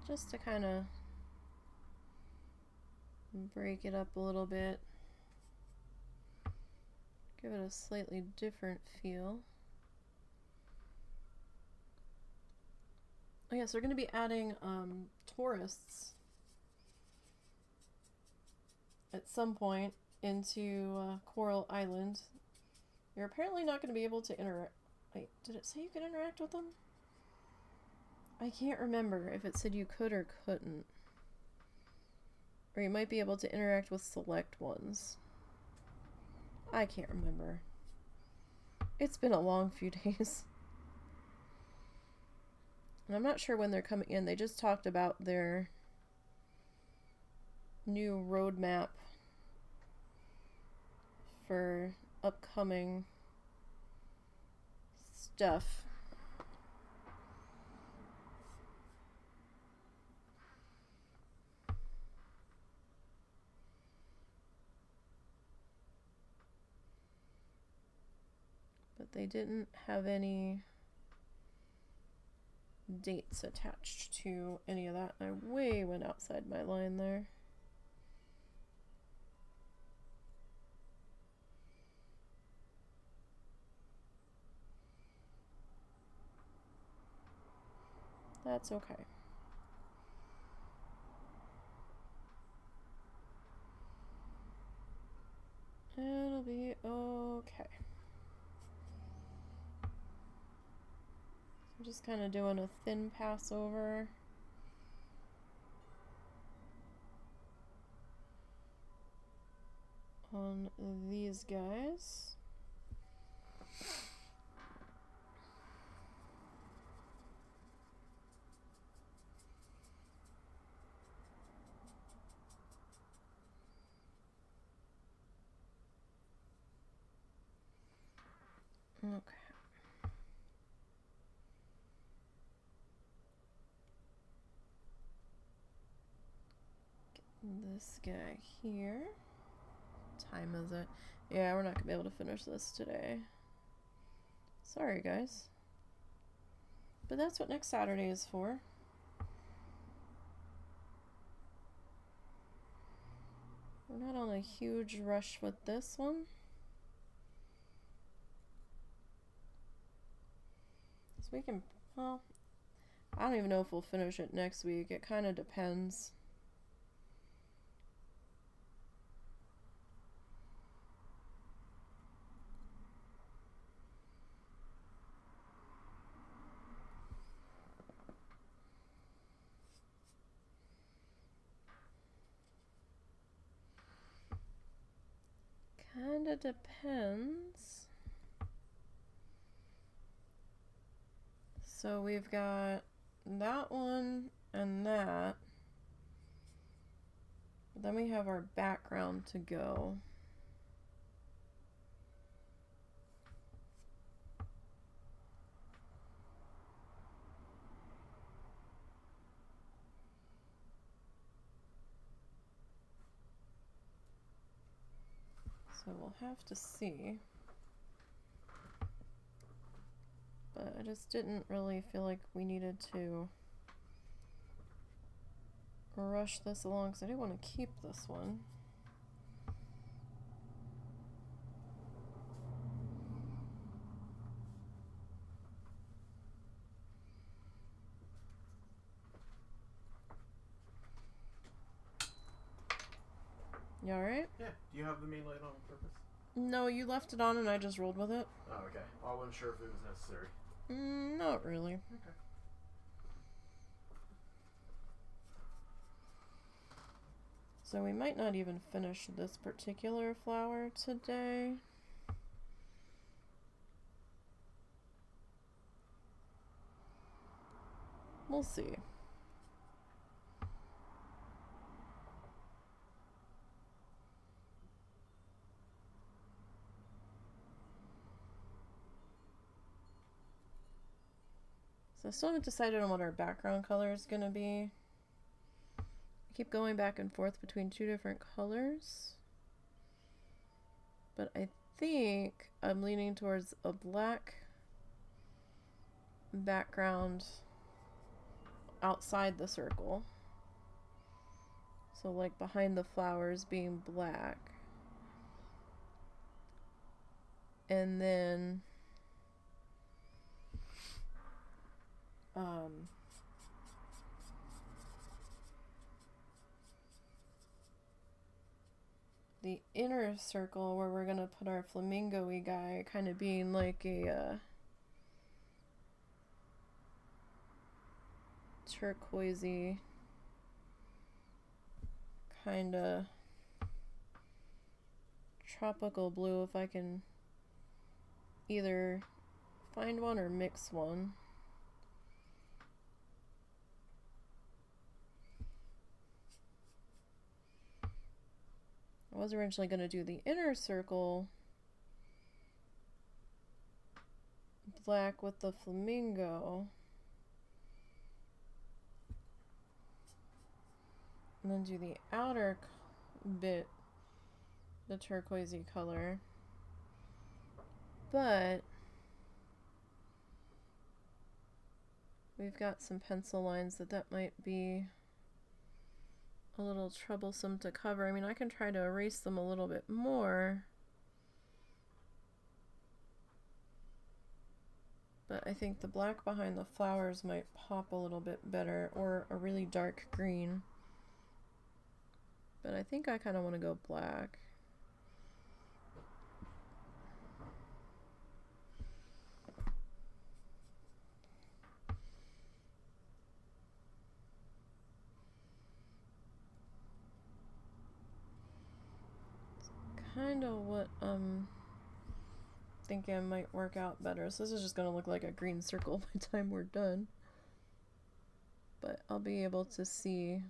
just to kind of break it up a little bit, give it a slightly different feel. Oh yes, we're going to be adding tourists at some point into Coral Island. You're apparently not going to be able to interact. Wait, did it say you could interact with them? I can't remember if it said you could or couldn't. Or you might be able to interact with select ones. I can't remember. It's been a long few days. And I'm not sure when they're coming in. They just talked about their new roadmap for upcoming stuff. But they didn't have any dates attached to any of that. I way went outside my line there. That's okay. It'll be okay. I'm just kind of doing a thin pass over. On these guys. Okay. Get this guy here. What time is it? Yeah, we're not gonna be able to finish this today. Sorry, guys. But that's what next Saturday is for. We're not on a huge rush with this one. So we can, well, I don't even know if we'll finish it next week. It kind of depends. Kind of depends. So we've got that one and that. But then we have our background to go. So we'll have to see. But I just didn't really feel like we needed to rush this along because I do want to keep this one. You alright? Yeah. Do you have the main light on purpose? No, you left it on and I just rolled with it. Oh, okay. I wasn't sure if it was necessary. Not really. Okay. So we might not even finish this particular flower today. We'll see. So I still haven't decided on what our background color is going to be. I keep going back and forth between two different colors. But I think I'm leaning towards a black background outside the circle. So like behind the flowers being black. And then the inner circle where we're gonna put our flamingo-y guy kind of being like a turquoisey kind of tropical blue, if I can either find one or mix one. I was originally going to do the inner circle black with the flamingo, and then do the outer bit the turquoisey color, but we've got some pencil lines that might be a little troublesome to cover. I mean, I can try to erase them a little bit more, but I think the black behind the flowers might pop a little bit better, or a really dark green. But I think I kind of want to go black. Kind of what I'm thinking might work out better. So this is just going to look like a green circle by the time we're done. But I'll be able to see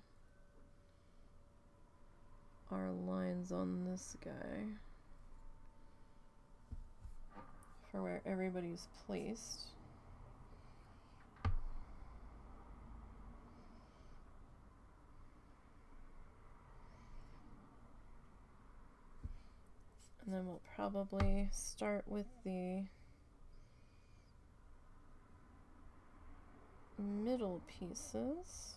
our lines on this guy for where everybody's placed. And then we'll probably start with the middle pieces.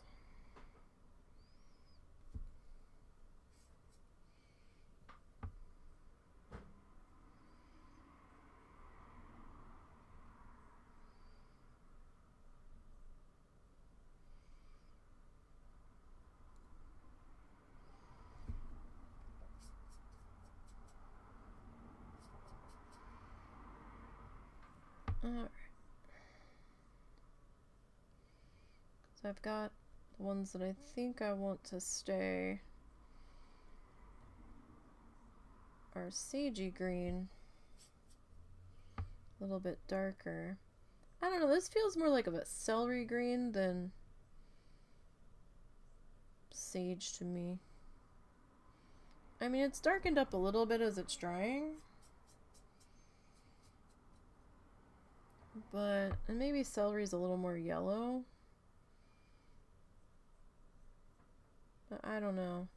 Alright. So I've got the ones that I think I want to stay are sagey green, a little bit darker. I don't know, this feels more like a celery green than sage to me. I mean, it's darkened up a little bit as it's drying. But, and maybe celery's a little more yellow. But I don't know.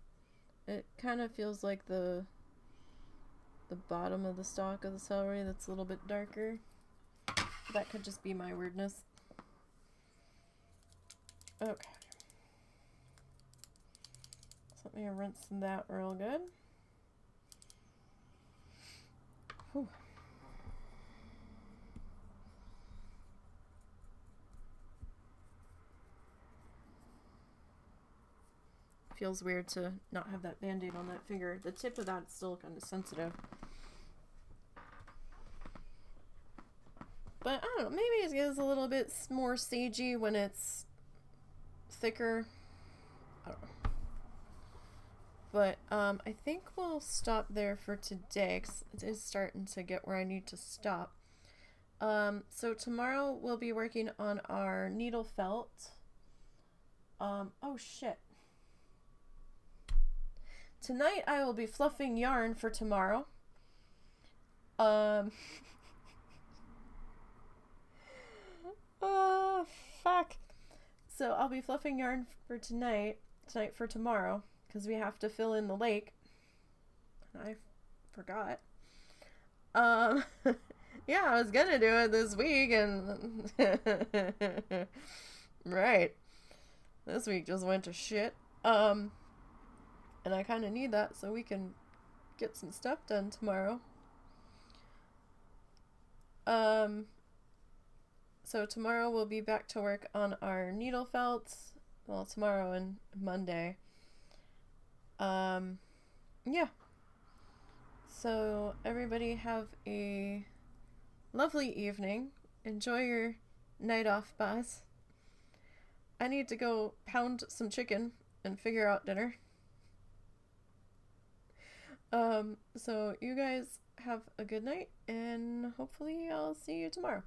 It kind of feels like the bottom of the stalk of the celery that's a little bit darker. That could just be my weirdness. Okay. So let me rinse that real good. Whew. Feels weird to not have that band-aid on that finger. The tip of that's still kind of sensitive. But I don't know, maybe it is a little bit more sagey when it's thicker. I don't know. But I think we'll stop there for today, because it is starting to get where I need to stop. So tomorrow we'll be working on our needle felt. Oh shit. Tonight I will be fluffing yarn for tomorrow. Oh, fuck. So I'll be fluffing yarn for tonight for tomorrow, because we have to fill in the lake. I forgot. Yeah, I was gonna do it this week, and right. This week just went to shit. And I kind of need that so we can get some stuff done tomorrow. So tomorrow we'll be back to work on our needle felts. Well, tomorrow and Monday. Yeah. So everybody have a lovely evening. Enjoy your night off, Buzz. I need to go pound some chicken and figure out dinner. So you guys have a good night, and hopefully I'll see you tomorrow.